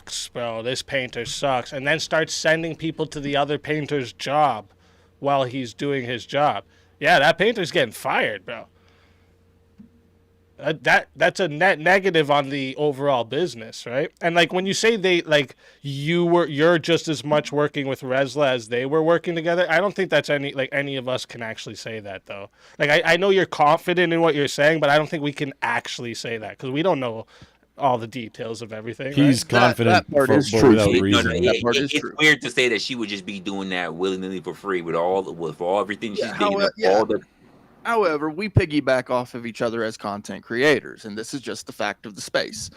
sucks, bro. This painter sucks. And then starts sending people to the other painter's job while he's doing his job. Yeah, that painter's getting fired, bro. That's a net negative on the overall business, right? And like when you say you're just as much working with Resla as they were working together, I don't think that's any of us can actually say that though. Like I know you're confident in what you're saying, but I don't think we can actually say that because we don't know all the details of everything. He's right? confident that part is for true. without No, reason. It's weird to say that she would just be doing that willy-nilly for free with all everything she's getting all the. However, we piggyback off of each other as content creators, and this is just the fact of the space.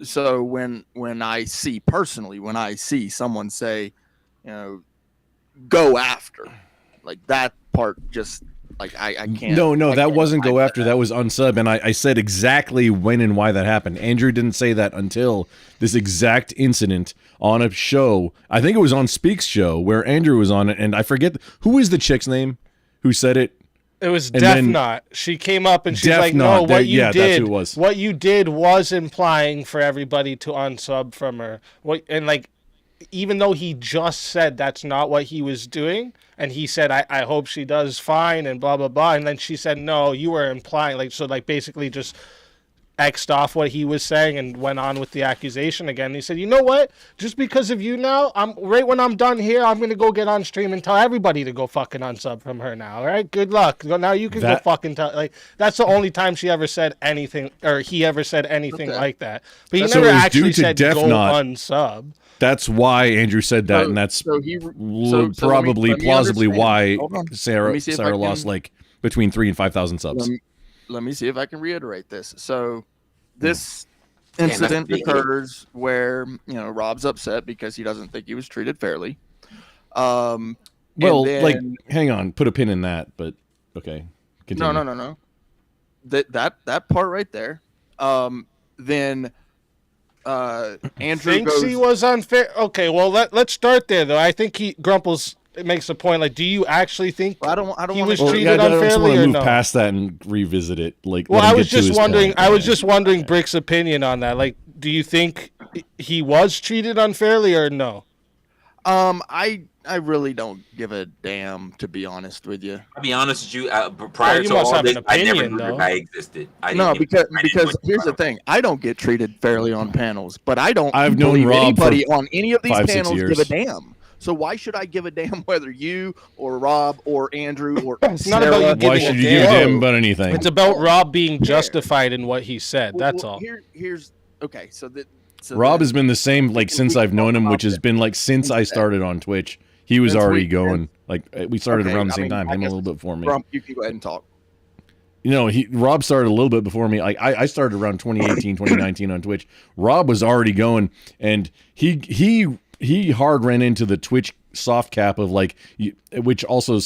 So when I see someone say, go after, like that part, just like I can't. No, that wasn't go after. That was unsub, and I said exactly when and why that happened. Andrew didn't say that until this exact incident on a show. I think it was on Speak's show where Andrew was on it, and I forget who is the chick's name who said it. It was Def Knot. She came up and she's like, "No, what you did was implying for everybody to unsub from her." Even though he just said that's not what he was doing, and he said, "I hope she does fine," and blah blah blah, and then she said, "No, you were implying," basically just X'd off what he was saying and went on with the accusation again. He said, "You know what? Just because of you now, when I'm done here, I'm going to go get on stream and tell everybody to go fucking unsub from her now, all right? Good luck. Now you can go fucking tell." Like, that's the only time she ever said anything, or he ever said anything like that. But he never actually said go unsub. That's why Andrew said that, and that's plausibly why Sarah lost like between 3,000 and 5,000 subs. Let me see if I can reiterate this. So this incident occurs where, Rob's upset because he doesn't think he was treated fairly. Hang on, put a pin in that, but okay. Continue. No. That part right there. Then Andrew thinks he was unfair. Okay, well let's start there though. I think Grumples makes a point. Like, do you actually think I don't he was want treated I just unfairly want to or move no? past that and revisit it. I was just wondering Brick's opinion on that. Like, do you think he was treated unfairly or no? I really don't give a damn, to be honest with you. I'll be honest with you. Prior to all this, I never knew that guy existed. Because here's the thing: I don't get treated fairly on panels, but I've known Rob anybody on any of these 5-6 panels years. give a damn. So why should I give a damn whether you or Rob or Andrew or It's not about you giving Why should you give a damn about anything? It's about Rob being justified in what he said. That's all. Here's okay. So Rob has been the same since I've known him, which has been since I started on Twitch. He was already going. We started around the same time. Him a little bit before me. Grump, you can go ahead and talk. Rob started a little bit before me. I started around 2018, 2019 on Twitch. Rob was already going, and he hard ran into the Twitch soft cap of which also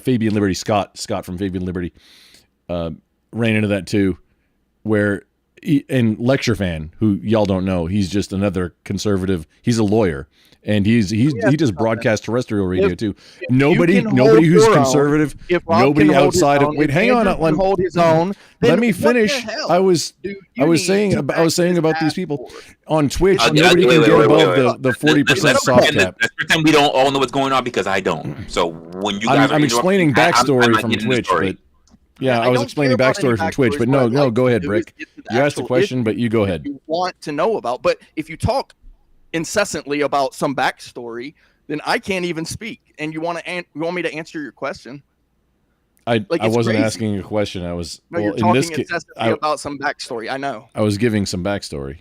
Fabian Liberty Scott from Fabian Liberty ran into that too, where and Lecture Fan, who y'all don't know, he's just another conservative. He's a lawyer, and he does broadcast terrestrial radio too. Nobody who's conservative, nobody outside of. Wait, hang on. Hold his own. Let me finish. I was saying about these people on Twitch. Nobody can get above the 40% soft cap. Let's pretend we don't all know what's going on because I don't. So when you guys, I'm explaining backstory from Twitch, but. Yeah, I was explaining backstory from Twitch, but no, go ahead, Brick. You asked the question, but you go ahead. You want to know about, but if you talk incessantly about some backstory, then I can't even speak. And you want me to answer your question? I wasn't asking a question. I was you're talking incessantly about some backstory. I know. I was giving some backstory.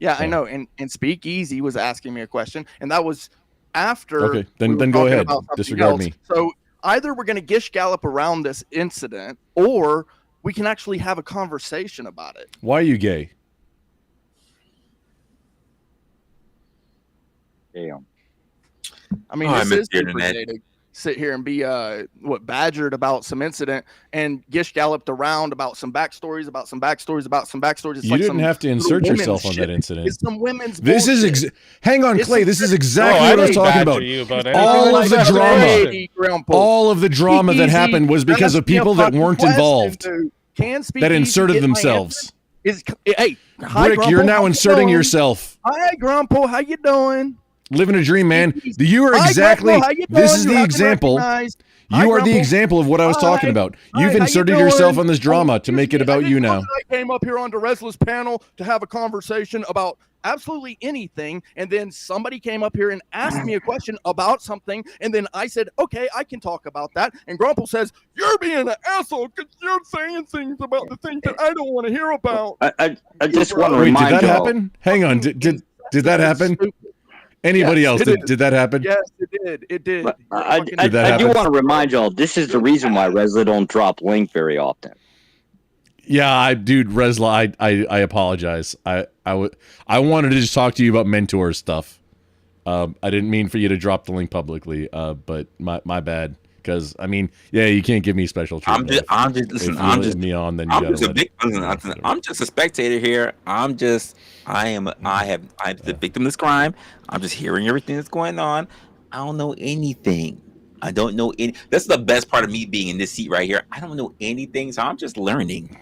Yeah, so. I know. And Speak Easy was asking me a question, and that was after. Okay, then go ahead. Disregard me. So. Either we're going to gish gallop around this incident, or we can actually have a conversation about it. Why are you gay? Damn. I mean, this is super gay to sit here and be badgered about some incident and gish galloped around about some backstories. It's you didn't have to insert yourself on that incident. It's some women's. This bullshit. is hang on, Clay. This is exactly what I was talking about. All of the drama that happened was because of people that weren't involved, that inserted themselves. Hey, hi, Rick, Grumple, you're now inserting yourself. Hi, Grumple. How you doing? Living a dream, man. You are exactly. Hi, Grumple, this is the example. You are the example of what I was talking about. You've inserted yourself on this drama to make it about you now. I came up here on Resla's panel to have a conversation about absolutely anything, and then somebody came up here and asked me a question about something, and then I said, okay, I can talk about that. And Grumple says, you're being an asshole because you're saying things about the things that I don't want to hear about. I just want to remind you. Did that happen? Hang on. Did that happen? Anybody else? Did that happen? Yes, it did. It did. I do want to remind y'all, this is the reason why Resla don't drop Link very often. Yeah, dude, Resla, I apologize. I wanted to just talk to you about mentor stuff. I didn't mean for you to drop the link publicly, but my bad. Because I mean, yeah, you can't give me special treatment. I'm just a spectator here. I'm the victim of this crime. I'm just hearing everything that's going on. I don't know anything. I don't know any. That's the best part of me being in this seat right here. I don't know anything, so I'm just learning.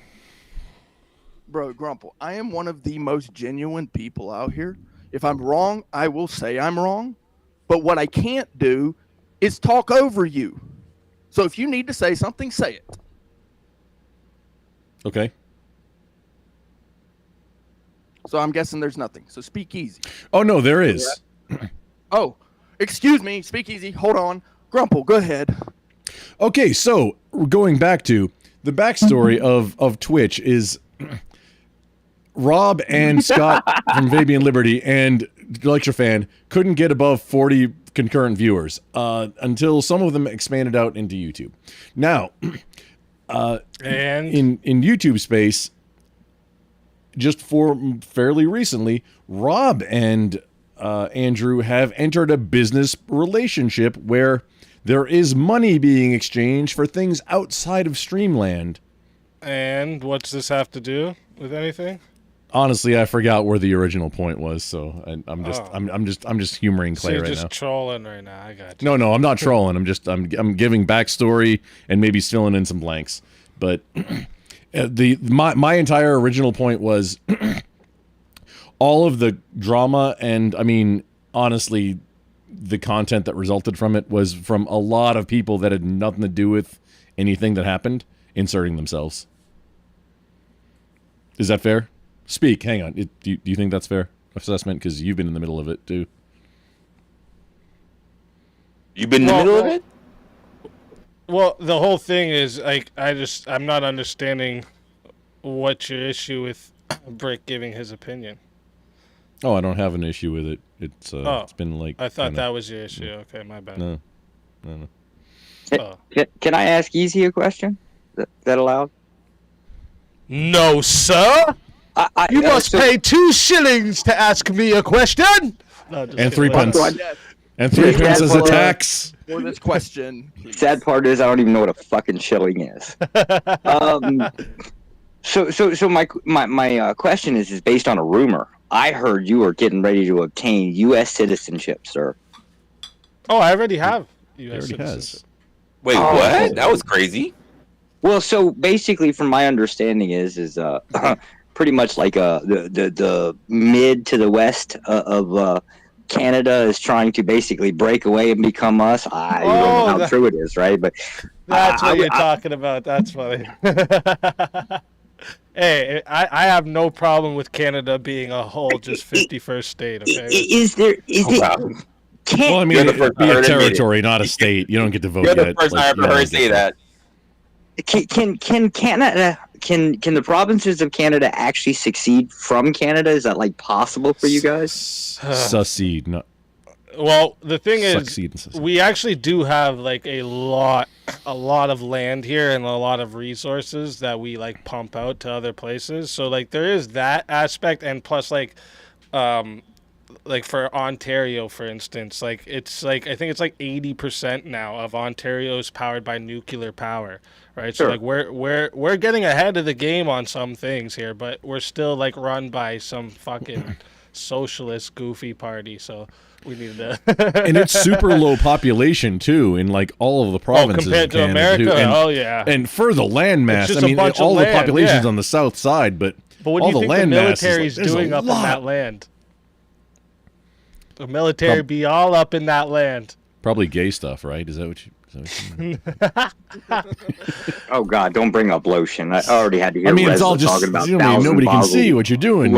Bro, Grumple, I am one of the most genuine people out here. If I'm wrong, I will say I'm wrong. But what I can't do is talk over you. So if you need to say something, say it. Okay. So I'm guessing there's nothing. So speak easy. Oh, no, there is. Oh, excuse me. Speak easy. Hold on. Grumple, go ahead. Okay, so going back to the backstory of Twitch is Rob and Scott from Fabian Liberty and Lecture Fan couldn't get above 40 concurrent viewers until some of them expanded out into YouTube. Now, in YouTube space, just fairly recently, Rob and Andrew have entered a business relationship where there is money being exchanged for things outside of Streamland. And what's this have to do with anything? Honestly, I forgot where the original point was, so I'm just humoring Clay right now. So you're just trolling right now. I got you. No, I'm not trolling. I'm giving backstory and maybe filling in some blanks. But my entire original point was all of the drama and I mean honestly the content that resulted from it was from a lot of people that had nothing to do with anything that happened inserting themselves. Is that fair? Speak. Hang on. Do you think that's fair assessment? Because you've been in the middle of it too. You've been in the middle of it? Well, the whole thing is like I'm not understanding what's your issue with Brick giving his opinion. Oh, I don't have an issue with it. It's been like I thought that was your issue. Okay, my bad. No. Can I ask Easy a question? That allowed? No, sir. You must pay 2 shillings to ask me a question. No, and 3 pence. And 3 pence as a tax. For this question. Sad part is I don't even know what a fucking shilling is. So my question is based on a rumor. I heard you are getting ready to obtain U.S. citizenship, sir. Oh, I already have U.S. citizenship. Wait, what? That was crazy. Well, so basically, from my understanding, is pretty much like the mid to the west of Canada is trying to basically break away and become us. I don't know how true it is, right? But that's what you're talking about. That's funny. Hey, I have no problem with Canada being a whole just 51st state. Okay. Well, I mean, it'd be a territory, not a state. You don't get to vote yet. You're the first I ever heard say that. Can Canada? Can the provinces of Canada actually succeed from Canada? Is that like possible for you guys? Succeed, no. Well, the thing is, we actually do have like a lot of land here and a lot of resources that we like pump out to other places. So like there is that aspect, and plus like for Ontario, for instance, like it's like I think it's like 80% now of Ontario is powered by nuclear power, right? Sure. So like we're getting ahead of the game on some things here, but we're still like run by some fucking socialist goofy party. So we need to. And it's super low population too in like all of the provinces compared to America. Too. And, yeah. And for the landmass, I mean, all the population's on the south side, but But what do you think the military's doing up in that land? The military be all up in that land. Probably gay stuff, right? Is that what you mean? Oh God! Don't bring up lotion. I already had to hear. It's all just talking about nobody can see what you're doing.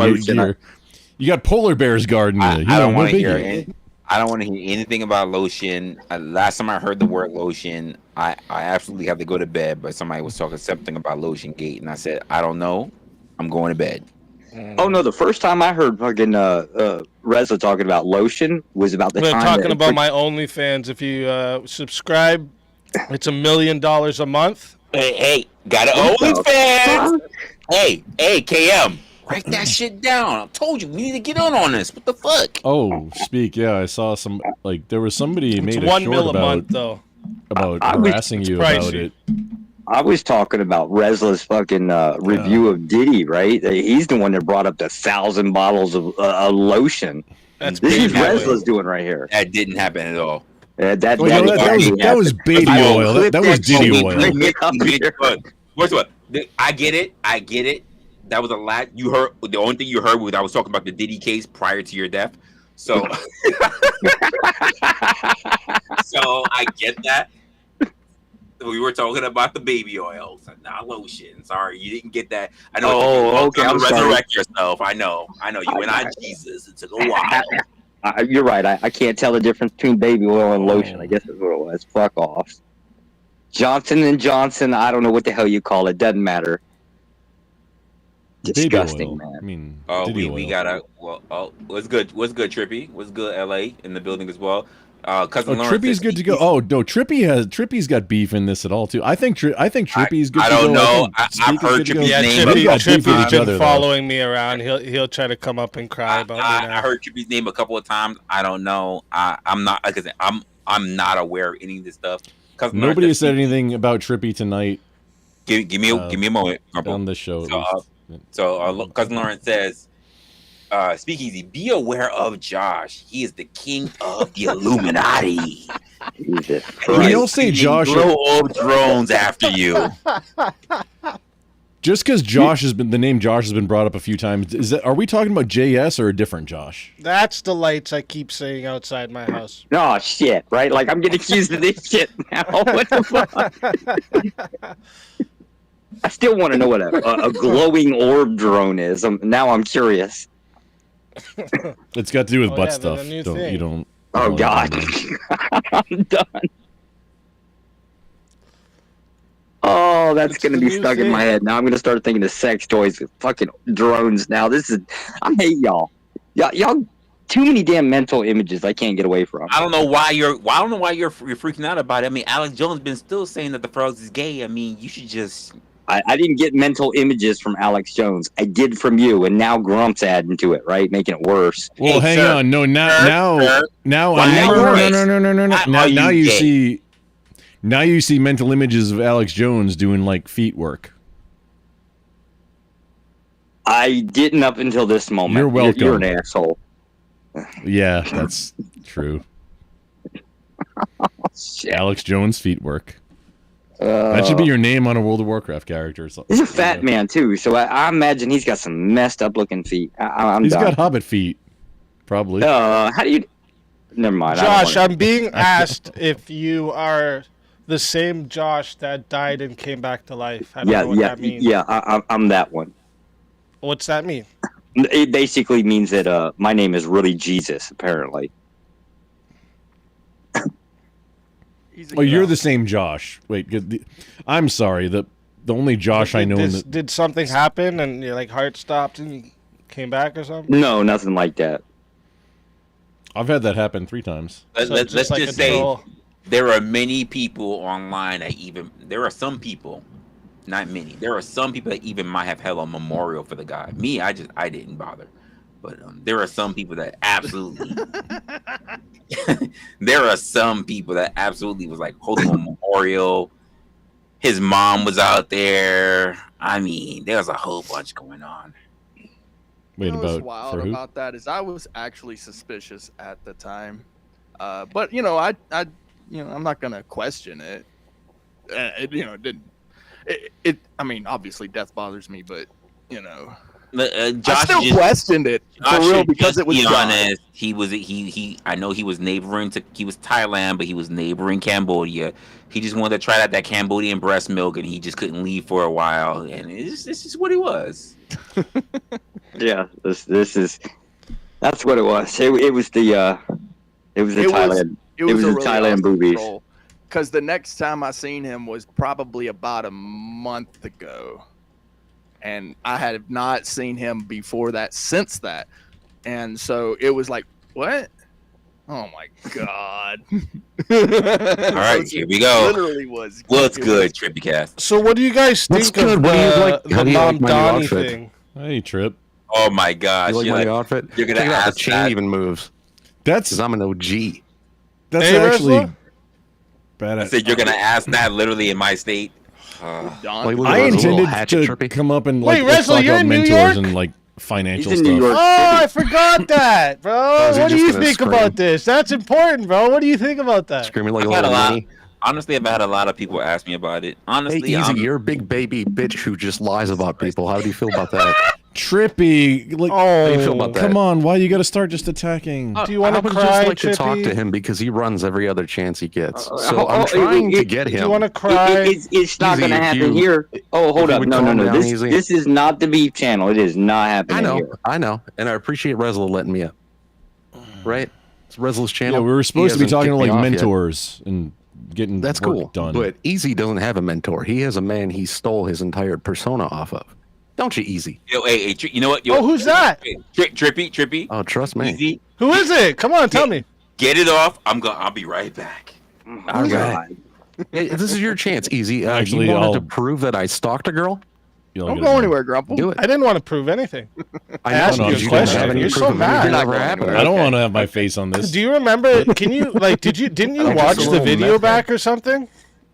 You got polar bears guarding you. I don't want to hear. I don't want to hear anything about lotion. Last time I heard the word lotion, I absolutely have to go to bed. But somebody was talking something about Lotion Gate, and I said, I don't know. I'm going to bed. Oh no! The first time I heard fucking Reza talking about lotion was about the time. We're talking about my OnlyFans. If you subscribe, it's $1 million a month. Hey, got an OnlyFans. Hey, KM, write that shit down. I told you we need to get on this. What the fuck? Oh, speak. Yeah, I saw some. Like there was somebody made a short $1 a month though. About harassing you about it. I was talking about Resla's fucking review of Diddy, right? He's the one that brought up the 1,000 bottles of lotion. This is Resla's doing right here. That didn't happen at all. That was baby oil. That was Diddy oil. First of all, I get it. That was a lot. You heard the only thing you heard was I was talking about the Diddy case prior to your death. So, so I get that. We were talking about the baby oils, not lotion. Sorry, you didn't get that. I know. Oh, okay. I'm resurrect yourself. I know. You went on Jesus. It took a while. You're right. I can't tell the difference between baby oil and lotion. I guess that's what it was. Fuck off. Johnson & Johnson. I don't know what the hell you call it. Doesn't matter. Disgusting, man. We gotta. What's good? What's good, Trippy? What's good, LA in the building as well. Cousin Trippy's good to go. Oh no, Trippy's got beef in this at all too. I think Trippy's good. I don't know. I've heard Trippy's name. Trippy's been following me around. He'll try to come up and cry about me. I heard Trippy's name a couple of times. I don't know. I'm not. Like I said, I'm not aware of any of this stuff. Nobody has said anything about Trippy tonight. Give me a moment on this show. So Cousin Lawrence says. Speakeasy, be aware of Josh. He is the king of the Illuminati. You'll say Josh. Blow old drones after you. Just because the name Josh has been brought up a few times, are we talking about JS or a different Josh? That's the lights I keep seeing outside my house. Oh shit! Right, like I'm getting accused of this shit now. What the fuck? I still want to know what a glowing orb drone is. Now I'm curious. It's got to do with butt stuff. You don't. Oh God, I'm done. Oh, that's gonna be stuck in my head. Now I'm gonna start thinking of sex toys with fucking drones. Now I hate y'all. Y'all, too many damn mental images I can't get away from. I don't know why you're freaking out about it. I mean, Alex Jones been still saying that the frogs is gay. I mean, you should just. I didn't get mental images from Alex Jones. I did from you, and now Grump's adding to it, right, making it worse. Well, hang on. No, now you see mental images of Alex Jones doing like feet work. I didn't up until this moment. You're welcome. You're an asshole. Yeah, that's true. Alex Jones feet work. That should be your name on a World of Warcraft character or something. He's a fat man too, so I imagine he's got some messed up looking feet. He's got hobbit feet, probably. How do you? Never mind. Josh, I'm being asked if you are the same Josh that died and came back to life. I don't know what that means. Yeah, I'm that one. What's that mean? It basically means that my name is really Jesus, apparently. Oh, you're the same Josh. Wait, I'm sorry. The only Josh I know. Did something happen and your heart stopped and you came back or something? No, nothing like that. I've had that happen 3 times. Let's just say there are many people online there are some people, not many. There are some people that even might have held a memorial for the guy. Me, I didn't bother. But there are some people that absolutely. There are some people that absolutely was like holding a memorial. His mom was out there. I mean, there was a whole bunch going on. Wait, what's wild about that is I was actually suspicious at the time, but I'm not gonna question it. It didn't. I mean, obviously, death bothers me, but Josh I still questioned it for real because it was be Josh. honest. He I know he was neighboring to he was Thailand, but he was neighboring Cambodia. He just wanted to try out that Cambodian breast milk, and he just couldn't leave for a while. And this is what he was. Yeah, that's what it was. It was the Thailand. It was the Thailand boobies. Because the next time I seen him was probably about a month ago, and I had not seen him before that since that, and so it was like, what? Oh my god! All right, here we go. Literally was. Well, it's good, Trippy Cast. So, what do you guys think of the Mom Donnie thing? Hey, Trip. Oh my gosh! You like my new outfit? You're gonna ask the chain that. even moves. That's because I'm an OG. That's actually bad. I said you're gonna ask that literally in my state. I intended to come up and like let's talk about mentors and like financial stuff. Oh, I forgot that, bro. What do you think about this? That's important, bro. What do you think about that? Screaming like a little money. Honestly, I've had a lot of people ask me about it. Honestly, hey, Easy, you're a big baby bitch who just lies about people. How do you feel about that? Trippy, like, how do you feel about that? Come on, why you got to start just attacking? Do you want to cry, just like Trippy? to talk to him because he runs every other chance he gets. So I'm trying to get him. Do you want to cry? It's not going to happen here. Oh, hold up. No. This is not the beef channel. It is not happening here. I know. And I appreciate Resla letting me up. Right? It's Resla's channel. Yeah, we were supposed to be talking to like mentors and getting that's work cool done. But Easy doesn't have a mentor. He has a man he stole his entire persona off of. Don't you, Easy? Hey, you know what? Who's that? Trippy. Oh, trust me. Easy. Who is it? Come on, tell me. Get it off. I'll be right back. All right. Hey, this is your chance, Easy. Actually, you wanted to prove that I stalked a girl? Don't go anywhere, Grump. Do it. I didn't want to prove anything. I asked you a question. You're so mad. I don't want to have my face on this. Do you remember? Can you didn't you watch the video back or something?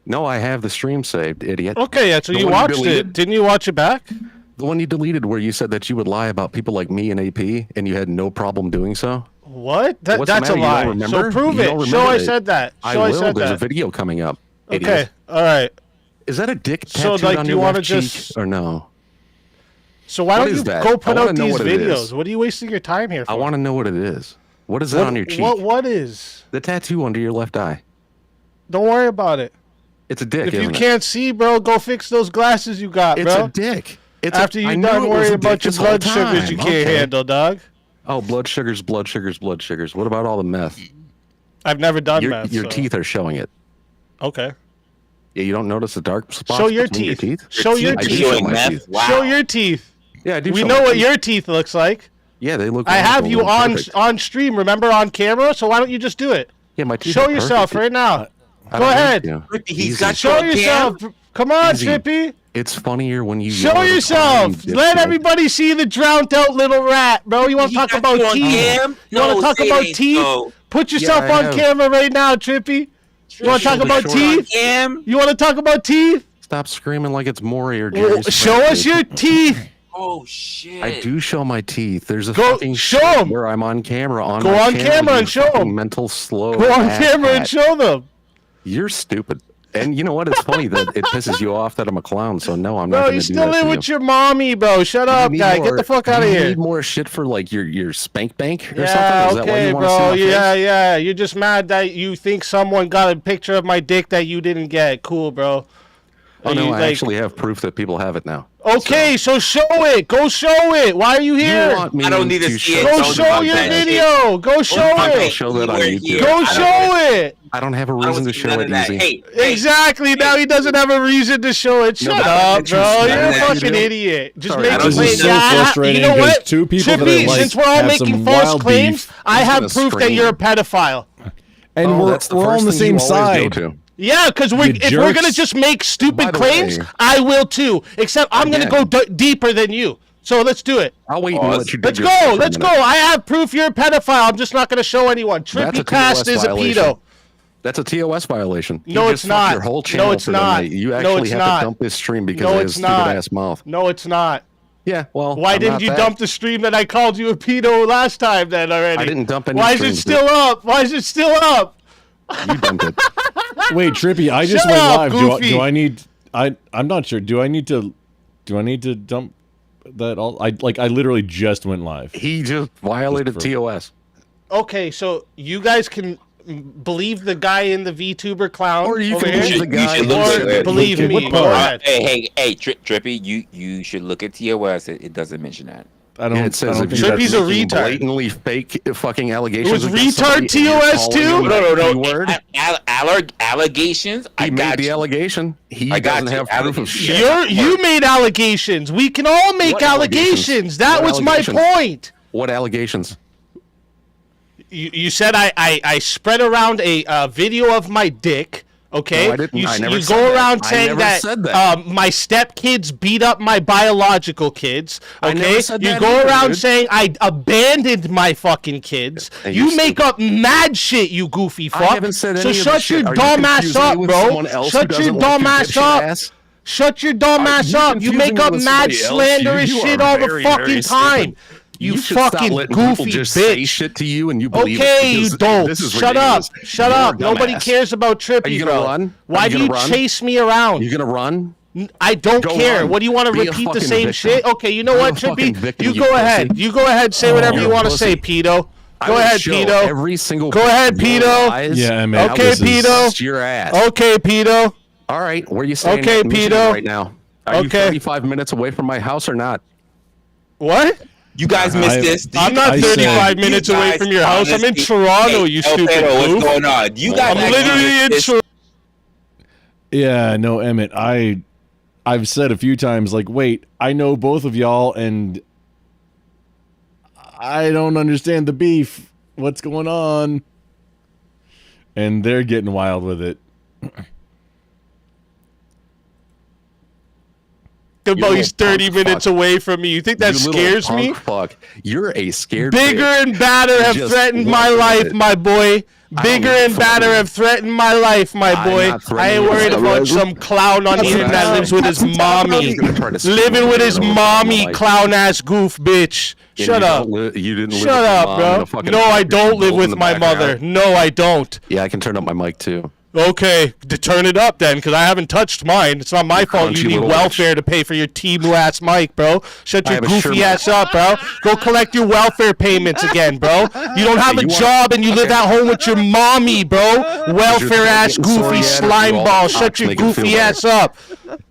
No, I have the stream saved, idiot. Okay, yeah. So you watched it. Didn't you watch it back? The one you deleted where you said that you would lie about people like me and AP, and you had no problem doing so. What? That's a lie. So prove it. Show I said that. I will. There's a video coming up. Okay. Idiot. All right. Is that a dick tattooed on your left cheek or no? So why don't you go put out these videos? What are you wasting your time here for? I want to know what it is. What is that on your cheek? What is? The tattoo under your left eye. Don't worry about it. It's a dick. If you can't see, bro, go fix those glasses you got, bro. It's a dick. After you're done worrying about your blood sugars you can't handle, dog. Oh, blood sugars. What about all the meth? I've never done meth. Your teeth are showing it. Okay. Yeah, you don't notice the dark spots? Show your teeth. Show your teeth. Show your teeth. Yeah, I do. We know what your teeth looks like. Yeah, they look. I have you on stream. Remember, on camera. So why don't you just do it? Yeah, my teeth. Show yourself right now. Go ahead. He's got show yourself. Come on, Trippy. It's funnier when you show yourself. Let everybody see the drowned out little rat, bro. You want to talk about teeth? You want to talk about teeth? Put yourself on camera right now, Trippy. You want to talk about teeth? You want to talk about teeth? Stop screaming like it's Maury or Jerry. Show us your teeth. Oh shit! I do show my teeth. There's a fucking show them where I'm on camera. Go on camera and show them. Mental slow. Go on camera and show them. You're stupid. And you know what? It's funny that it pisses you off that I'm a clown. So no, I'm not. Bro, you still live with your mommy, bro. Shut up, guy. Get the fuck out of here. You need more shit for like your spank bank or something? Is that why you want to see my face? Yeah. You're just mad that you think someone got a picture of my dick that you didn't get. Cool, bro. Oh no, I actually have proof that people have it now. Okay, so show it. Go show it. Why are you here? I don't need to see it. Go show your video. Go show it. Show that on YouTube. Go show it. I don't have a reason to show it, Easy. Exactly. Now he doesn't have a reason to show it. Shut up, bro. You're a fucking idiot. Just make this is so frustrating. You know what? Two people that are like, since we're all making false claims, I have proof that you're a pedophile. And we're all on the same side. Yeah, because if we're going to just make stupid claims, I will too. Except I'm going to go deeper than you. So let's do it. I'll wait and let you do Let's go. Let's go. I have proof you're a pedophile. I'm just not going to show anyone. Trippy Cast is a pedo. That's a TOS violation. No, it's not. Your whole channel no, it's not. You actually have to dump this stream because of his stupid-ass mouth. No, it's not. Yeah, well, why didn't you dump the stream that I called you a pedo last time then already? I didn't dump any Why is it still up? Why is it still up? You dumped it. Wait, Trippy, I just went live. Do I need? I'm not sure. Do I need to dump I literally just went live. He just violated TOS. Okay, so you guys can believe the guy in the VTuber clown, or you can believe the guy, or believe me. Go ahead. Hey, Trippy, you should look at TOS. It doesn't mention that. I don't. It says if Trippy's a retard. Blatantly fake fucking allegations. It was retard TOS too. No. Allegations. He made the allegation. He doesn't have proof of shit. You made allegations. We can all make allegations. That was my point. What allegations? You said I spread around a video of my dick. Okay, no, I didn't. You go around saying that my stepkids beat up my biological kids. Okay, you go around saying I abandoned my fucking kids. You make up mad shit, you goofy fuck. I haven't said any so of shut your dumb ass up, bro. Shut your dumb ass up. Shut your dumb ass up. You make up mad slanderous shit all the fucking time. You fucking goofy bitch. Say shit to you and you believe okay, you don't. Shut up. Shut up. Nobody cares about Trippy, Are you gonna run? Why do you chase me around? You gonna run? I don't care. Run. What do you want to repeat the same shit? Okay, you know what, Trippy? You go ahead. You go ahead. Say whatever you want to say, Pedo. Go ahead, Pedo. Every single go ahead, Pedo. Yeah, man. Okay, Pedo. Your ass. Okay, Pedo. All right, where are you staying? Okay, Pedo. Right now. Are you 35 minutes away from my house or not? What? You guys missed this. I'm not 35 minutes away from your house. I'm in Toronto, you stupid goof. What's going on? You guys I'm literally in Toronto. Yeah, no, Emmett. I've said a few times, like, wait, I know both of y'all, and I don't understand the beef. What's going on? And they're getting wild with it. About he's 30 minutes away from me. You think that scares me? Fuck. You're a scared Bigger bitch. And badder have threatened my life, my boy. Bigger and badder have threatened my life, my boy. I ain't worried about some clown on the internet that lives with his mommy. Living with his mommy, clown-ass goof bitch. Shut up. You didn't live Shut up, bro. No, I don't live with my mother. No, I don't. Yeah, I can turn up my mic, too. Okay, to turn it up then, because I haven't touched mine. It's not my fault you need welfare to pay for your T-Blue-ass mic, bro. Shut your goofy ass up, bro. Go collect your welfare payments again, bro. You don't have a job and you live at home with your mommy, bro. Welfare-ass goofy slime ball. Shut your goofy ass up.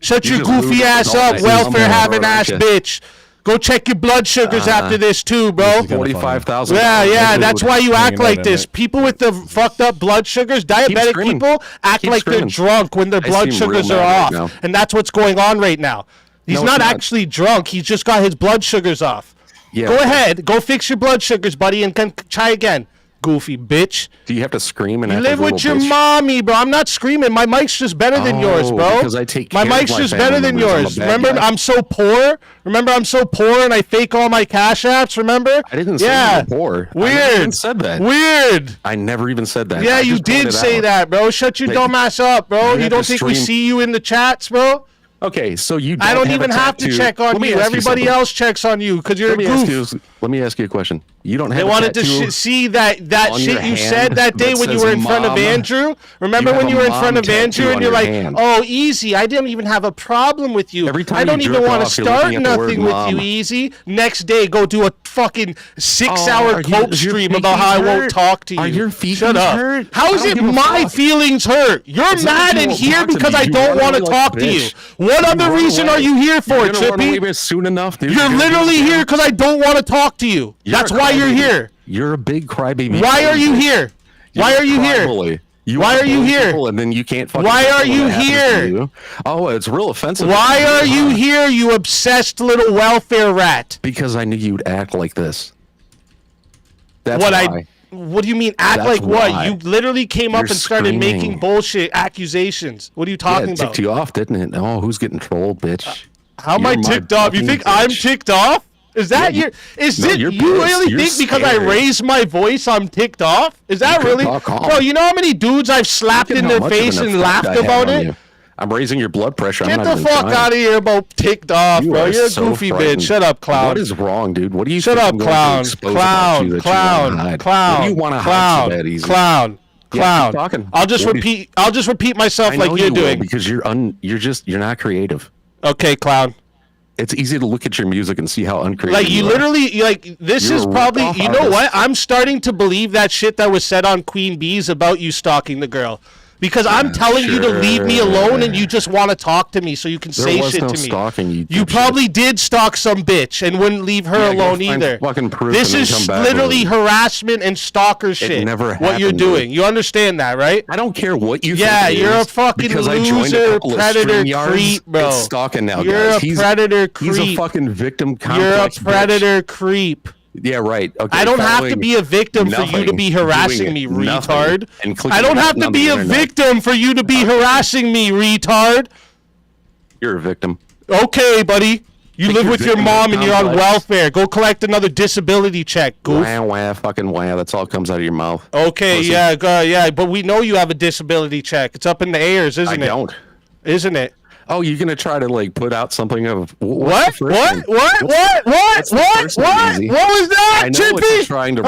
Shut your goofy ass up, welfare-having ass bitch. Go check your blood sugars after this too, bro. 45,000. Yeah, that's why you act like this. People with the fucked up blood sugars, diabetic people, act like they're drunk when their blood sugars are off. And that's what's going on right now. He's not actually drunk. He's just got his blood sugars off. Yeah, go ahead. Go fix your blood sugars, buddy, and try again. Goofy bitch. Do you have to scream and you live with your mommy, bro? I'm not screaming. My mic's just better than yours, bro. Because I take care my mic's of my just better than yours. Remember, I'm so poor. Remember, I'm so poor and I fake all my cash apps. Remember? I didn't say you were poor. Weird. I never even said that. Weird. I never even said that. Yeah, you did say that, bro. Shut your dumb ass up, bro. You don't think we see you in the chats, bro? Okay, so you. I don't even have to check on you. Everybody else checks on you because you're a goof. Let me ask you a question. You don't have. They wanted to see that shit you said that day when you were in front of Andrew. Remember when you were in front of Andrew and you're like, "Oh, Easy, I didn't even have a problem with you. I don't even want to start nothing with you, Easy." Next day, go do a fucking 6-hour cope stream about how I won't talk to you. Are your feelings hurt? How is it my feelings hurt? You're mad in here because I don't want to talk to you. What other reason are you here for, Trippy? Soon enough, dude. You're literally here because I don't want to talk to you. That's why you're here. You're a big crybaby. Why are you here? Why are you here? Why are you here? And then you can't fucking. Why are you here? Oh, it's real offensive. Why are you here, you obsessed little welfare rat? Because I knew you'd act like this. That's why. What do you mean act like what? You literally came up and started making bullshit accusations. What are you talking about? It ticked you off, didn't it? Oh, who's getting trolled, bitch? How am I ticked off? You think I'm ticked off? Is that you really think because I raised my voice I'm ticked off? Is that really? Bro, you know how many dudes I've slapped in their face and laughed about it? I'm raising your blood pressure. Get the fuck out of here about ticked off, bro. You're a goofy bitch. Shut up, clown. What is wrong, dude? What do you Shut up, clown. Clown. What do you want to hide so that easy? Clown. I'll just repeat myself like you're doing. Because you're not creative. Okay, clown. It's easy to look at your music and see how uncreative. Like you literally, like this is probably. You know what? I'm starting to believe that shit that was said on Queen Bees about you stalking the girl. Because I'm telling you to leave me alone, and you just want to talk to me so you can say shit to me. Stalking, you probably did stalk some bitch and wouldn't leave her alone either. This is literally harassment and stalker shit. It never happened, what you're doing. You understand that, right? I don't care what you think. Yeah, you're a fucking loser, predator creep, bro. Stalking now, you're guys. a predator creep. He's a fucking victim You're complex. a predator creep. Yeah, right. Okay. I don't have to be a victim for you to be harassing me, retard. I don't have to be a victim for you to be harassing me, retard. You're a victim. Okay, buddy. You live with your mom and you're on welfare. Go collect another disability check, goof. Wah, fucking wah. That's all comes out of your mouth. Okay, yeah, but we know you have a disability check. It's up in the airs, isn't it? I don't. Isn't it? Oh, you're gonna try to like put out something of what? What was that, Chippy? Trying to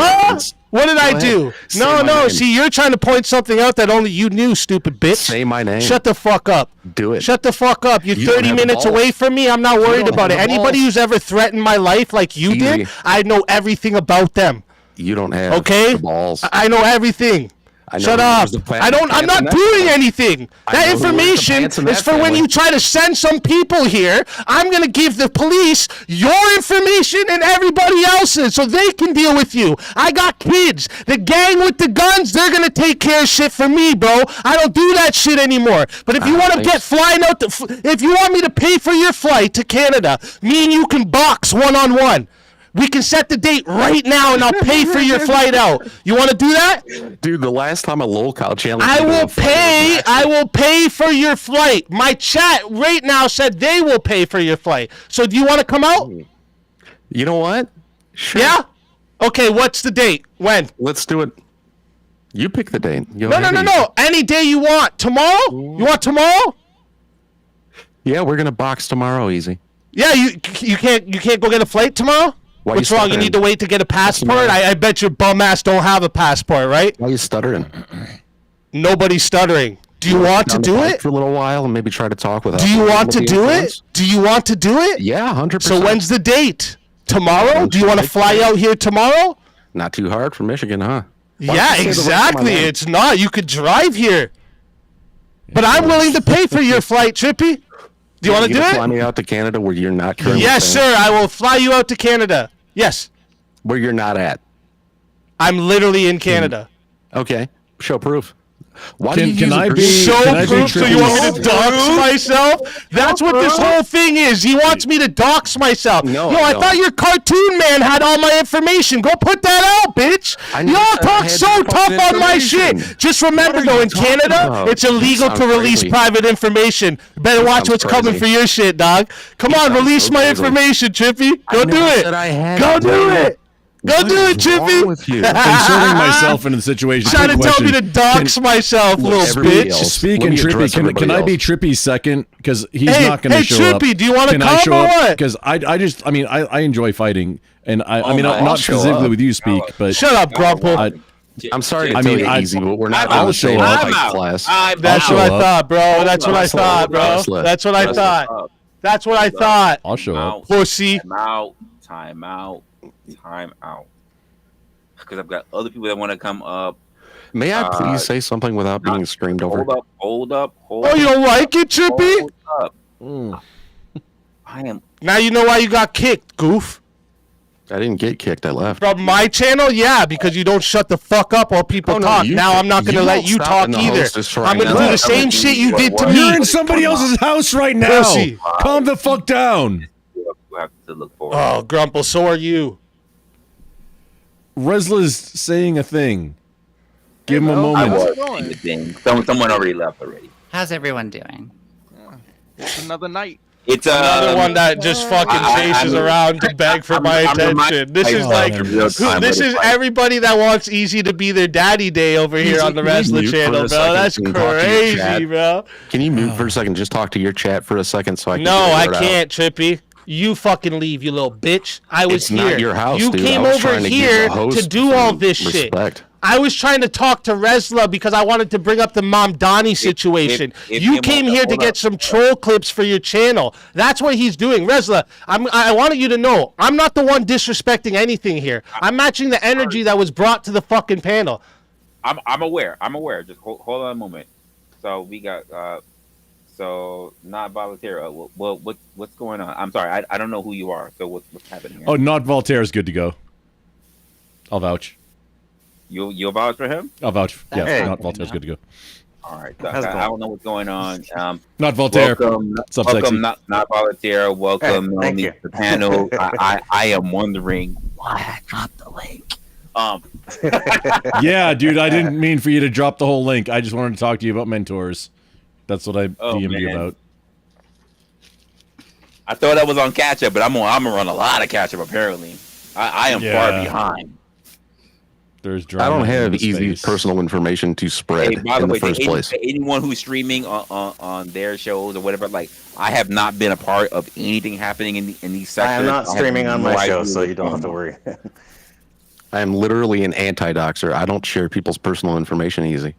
what did I do? No. See, you're trying to point something out that only you knew, stupid bitch. Say my name. Shut the fuck up. Do it. Shut the fuck up. You're 30 minutes away from me. I'm not worried about it. Anybody who's ever threatened my life like you did, I know everything about them. You don't have the balls. I know everything. Shut up. I'm not doing anything. That information is for when you try to send some people here. I'm going to give the police your information and everybody else's so they can deal with you. I got kids. The gang with the guns, they're going to take care of shit for me, bro. I don't do that shit anymore. But if you want to get flying out, if you want me to pay for your flight to Canada, me and you can box one-on-one. We can set the date right now, and I'll pay for your flight out. You want to do that? Dude, the last time a lolcow challenge... I will pay for your flight. My chat right now said they will pay for your flight. So do you want to come out? You know what? Sure. Yeah? Okay, what's the date? When? Let's do it. You pick the date. No. Any day you want. Tomorrow? You want tomorrow? Yeah, we're going to box tomorrow, easy. Yeah, you can't go get a flight tomorrow? What's wrong? You need to wait to get a passport? I bet your bum ass don't have a passport, right? Why are you stuttering? Nobody's stuttering. Do you want to do it? For a little while and maybe try to talk with us. Do you want to do it? Do you want to do it? Yeah, 100%. So when's the date? Tomorrow? Do you want to fly out here tomorrow? Not too hard for Michigan, huh? Yeah, exactly. It's not. You could drive here. But I'm willing to pay for your flight, Trippy. Do you want to do it? Fly me out to Canada where you're not currently. Yes, sir. I will fly you out to Canada. Yes. Where you're not at. I'm literally in Canada. Okay. Show proof. Can I be show proof? So you want me to dox myself? That's what this whole thing is. He wants me to dox myself. No, I thought your cartoon man had all my information. Go put that out, bitch. Y'all talk so tough on my shit. Just remember, though, in Canada, it's illegal to release private information. You better watch what's coming for your shit, dog. Come on, release my information, Chippy. Go do it. Go do it. Go do it, Chippy. Inserting myself into the situation. Trying to tell me to dox myself, little bitch. Speaking Trippy, can I be Trippy second? Because he's not going to show up. Hey, Trippy, do you want to come or what? Because I enjoy fighting, and I mean, not specifically with you, Speak, but shut up, Grumple. I'm sorry to tell you easy, but we're not going to show up class. That's what I thought, bro. That's what I thought, bro. That's what I thought. That's what I thought. I'll show up. Pussy. Time out. Because I've got other people that want to come up. May I please say something without being screamed over? Hold up. Oh, you don't like it, Chippy? I am. Now you know why you got kicked, goof. I didn't get kicked. I left. From my channel? Yeah, because you don't shut the fuck up while people talk. Now I'm not going to let you talk either. I'm going to do the same shit you did to me. You're in somebody else's house right now. Pussy. Calm the fuck down. You have to look forward. Oh, Grumple, so are you. Resla's saying a thing. Give him a moment. Someone already left already. How's everyone doing? It's another night. It's another one that just fucking chases around to beg for my attention. This is like, this is everybody that wants Easy to be their daddy day over here on the Wrestler channel, bro. That's crazy, bro. Can you mute for a second? Just talk to your chat for a second so I can. No, I can't, Trippy. You fucking leave, you little bitch. I was here. Not your house, you dude. came over here to do all this shit. I was trying to talk to Resla because I wanted to bring up the Mom Donnie situation. You came here to get some troll clips for your channel. That's what he's doing. Resla, I wanted you to know, I'm not the one disrespecting anything here. I'm matching the energy that was brought to the fucking panel. I'm aware. Just hold on a moment. So we got so not Voltaire. Well, what's going on? I'm sorry, I don't know who you are. So what's happening here? Oh, not Voltaire is good to go. I'll vouch. You'll vouch for him? I'll vouch. Yeah, not Voltaire's good to go. All right. So I don't know what's going on. Not Voltaire. Welcome, not Voltaire. Welcome to the panel. I am wondering why I dropped the link. Yeah, dude, I didn't mean for you to drop the whole link. I just wanted to talk to you about mentors. That's what I DM'd you about. I thought I was on catch up, but I'm gonna run a lot of catch up. Apparently, I am far behind. There's I don't have easy personal information to spread in the first place. Anyone who's streaming on their shows or whatever, like I have not been a part of anything happening in these sectors. I am not streaming on my show, so you don't have to worry. I am literally an anti-doxer. I don't share people's personal information easy.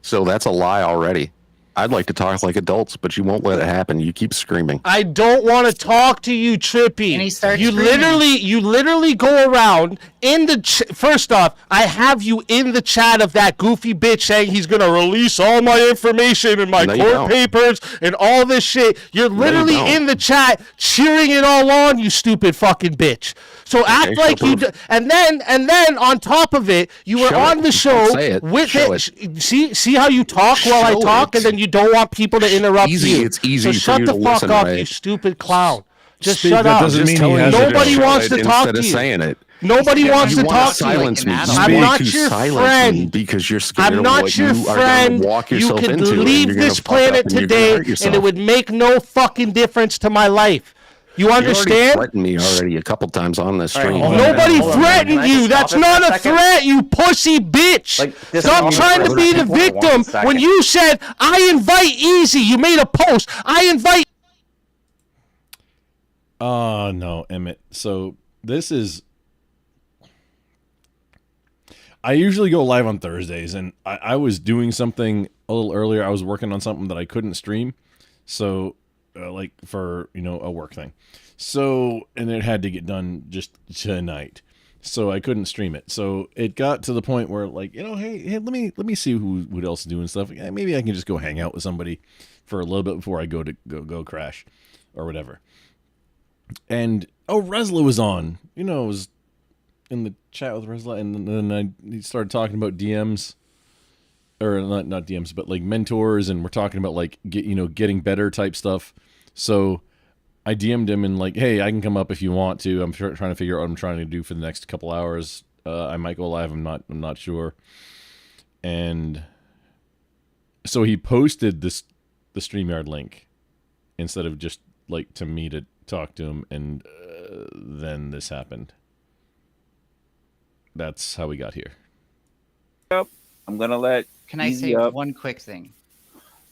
So that's a lie already. I'd like to talk like adults, but you won't let it happen. You keep screaming. I don't want to talk to you, Trippy. And he starts you literally go around in the first off, I have you in the chat of that goofy bitch saying he's gonna release all my information and my court papers and all this shit. You're literally in the chat cheering it all on, you stupid fucking bitch. So act like you do, and then on top of it, you were on the show with it. See how you talk while I talk, and then you don't want people to interrupt you. It's easy. So shut the fuck up, you stupid clown. Just shut up. Doesn't mean nobody wants to talk to you. Saying it. Nobody wants to talk to you. I'm not your friend. Because you're scared I'm not your friend. You could leave this planet today, and it would make no fucking difference to my life. You understand? You threatened me already a couple times on this stream. Nobody threatened you. That's not a threat, you pussy bitch. Stop trying to be the victim when you said, I invite Easy. You made a post. I invite. No, Emmett. So this is. I usually go live on Thursdays, and I was doing something a little earlier. I was working on something that I couldn't stream. So. Like for a work thing, so and it had to get done just tonight, so I couldn't stream it. So it got to the point where like hey, let me see who else is doing stuff. Maybe I can just go hang out with somebody for a little bit before I go crash or whatever. And Resla was on, I was in the chat with Resla, and then he started talking about DMs. Or not DMs, but like mentors, and we're talking about like getting better type stuff. So I DM'd him and like, hey, I can come up if you want to. I'm trying to figure out what I'm trying to do for the next couple hours. I might go live. I'm not sure. And so he posted the StreamYard link instead of just like to me to talk to him, and then this happened. That's how we got here. Yep. I'm gonna let. Can I say one quick thing?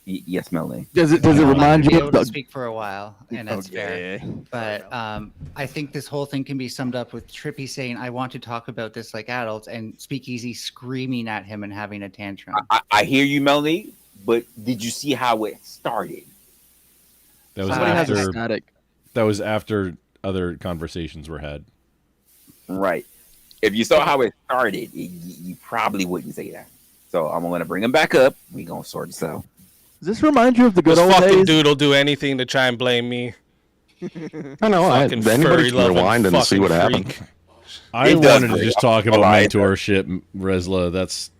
Yes, Melanie. Does it remind you of to speak for a while, and that's fair. But I think this whole thing can be summed up with Trippy saying, "I want to talk about this like adults," and Speakeasy screaming at him and having a tantrum. I hear you, Melanie, but did you see how it started? That was That was after other conversations were had. Right. If you saw how it started, you probably wouldn't say that. So I'm going to bring him back up. We're going to sort this out. Does this remind you of the good old days? This fucking dude will do anything to try and blame me. I know. Anybody can rewind and see what happened. I wanted to just talk about mentorship, Resla. That's...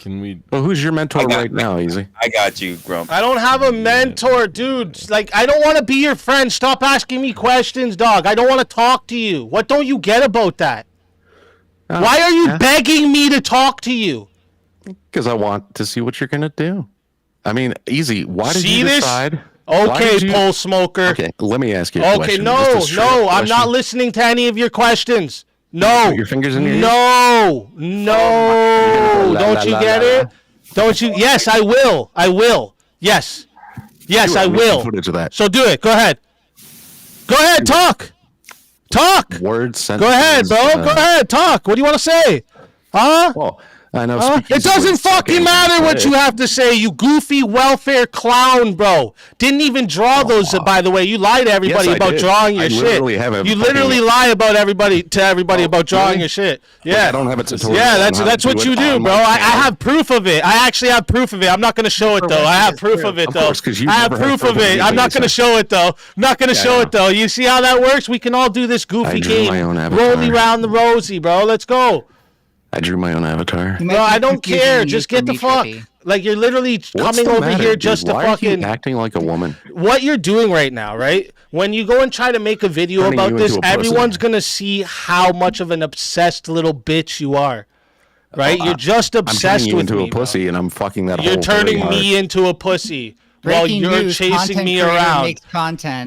Can we... Well, who's your mentor right now, Easy? I got you, Grump. I don't have a mentor, dude. Like, I don't want to be your friend. Stop asking me questions, dog. I don't want to talk to you. What don't you get about that? Why are you begging me to talk to you? Because I want to see what you're going to do. I mean, Easy, why did you decide... Okay, pole smoker. Okay, let me ask you a question. No, I'm not listening to any of your questions. No. Put your fingers in your ears? No. Don't you get it? Don't you? Yes, I will. Yes, I will. Footage of that. So do it. Go ahead. Talk. Word sentence. Go ahead, bro. Go ahead. Talk. What do you want to say? Huh? Well, I know. It doesn't fucking matter what you have to say, you goofy welfare clown, bro. Didn't even draw those, by the way. You lie to everybody about drawing your shit. You literally lie about everybody about drawing your shit. Yeah. I don't have a tutorial. Yeah, that's what you do, bro. I have proof of it. I actually have proof of it. I'm not going to show it, though. I have proof of it, though. I have proof of it. I'm not going to show it, though. I'm not going to show it, though. You see how that works? We can all do this goofy game. Roll me round the rosy, bro. Let's go. I drew my own avatar. No, I don't care. Just get the fuck. Like, you're literally coming over here just to fucking... Why are you acting like a woman? What you're doing right now, right? When you go and try to make a video about this, everyone's going to see how much of an obsessed little bitch you are. Right? You're just obsessed with me, into a pussy, and I'm fucking that. You're turning me into a pussy while you're chasing me around.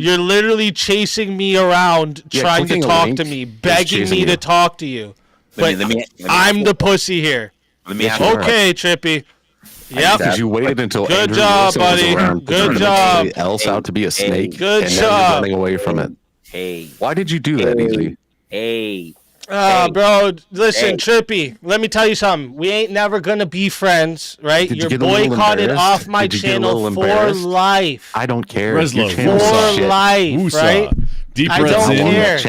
You're literally chasing me around, trying to talk to me, begging me to talk to you. But I'm the pussy here. Okay, Trippy. Yep. Because you waited until good job, buddy. Good job. Else out to be a snake. Good and job. Running away from it. Hey. Why did you do that, Easy? Hey. Bro, listen, Trippy. Let me tell you something. We ain't never gonna be friends, right? You're boycotted off my channel for life. I don't care. For life, right? Deep I don't care. Push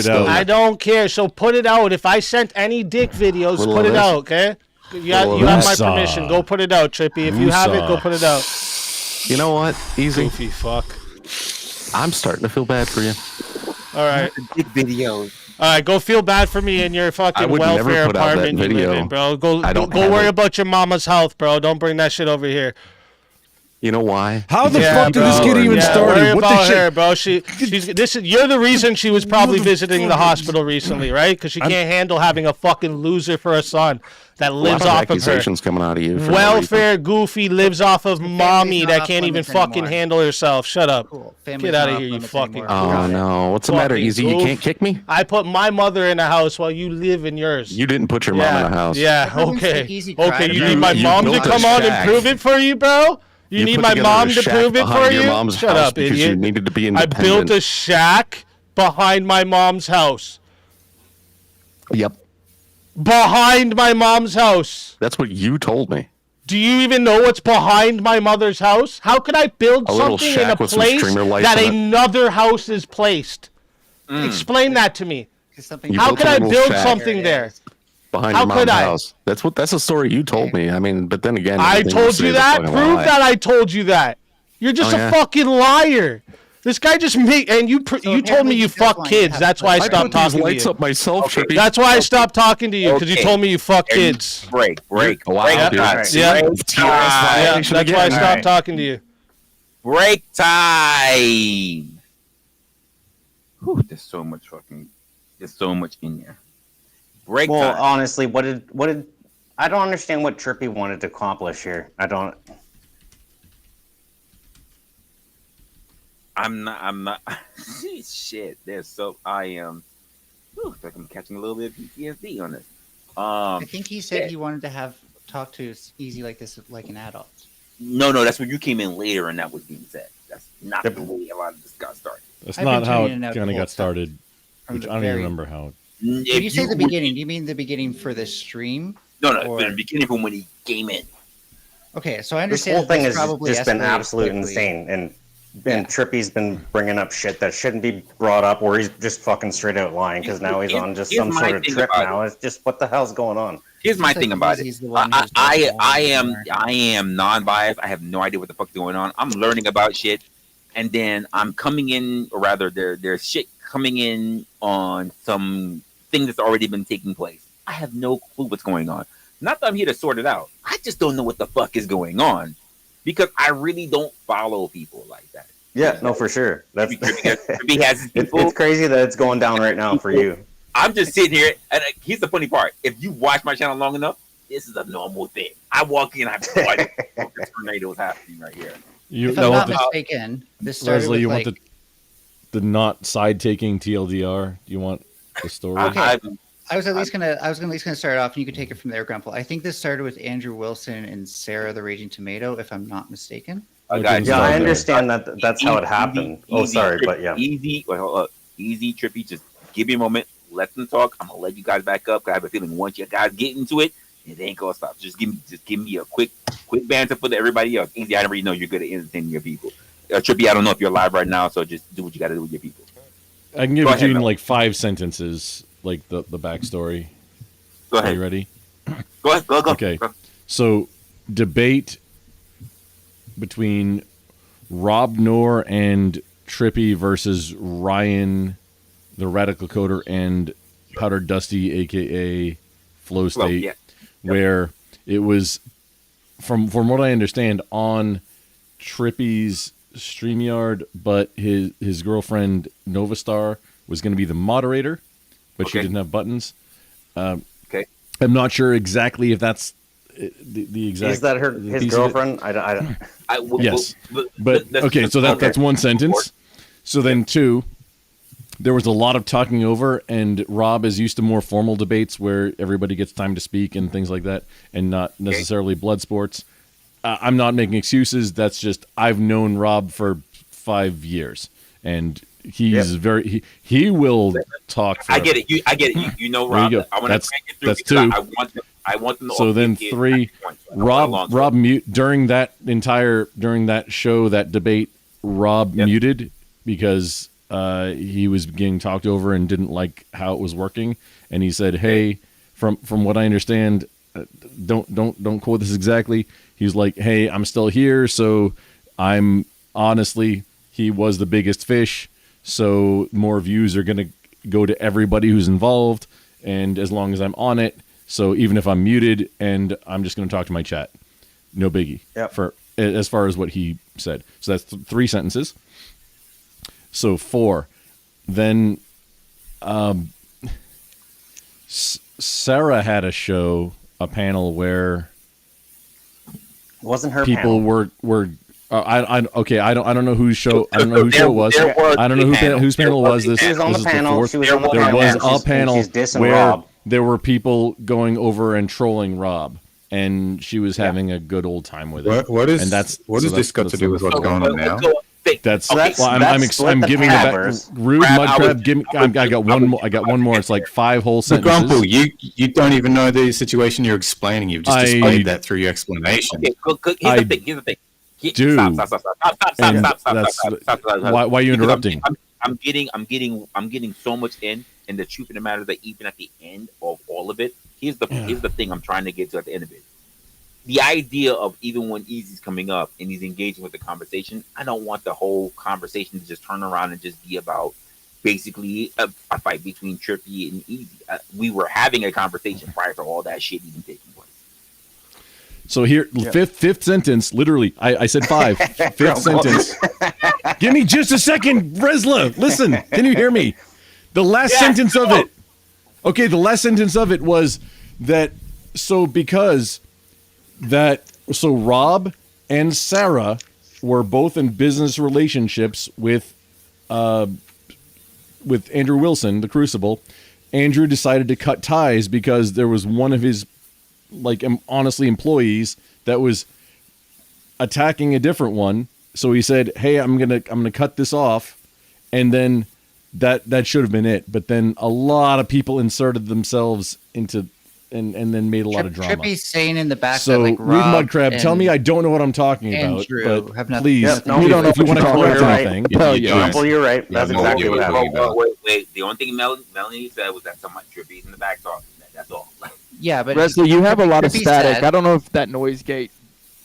it out. I don't care. So put it out. If I sent any dick videos, put it out, okay? You have my permission. Go put it out, Trippy. If you have it, go put it out. You know what? Easy. Goofy fuck. I'm starting to feel bad for you. All right. Dick videos. All right, go feel bad for me in your fucking welfare apartment you live in, bro. Go worry about your mama's health, bro. Don't bring that shit over here. You know why? How the fuck did this get even started? Worry about her, bro. You're the reason she was probably visiting the hospital recently, right? Because she can't handle having a fucking loser for a son that lives off of her. Accusations coming out of you. Welfare goofy lives off of mommy that can't even fucking handle herself. Shut up. Get out of here, you fucking. Oh no! What's the matter, Easy? You can't kick me? I put my mother in a house while you live in yours. You didn't put your mom in a house. Yeah. Okay. Okay. You need my mom to come on and prove it for you, bro? You need my mom to prove it for you? Shut up, idiot. You needed to be I built a shack behind my mom's house. Yep. Behind my mom's house. That's what you told me. Do you even know what's behind my mother's house? How could I build something in a place that another house is placed? Explain that to me. How could I build something there? Behind your mom's house. That's a story you told me. I mean, but then again, I told you that. Prove that I told you that. You're just a fucking liar. This guy just made, and you told me you fuck kids. That's why I stopped talking to you. Up myself. That's why I stopped talking to you, because you told me you fuck kids. Break. Wow, dude. Yeah. That's why I stopped talking to you. Break time. Whew, there's so much in there. Break time. Honestly, what did I don't understand what Trippy wanted to accomplish here. I'm not shit. I am like I'm catching a little bit of PTSD on this. I think he said he wanted to talk to Easy like this, like an adult. No, that's when you came in later and that was being said. That's not the way a lot of this got started. That's not how it kind of got started. Which I don't even remember how. If you say the beginning, do you mean the beginning for the stream? No, the beginning from when he came in. Okay, so I understand. This whole thing has just been absolutely insane, and Trippy's been bringing up shit that shouldn't be brought up, or he's just fucking straight out lying because now he's on just some sort of trip now. It's just what the hell's going on? Here's my thing about it. I am non-biased. I have no idea what the fuck's going on. I'm learning about shit, and then I'm coming in, or rather, there's shit coming in on some thing that's already been taking place. I have no clue what's going on. Not that I'm here to sort it out. I just don't know what the fuck is going on because I really don't follow people like that. Yeah, no, for sure. That's it's crazy that it's going down right now for you. I'm just sitting here, and here's the funny part. If you watch my channel long enough, this is a normal thing. I walk in, I have no idea what the tornado is happening right here. If I'm not mistaken, this started Leslie, you with want the not side taking TLDR? Do you want the story? Okay. I was at least gonna start off, and you can take it from there, Grumple. I think this started with Andrew Wilson and Sarah the Raging Tomato, if I'm not mistaken. I understand that's how it happened. Sorry, but yeah. Easy, Trippy, just give me a moment. let them talk. I'm gonna let you guys back up. 'Cause I have a feeling once you guys get into it, it ain't gonna stop. Just give me a quick banter for everybody else. Easy, I already know you're good at entertaining your people. Trippy, I don't know if you're live right now, so just do what you got to do with your people. I can give it to you in like 5 sentences, like the backstory. Go ahead. Are you ready? Go ahead. Go. Okay. Go. So, debate between Rob Noor and Trippy versus Ryan, the Radical Coder, and Powder Dusty, aka Flow State, yeah. where it was, from what I understand, on Trippy's StreamYard, but his girlfriend Novastar was going to be the moderator, but she didn't have buttons. Okay. I'm not sure exactly if that's the exact. Is that his girlfriend? Yes. But okay, so that's one sentence. So then 2, there was a lot of talking over, and Rob is used to more formal debates where everybody gets time to speak and things like that, and not necessarily blood sports. I'm not making excuses. That's just, I've known Rob for 5 years, and he's he will talk. I get it. I get it. You know, Rob. I want to get through. That's 2. I want them to. So then 3, Rob mute during that show, that debate. Rob muted because he was getting talked over and didn't like how it was working, and he said, "Hey, from what I understand, don't quote this exactly." He's like, "Hey, I'm still here, so I'm honestly, he was the biggest fish, so more views are going to go to everybody who's involved, and as long as I'm on it, so even if I'm muted, and I'm just going to talk to my chat, no biggie." For as far as what he said. So that's 3 sentences. So 4, then Sarah had a panel where wasn't her people panel. were I don't know whose show it was. I don't know whose panel was this. She was on the panel. There was a panel where Rob. There were people going over and trolling Rob, and she was having a good old time with it. What is this got to do with what's going on now? I'm giving it back. Rude Mudcrab. I got one more. I got one more. It's like 5 whole sentences. Grumple, you don't even know the situation you're explaining. You've just displayed that through your explanation. Okay, here's the thing. Stop. Why are you interrupting? I'm getting so much in, and the truth of the matter is that even at the end of all of it, here's the thing I'm trying to get to at the end of it. The idea of even when Easy's coming up and he's engaging with the conversation, I don't want the whole conversation to just turn around and just be about basically a fight between Trippy and Easy. We were having a conversation prior to all that shit even taking place. So here, fifth sentence, literally, I said 5. Fifth sentence. Give me just a second, Resla. Listen, can you hear me? The last sentence of it. Okay, the last sentence of it was that, so Rob and Sarah were both in business relationships with Andrew Wilson, the Crucible. Andrew decided to cut ties because there was one of his, honestly, employees that was attacking a different one. So he said, "Hey, I'm gonna cut this off," and then that should have been it. But then a lot of people inserted themselves into. And then made a lot of drama. Trippy's saying in the back so, that Rude Mudcrab, tell me I don't know what I'm talking about. But have nothing, please, if you want to correct anything. You're right. That's exactly what happened. Wait. The only thing Melanie said was that somebody Trippy's in the back talking. That's all. Yeah, but Wesley, you have a lot of static. Said, I don't know if that noise gate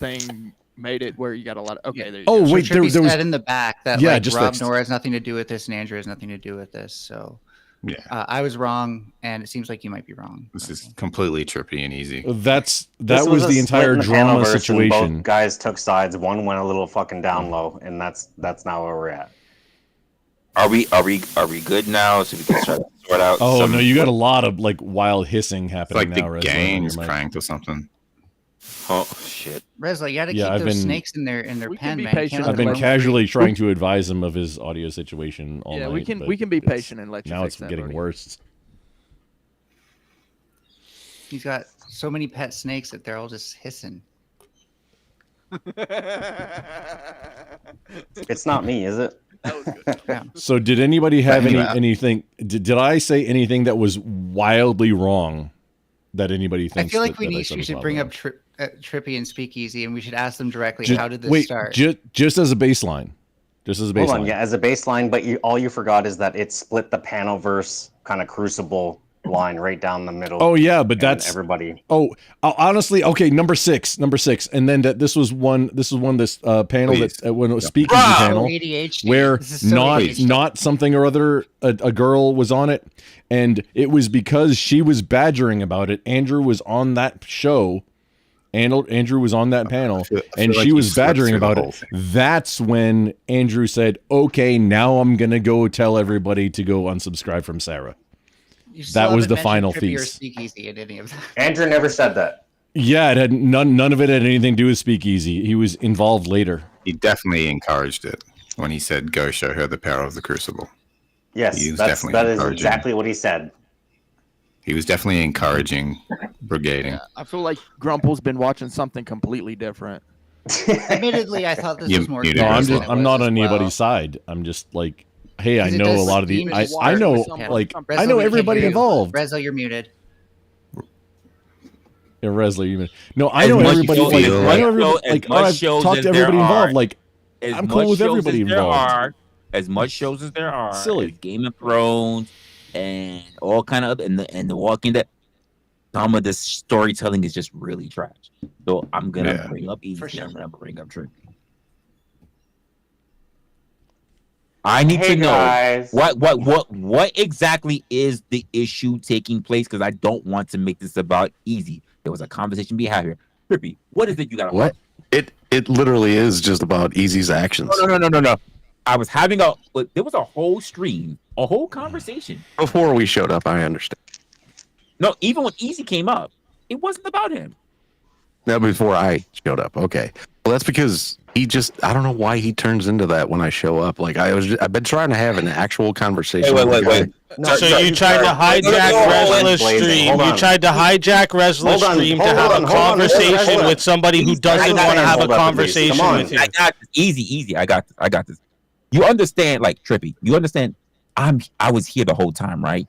thing made it where you got a lot of. Okay, there you go. Wait, so there was said in the back that Rob Nora has nothing to do with this, and Andrew has nothing to do with this. So. Yeah, I was wrong, and it seems like you might be wrong. This is completely Trippy and Easy. That was the entire drama situation. Both guys took sides. One went a little fucking down low, and that's not where we're at. Are we good now? So we can start to sort out. Oh no, you got a lot of wild hissing happening it's like now. The game's cranked or something. Oh shit, Resla, you got to keep those snakes in their pen, man. I've been casually trying to advise him of his audio situation all night. Yeah, we can be patient and let you. Now it's getting worse. He's got so many pet snakes that they're all just hissing. It's not me, is it? That was good. Yeah. So did anybody have anything? Did I say anything that was wildly wrong? That anybody thinks? I feel like we should bring up Trippy and Speakeasy, and we should ask them directly. How did this start? Just as a baseline. Hold on, yeah, as a baseline, but all you forgot is that it split the Panelverse kind of Crucible line right down the middle. Oh yeah, but that's everybody. Oh, honestly, okay, number six, and then this was one panel that when it was Speakeasy panel ADHD. where not something or other a girl was on it, and it was because she was badgering about it. Andrew was on that show. Andrew was on that panel, and she was badgering about it. That's when Andrew said, "Okay, now I'm gonna go tell everybody to go unsubscribe from Sarah." That was the final piece. Andrew never said that. Yeah, it had none of it had anything to do with Speakeasy. He was involved later. He definitely encouraged it when he said, "Go show her the power of the Crucible." Yes, that is exactly what he said. He was definitely encouraging brigading. Yeah, I feel like Grumple's been watching something completely different. Admittedly, I thought this was more. No, I'm not on anybody's side. I'm just like, hey, I know a lot of the. I know, like, I know everybody involved. Rezo, you're muted. Yeah, Resler, you muted. No, I know everybody. I know everybody. Like, I've talked to everybody involved. Like, I'm cool with everybody involved. As much shows as there are, silly Game of Thrones. And all kind of and the Walking Dead, some of the storytelling is just really trash. So I'm gonna bring up Easy. Sure. I'm gonna bring up Trippy. I need to know what exactly is the issue taking place, because I don't want to make this about Easy. There was a conversation we had here. Trippy, what is it you got? What? It literally is just about Easy's actions. No. I was having there was a whole stream, a whole conversation. Before we showed up, I understand. No, even when Easy came up, it wasn't about him. No, before I showed up. Okay. Well, that's because I don't know why he turns into that when I show up. Like, I've been trying to have an actual conversation. Wait. No, so you tried to hijack Resla's stream. You tried to hijack Resla's stream to have a conversation with somebody who doesn't want to have a conversation with you. I got this. Easy. I got this. You understand, like, Trippy, you understand I was here the whole time, right?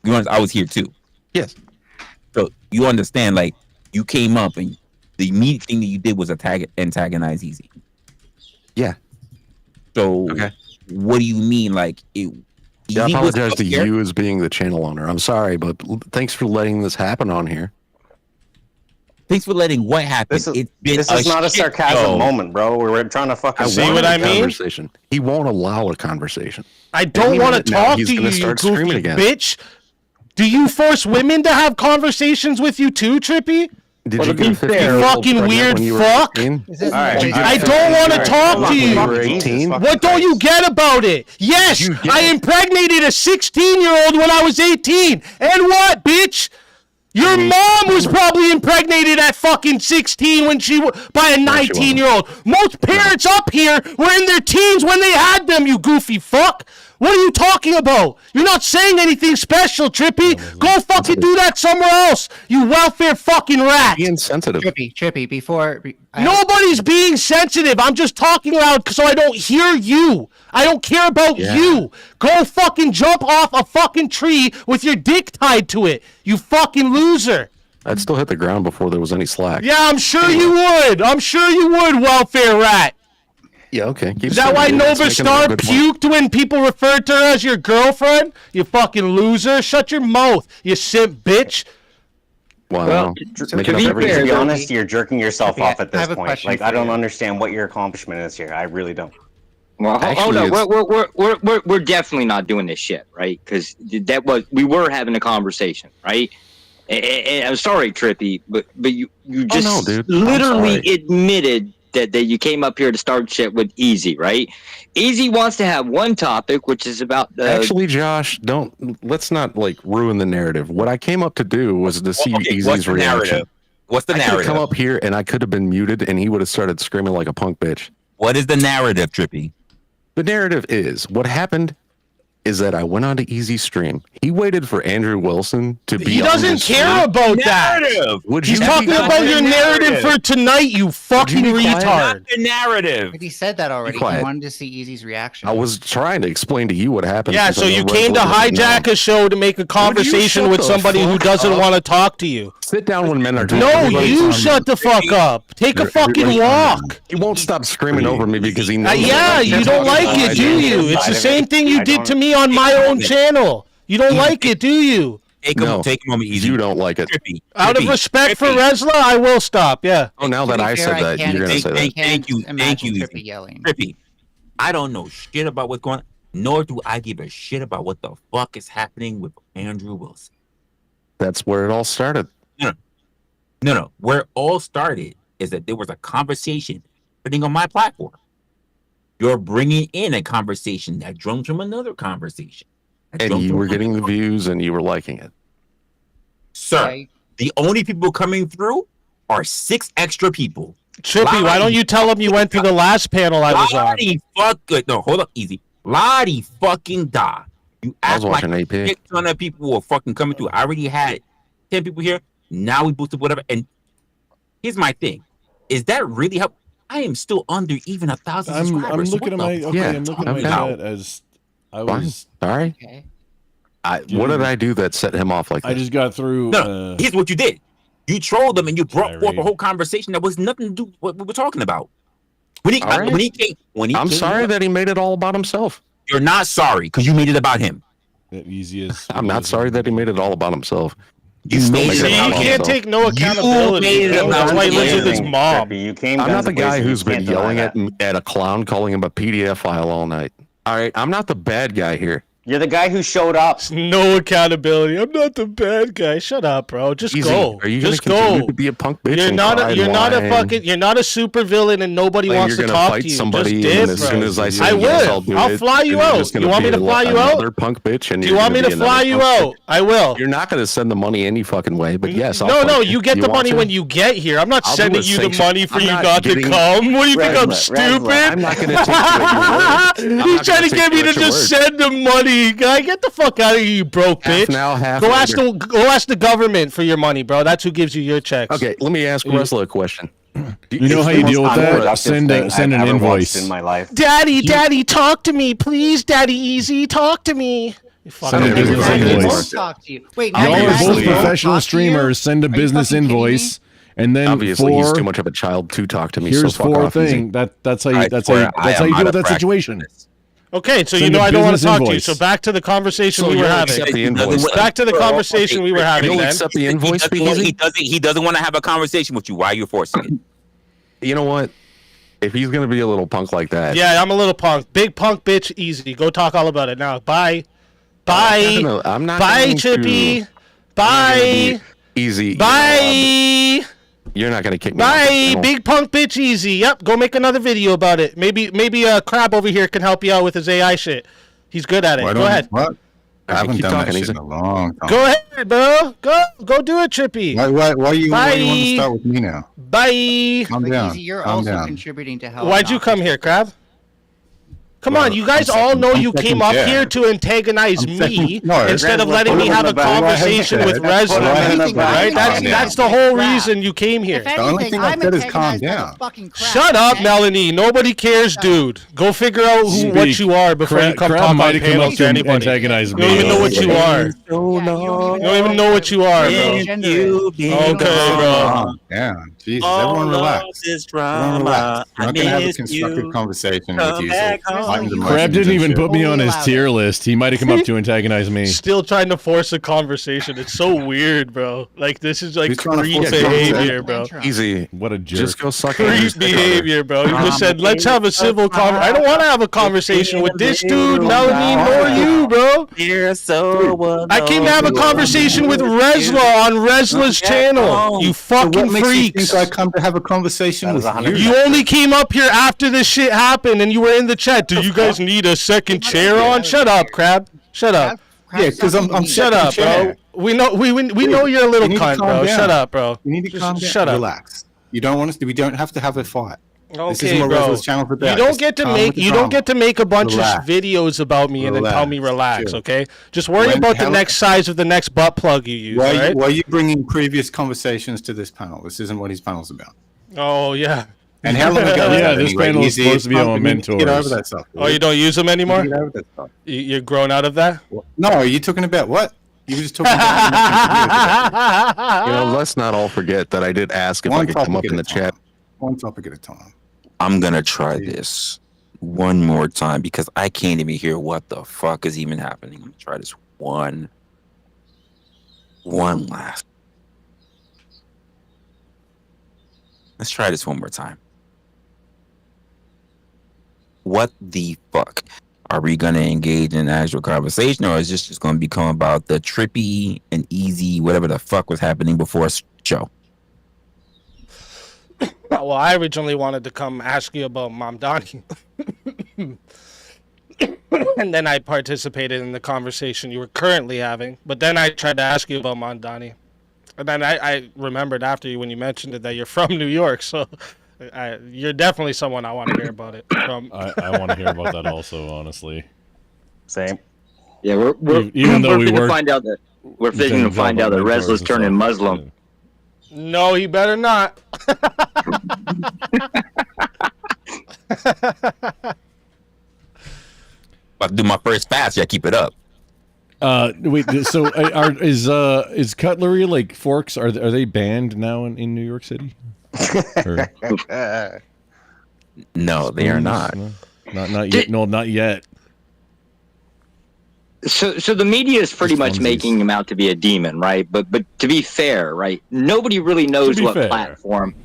You understand, I was here too. Yes. So you understand, like, you came up and the immediate thing that you did was antagonize Easy. Yeah. So what do you mean, like, it? Yeah, I apologize to you as being the channel owner. I'm sorry, but thanks for letting this happen on here. Thanks for letting what happen. This is not a sarcasm moment, bro. We're trying to fucking see what I mean. Conversation. He won't allow a conversation. I don't want to talk to you, you goofy bitch. Do you force women to have conversations with you too, Trippy? Did you be fair, you fucking weird fuck? I don't want to talk to you. What don't you get about it? Yes, I impregnated a 16-year-old when I was 18. And what, bitch? Your mom was probably impregnated at fucking 16 when by a 19-year-old. Most parents up here were in their teens when they had them, you goofy fuck. What are you talking about? You're not saying anything special, Trippy. Go fucking do that somewhere else, you welfare fucking rat. Being sensitive. Trippy, before... Nobody's being sensitive. I'm just talking loud so I don't hear you. I don't care about you. Go fucking jump off a fucking tree with your dick tied to it, you fucking loser. I'd still hit the ground before there was any slack. Yeah, I'm sure you would. Welfare rat. Yeah, okay. Is that why Nova Star puked when people referred to her as your girlfriend? You fucking loser. Shut your mouth, you simp bitch. Wow. Well, to be honest, you're jerking yourself off at this point. Like, I don't understand what your accomplishment is here. I really don't. Well, hold on. We're definitely not doing this shit, right? Because we were having a conversation, right? And I'm sorry, Trippy, but you just literally admitted that you came up here to start shit with Easy, right? Easy wants to have one topic, which is about Actually, Josh, let's not like ruin the narrative. What I came up to do was to see Easy's reaction. What's the narrative? I could have come up here and I could have been muted and he would have started screaming like a punk bitch. What is the narrative, Trippy? The narrative is what happened is that I went on to Easy Stream. He waited for Andrew Wilson to be. He doesn't care about that. He's talking about your narrative for tonight, you fucking retard. The narrative. But he said that already. He wanted to see Easy's reaction. I was trying to explain to you what happened. Yeah, so you came to hijack a show to make a conversation with somebody who doesn't want to talk to you. Sit down when men are talking. No, you shut the fuck up. Take a fucking walk. He won't stop screaming over me because he knows. Yeah, you don't like it, do you? It's the same thing you did to me on my own channel. You don't like it, do you? Take him on me easy. You don't like it. Out of respect for Resla, I will stop. Yeah. Oh, now that I said that, you're gonna say that. Thank you, Trippy yelling. Trippy. I don't know shit about what's going on, nor do I give a shit about what the fuck is happening with Andrew Wilson. That's where it all started. No. Where it all started is that there was a conversation putting on my platform. You're bringing in a conversation that drums from another conversation. And you were getting the views and you were liking it. Sir, the only people coming through are 6 extra people. Trippy, why don't you tell them you went to the last panel I was on? No, hold up, easy. Lottie fucking da. You act like a ton of people were fucking coming through. I already had 10 people here. Now we boosted whatever. And here's my thing. Is that really how? I am still under even 1,000 subscribers. I'm looking at my I'm looking at my chat as I was sorry. Okay. What did I do that set him off like that? I just got through. No, here's what you did. You trolled them and you brought forth a whole conversation that was nothing to do with what we were talking about. I'm sorry that he made it all about himself. You're not sorry because you made it about him. I'm not sorry that he made it all about himself. You can't take no accountability. That's why he lives with his mom. I'm not the guy who's been yelling at a clown, calling him a PDF file all night. All right, I'm not the bad guy here. You're the guy who showed up. No accountability. I'm not the bad guy. Shut up, bro. Just go. Are you just go. To be a punk bitch? You're not a super villain, and nobody wants to talk to you. Somebody just as soon as I say I will. Yes, I'll fly you out. You want me to fly you out? Another punk bitch, and do you want me to fly you out? I will. You're not going to send the money any fucking way, but yes. No. You get the money when you get here. I'm not sending you the money for you not to come. What do you think? I'm stupid? I'm not going to take you. He's trying to get me to just send the money. Guy, get the fuck out of here, you broke bitch. Go ask the government for your money, bro. That's who gives you your checks. Okay, let me ask Russell a question. You know how you deal with that? Send an invoice. In my life. Daddy, talk to me, please. Daddy, easy, talk to me. Send a business invoice. Talk to you. Wait, y'all are both professional streamers. Send a business invoice. And then obviously he's too much of a child to talk to me. Here's so 4 things. That's how you deal with that situation. Okay, so you know I don't want to talk to you. So back to the conversation we were having. Back to the conversation we were having. You'll accept the invoice. He doesn't want to have a conversation with you. Why are you forcing it? You know what? If he's gonna be a little punk like that. Yeah, I'm a little punk. Big punk bitch. Easy. Go talk all about it now. Bye. Bye. I'm not. Bye, Chippy. Bye. Easy. Bye. You're not gonna kick me. Bye, big punk bitch. Easy. Yep. Go make another video about it. Maybe Crab over here can help you out with his AI shit. He's good at it. Go ahead. What? I haven't done that shit in a long time. Go ahead, bro. Go do it, Trippy. Why you want to start with me now? Bye. Calm down. Easy, you're also contributing to help. Why'd you come here, Crab? Come on, you guys all know you came up here to antagonize me instead of letting me have a conversation with Resla, right? That's the whole reason you came here. The only thing I said is calm down. Shut up, Melanie. Nobody cares, dude. Go figure out what you are before you come talk on panels to anybody. You don't even know what you are. You don't even know what you are, bro. Okay, bro. Yeah, Jesus, everyone relax. Everyone relax. I'm not gonna have a constructive conversation with you. Crab didn't even put me on his tier list. He might have come up to antagonize me. Still trying to force a conversation. It's so weird, bro. Like, this is like creep behavior, bro. Easy. What a jerk. Just go suck creep behavior, bro. You just said, let's have a civil conversation. I don't want to have a conversation with this dude, Melanie, nor you, bro. I came to have a conversation with Resla on Resla's channel. You fucking freaks. I come to have a conversation with you. You only came up here after this shit happened and you were in the chat. Do you guys need a second chair on? Shut up, Crab. Shut up. Yeah, because I'm shut up, bro. We know you're a little cunt, bro. Shut up, bro. You need to calm down. Shut up. Relax. You don't want us to. We don't have to have a fight. Okay, bro. You don't get to make a bunch of videos about me and then tell me relax. Okay, just worry about the next size of the next butt plug you use. Why are you bringing previous conversations to this panel? This isn't what his panel's about. Oh yeah. And how long ago? Yeah, this panel is supposed to be on mentors. Get over that stuff. Oh, you don't use them anymore? Get over that stuff. You're grown out of that? No, are you talking about what? You were just talking about. Let's not all forget that I did ask if I could come up in the chat. One topic at a time. I'm gonna try this one more time because I can't even hear what the fuck is even happening. I'm gonna try this one last. Let's try this one more time. What the fuck? Are we going to engage in actual conversation, or is this just going to become about the trippy and easy, whatever the fuck was happening before a show? Well, I originally wanted to come ask you about Mom Donnie. And then I participated in the conversation you were currently having. But then I tried to ask you about Mom Donnie. And then I remembered after you when you mentioned it that you're from New York, so you're definitely someone I want to hear about it from. I want to hear about that also, honestly. Same. Yeah, we're fixing to find out that Rezla's turning Muslim. No, he better not. About to do my first fast. Yeah, keep it up. Wait. So, is cutlery like forks? Are they banned now in New York City? No, they are not. Not yet. No, not yet. So the media is pretty much making him out to be a demon, right? But to be fair, right? Nobody really knows what platform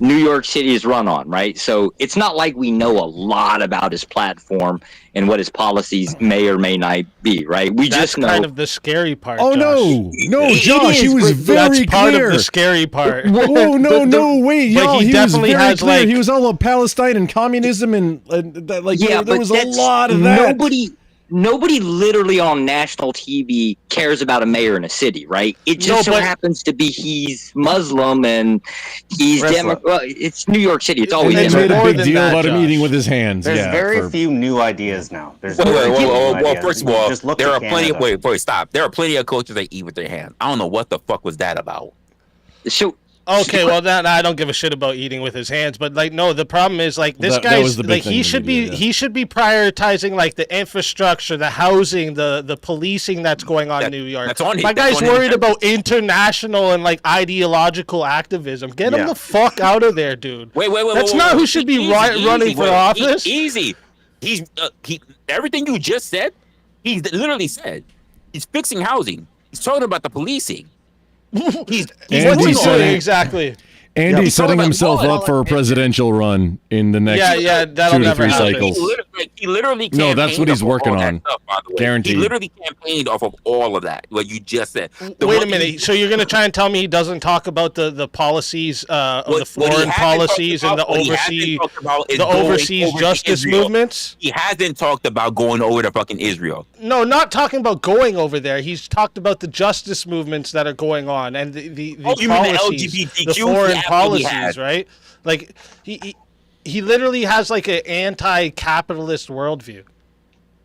New York City is run on, right? So it's not like we know a lot about his platform and what his policies may or may not be, right? We just know. That's kind of the scary part. Oh, Josh. no, Josh, he was very that's part clear. Of the scary part. Whoa, no, wait, y'all, he definitely was very has clear. like he was all about Palestine and communism and that, like there was a lot of that. Nobody literally on national TV cares about a mayor in a city, right? It just happens to be he's Muslim and he's Democrat. Well, it's New York City. It's always made a big deal about him eating with his hands. There's very few new ideas now. There's well, first of all, there are plenty of stop. There are plenty of cultures that eat with their hands. I don't know what the fuck was that about. So. Okay, well, I don't give a shit about eating with his hands, but like, no, the problem is like this guy's like he should be prioritizing like the infrastructure, the housing, the policing that's going on in New York. My guy's worried about international and like ideological activism. Get him the fuck out of there, dude. Wait. That's not who should be running for office. Easy. He's everything you just said. He literally said he's fixing housing. He's talking about the policing. He's exactly. And he's setting himself up for a presidential run in the next 2 to 3 cycles. He literally no, that's what he's working on. Stuff, by the way. Guaranteed. He literally campaigned off of all of that, what you just said. Wait a minute. So you're going to try and tell me he doesn't talk about the policies, the foreign policies and the overseas justice movements? He hasn't talked about going over to fucking Israel. No, not talking about going over there. He's talked about the justice movements that are going on and the policies, the foreign policies, right? Like he literally has like an anti-capitalist worldview.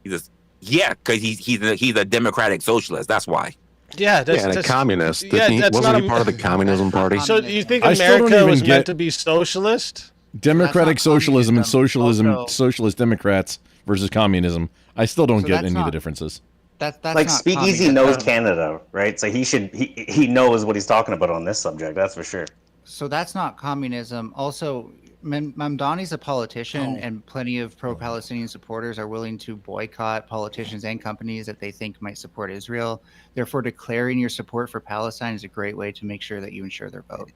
Because he's a democratic socialist. That's why. Yeah, that's a communist. Wasn't he part of the communism party? So you think America was meant to be socialist? Democratic socialism and socialist Democrats versus communism. I still don't get any of the differences. That's like Speakeasy knows Canada, right? So he knows what he's talking about on this subject. That's for sure. So that's not communism. Also, Mamdani's a politician, and plenty of pro-Palestinian supporters are willing to boycott politicians and companies that they think might support Israel. Therefore, declaring your support for Palestine is a great way to make sure that you ensure their vote.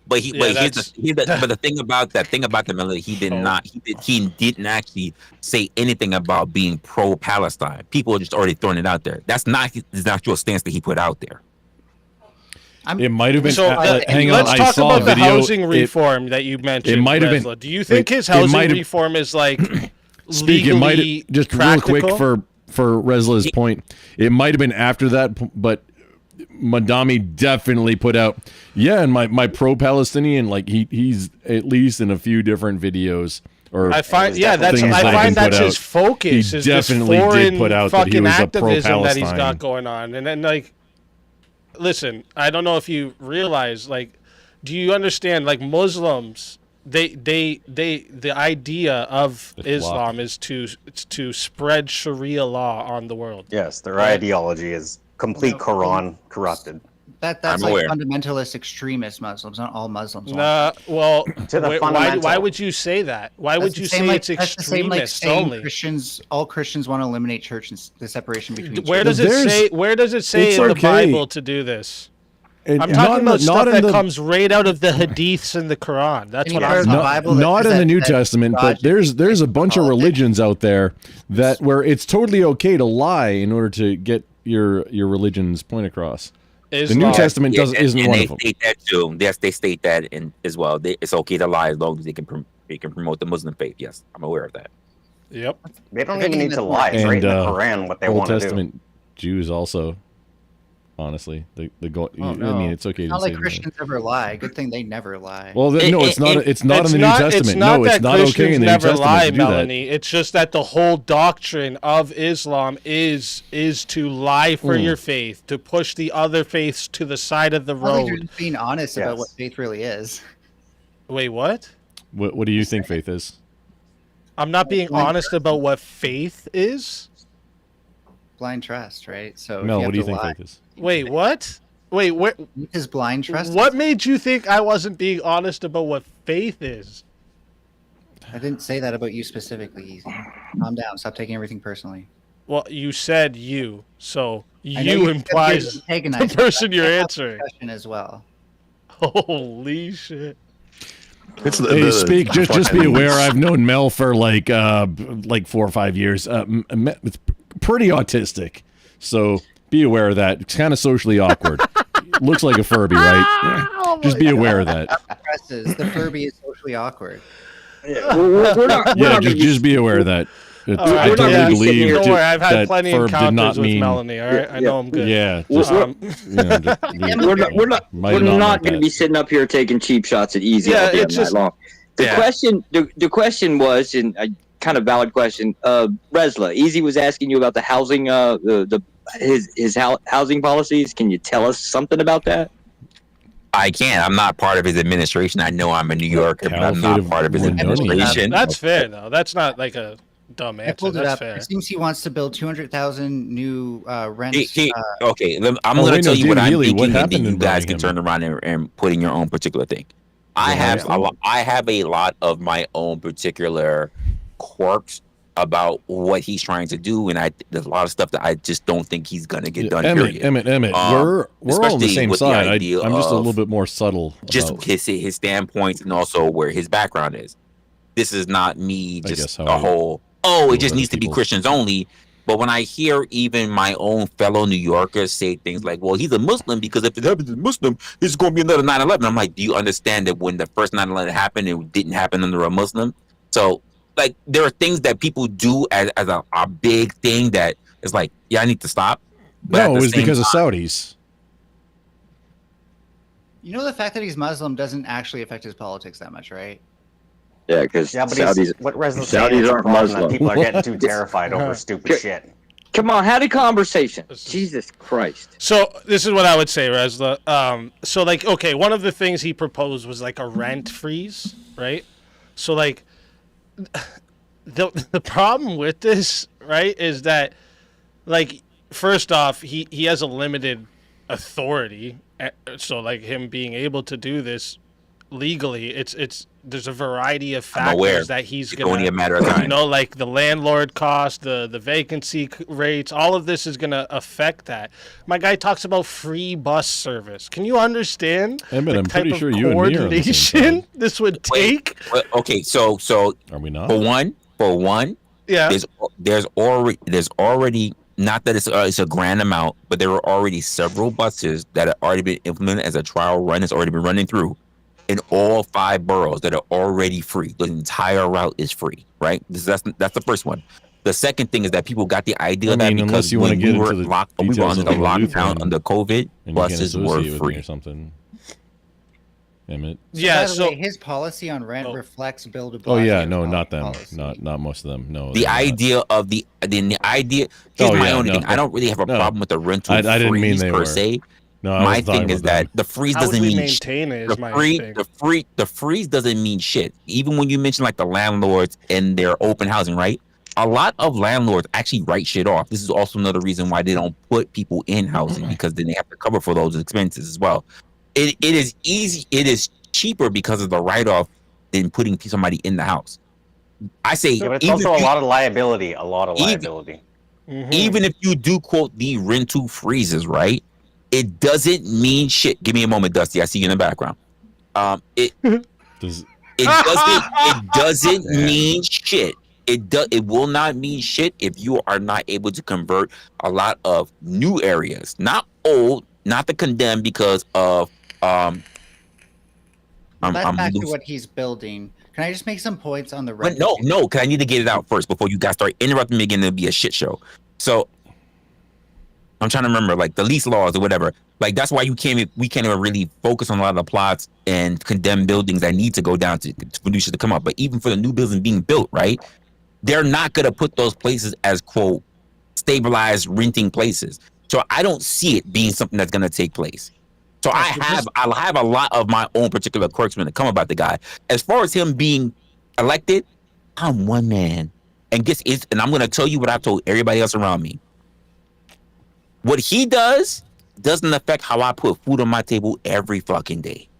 But the thing about the Miller, he didn't actually say anything about being pro-Palestine. People are just already throwing it out there. That's not his actual stance that he put out there. It might have been. So hang on, let's talk about the housing reform that you mentioned. It might have been. Do you think his housing reform is like legally just practical? Real quick for Resla's point? It might have been after that, but Madami definitely put out, and my pro-Palestinian, like he's at least in a few different videos. Or I find that's his focus. He is definitely this foreign did put out that he was a activism that he's pro-Palestine. got going on, and then like, listen, I don't know if you realize, like, do you understand, like Muslims? The idea of Islam is to spread Sharia law on the world. Yes, their ideology is complete Quran corrupted. That's like fundamentalist extremist Muslims, not all Muslims. Nah, well, why would you say that? Why would you say it's extremist only? All Christians want to eliminate church and the separation between. Where does it say in the Bible to do this? I'm talking about stuff that comes right out of the Hadiths and the Quran. That's what I'm talking about. Not in the New Testament, but there's a bunch of religions out there where it's totally okay to lie in order to get your religion's point across. The New Testament isn't one of them. They state that too. Yes, they state that as well. It's okay to lie as long as they can promote the Muslim faith. Yes, I'm aware of that. Yep. They don't even need to lie. It's right in the Quran what they want to do. Old Testament Jews also. Honestly, I mean, it's okay. It's not like Christians ever lie. Good thing they never lie. Well, no, it's not. It's not in the New Testament. No, it's not okay in the New Testament lie, to do Melanie. It's just that the whole doctrine of Islam is to lie for your faith, to push the other faiths to the side of the road. You're just being honest about what faith really is. Wait, what? What do you think faith is? I'm not being honest about what faith is. Blind trust, right? So Mel, what do you think faith is? Wait, what? Wait, what is blind trust? What made you think I wasn't being honest about what faith is? I didn't say that about you specifically, Easy. Calm down. Stop taking everything personally. Well, you said you, so you implies the person you're answering. As well. Holy shit! Speak. Just be aware. I've known Mel for like 4 or 5 years. It's pretty autistic, so be aware of that. It's kind of socially awkward. Looks like a Furby, right? Just be aware of that. The Furby is socially awkward. Yeah, just be aware of that. I totally believe don't worry, I've had plenty of encounters with Melanie. All right, I know I'm good. Yeah, we're not going to be sitting up here taking cheap shots at Easy all day night long. The question was, and a kind of valid question. Resla, Easy was asking you about the housing, his housing policies. Can you tell us something about that? I can't. I'm not part of his administration. I know I'm a New Yorker, but I'm not part of his administration. That's fair, though. That's not like a dumb answer. That's fair. It seems he wants to build 200,000 new rents. Okay, I'm going to tell you what I'm thinking, and then you guys can turn around and put in your own particular thing. I have a lot of my own particular quirks about what he's trying to do, and there's a lot of stuff that I just don't think he's gonna get done. Emmett, we're all on the same side. I'm just a little bit more subtle. Just his standpoints and also where his background is. This is not me just a whole. It just needs to be Christians only. But when I hear even my own fellow New Yorkers say things like, "Well, he's a Muslim because if it happens to a Muslim, it's going to be another 9/11." I'm like, do you understand that when the first 9/11 happened, it didn't happen under a Muslim? So. Like, there are things that people do as a big thing that is like, yeah, I need to stop. But no, it was because of Saudis. You know, the fact that he's Muslim doesn't actually affect his politics that much, right? Yeah, because Saudis aren't Muslim. People are getting too terrified over stupid shit. Come on, have a conversation. Jesus Christ. So this is what I would say, Resla. So, like, okay, one of the things he proposed was like a rent freeze, right? So, like, the problem with this, right, is that, like, first off, he has a limited authority, so like him being able to do this legally, there's a variety of factors that he's gonna, only a matter of time. You know, like the landlord cost, the vacancy rates, all of this is gonna affect that. My guy talks about free bus service. Can you understand the I'm type pretty of sure you coordination this would take? Okay, so are we not? For one, yeah. There's already not that it's a grand amount, but there are already several buses that have already been implemented as a trial run. It's already been running through in all 5 boroughs that are already free. The entire route is free, right? That's the first one. The second thing is that people got the idea of that because you when we were under the lockdown under COVID, buses were free or something. Emmett. By the way, his policy on rent reflects Bill de Blasio. Oh yeah, no, not them, not most of them. No, the idea of the idea. Here's my own thing. I don't really have a problem with the rental freeze didn't mean they per were. se. No, my thing is that the freeze doesn't mean maintain it. The freeze doesn't mean shit. Even when you mention like the landlords and their open housing, right? A lot of landlords actually write shit off. This is also another reason why they don't put people in housing because then they have to cover for those expenses as well. It is easy. It is cheaper because of the write-off than putting somebody in the house. I say, but it's also a lot of liability. Even if you do quote the rental freezes, right? It doesn't mean shit. Give me a moment, Dusty. I see you in the background. It doesn't mean shit. It will not mean shit if you are not able to convert a lot of new areas, not old, not the condemned because of back to what he's building. Can I just make some points on the rent? No, because I need to get it out first before you guys start interrupting me again. It'll be a shit show. So I'm trying to remember like the lease laws or whatever. Like that's why we can't even really focus on a lot of the plots and condemned buildings that need to go down for new shit to come up. But even for the new buildings being built, right? They're not gonna put those places as quote stabilized renting places. So I don't see it being something that's gonna take place. So I'll have a lot of my own particular quirks when it come about the guy. As far as him being elected, I'm one man. And I'm gonna tell you what I've told everybody else around me. What he does doesn't affect how I put food on my table every fucking day.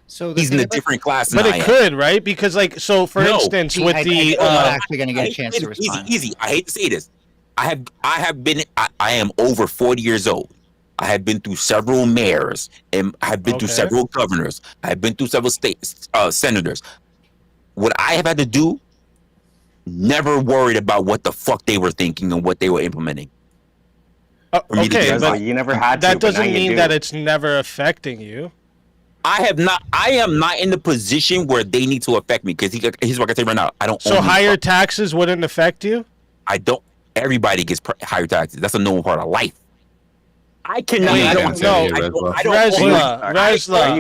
So he's in a different class than I am. But it could, right? Because for instance, with I'm not actually gonna get a chance to respond. Easy. I hate to say this. I am over 40 years old. I have been through several mayors, and I have been through several governors. I have been through several senators. What I have had to do, never worried about what the fuck they were thinking and what they were implementing. Okay, but you never had that doesn't mean that it's never affecting you. I am not in the position where they need to affect me because here's what I can say right now. I don't. So higher taxes wouldn't affect you? I don't. Everybody gets higher taxes. That's a normal part of life. I cannot. Resla.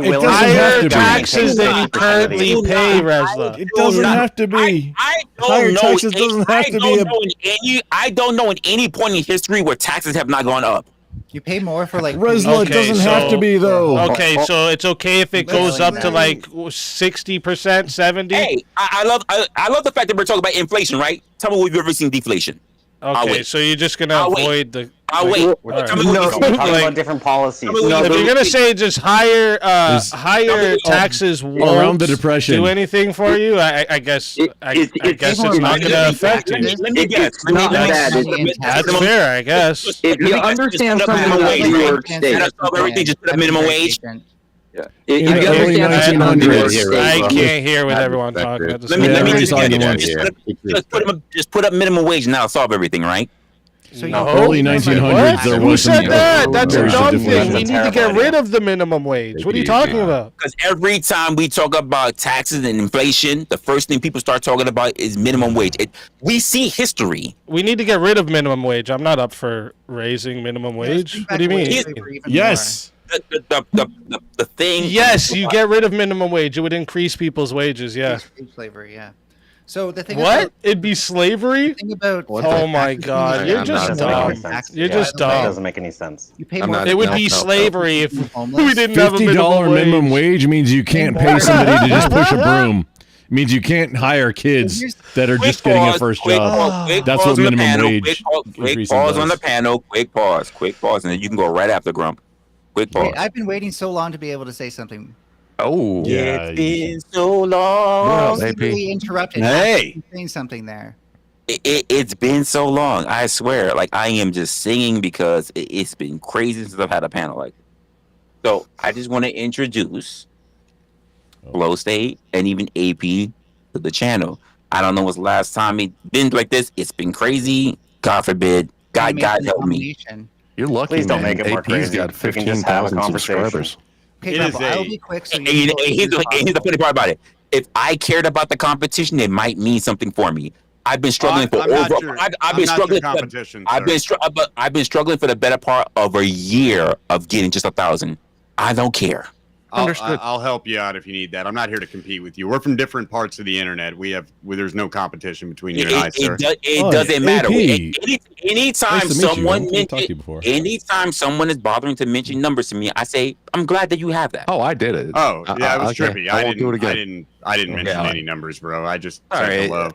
It higher taxes than you currently pay, Resla. It doesn't have to be. Higher taxes doesn't have to be. I don't know in any point in history where taxes have not gone up. You pay more for like Resla. It doesn't have to be though. Okay, so it's okay if it goes up to like 60%, 70%. Hey, I love the fact that we're talking about inflation, right? Tell me, we've ever seen deflation? Okay, so you're just gonna avoid the. I'll wait. Talking about different policies. If you're gonna say just higher taxes won't around the Depression do anything for you, I guess it's not gonna affect you. Let me guess. That's fair, I guess. If you understand something about New York State, just put a minimum wage. In the early 1900s, I can't hear with everyone talking. Let me just put up minimum wage and that'll solve everything, right? So early 1900s, there was. Who said that? That's a dumb thing. We need to get rid of the minimum wage. What are you talking about? Because every time we talk about taxes and inflation, the first thing people start talking about is minimum wage. We see history. We need to get rid of minimum wage. I'm not up for raising minimum wage. What do you mean? Yes. The thing. Yes, you get rid of minimum wage. It would increase people's wages. Yeah. Slavery. Yeah. So the thing. What? It'd be slavery? The thing about. Oh my God! You're just dumb. You're just dumb. That doesn't make any sense. You pay more. It would be slavery if we didn't have a minimum wage means you can't pay somebody to just push a broom. It means you can't hire kids that are just getting a first job. That's what minimum wage. Quick pause on the panel. Quick pause, and then you can go right after Grump. Quick pause. I've been waiting so long to be able to say something. Oh, yeah. It's been so long. Really interrupted. Hey, saying something there. It's been so long. I swear, like I am just singing because it's been crazy since I've had a panel like this. So I just want to introduce Flow State and even AP to the channel. I don't know what's the last time it's been like this. It's been crazy. God forbid. God help me. You're lucky. Please don't make it more AP's crazy. got 15,000 subscribers. Okay, I'll be quick. So here's the funny part about it. If I cared about the competition, it might mean something for me. I've been struggling for over. Sure. I've been struggling. I've been struggling for the better part of a year of getting just 1,000. I don't care. I'll help you out if you need that. I'm not here to compete with you. We're from different parts of the internet. There's no competition between you and I, sir. It doesn't matter. Anytime someone is bothering to mention numbers to me, I say, I'm glad that you have that. Oh, I did it. Oh, yeah, it was trippy. I won't do it again. I didn't mention any numbers, bro. I just said hello.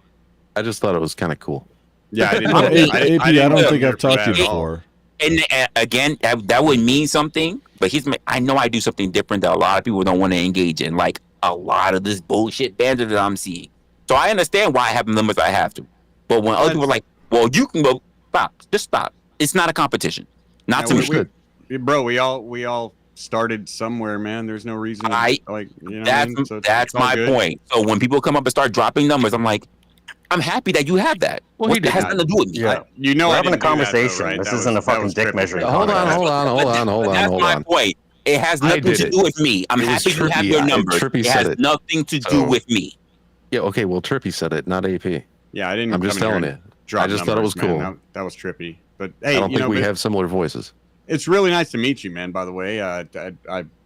I just thought it was kind of cool. Yeah, I don't think I've talked to you before. And again, that would mean something. But I know I do something different that a lot of people don't want to engage in, like a lot of this bullshit banter that I'm seeing. So I understand why I have the numbers I have to. But when other people are like, well, you can go, just stop. It's not a competition. Not to me. Bro, we all started somewhere, man. There's no reason. That's my point. So when people come up and start dropping numbers, I'm like, I'm happy that you have that. Well, it has nothing to do with me. Yeah. We're having a conversation. Right? This isn't a fucking dick measuring. Hold on. That's my point. It has nothing to do with me. I'm happy you have your numbers. It has nothing to do with me. Yeah, okay, well, Trippy said it, not AP. Yeah, I didn't. I'm just telling you. I just thought it was cool. That was trippy. But hey, I don't think we have similar voices. It's really nice to meet you, man, by the way.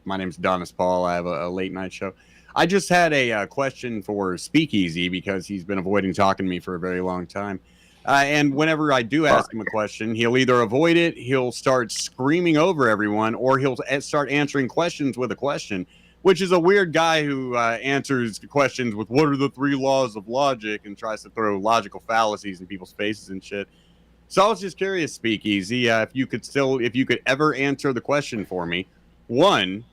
My name's Adonis Paul. I have a late night show. I just had a question for Speakeasy because he's been avoiding talking to me for a very long time. And whenever I do ask him a question, he'll either avoid it, he'll start screaming over everyone, or he'll start answering questions with a question, which is a weird guy who answers questions with what are the 3 laws of logic and tries to throw logical fallacies in people's faces and shit. So I was just curious, Speakeasy, if you could ever answer the question for me. 1,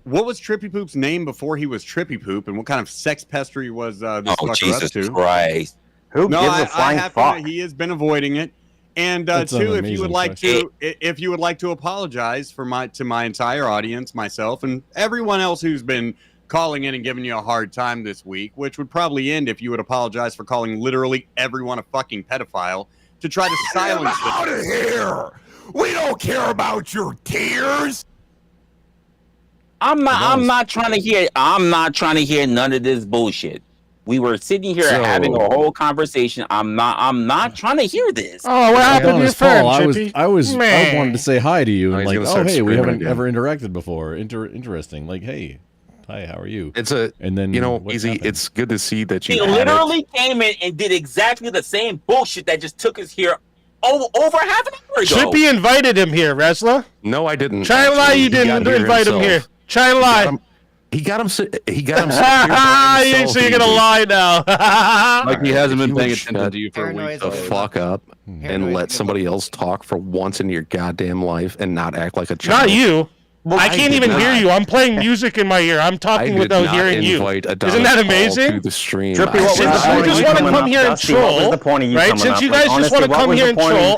what was Trippy Poop's name before he was Trippy Poop, and what kind of sex pestery was this fucker Jesus up to? Christ. Who gives a flying fuck? He has been avoiding it. And 2, if you would like to apologize to my entire audience, myself, and everyone else who's been calling in and giving you a hard time this week, which would probably end if you would apologize for calling literally everyone a fucking pedophile to try to silence them. Out of here! We don't care about your tears. I'm not trying to hear none of this bullshit. We were sitting here having a whole conversation. I'm not trying to hear this. Oh, what happened to your friend, Trippy? I wanted to say hi to you and hey, we haven't ever interacted before. Interesting. Like, hey, hi, how are you? And then Easy. Happened? It's good to see that you. He literally came in and did exactly the same bullshit that just took us here over half an hour ago. Trippy invited him here, Resla. No, I didn't. Try to lie. You didn't invite him here. Try to lie. He got him. So you're gonna lie now? Like he hasn't been paying attention to you for a week. The fuck up and let somebody else talk for once in your goddamn life and not act like a child. Not you. Well, I can't even hear you. I'm playing music in my ear. I'm talking without hearing you. Isn't that amazing? To the stream. Since you just want to come here and troll, right? Since you guys just want to come here and troll,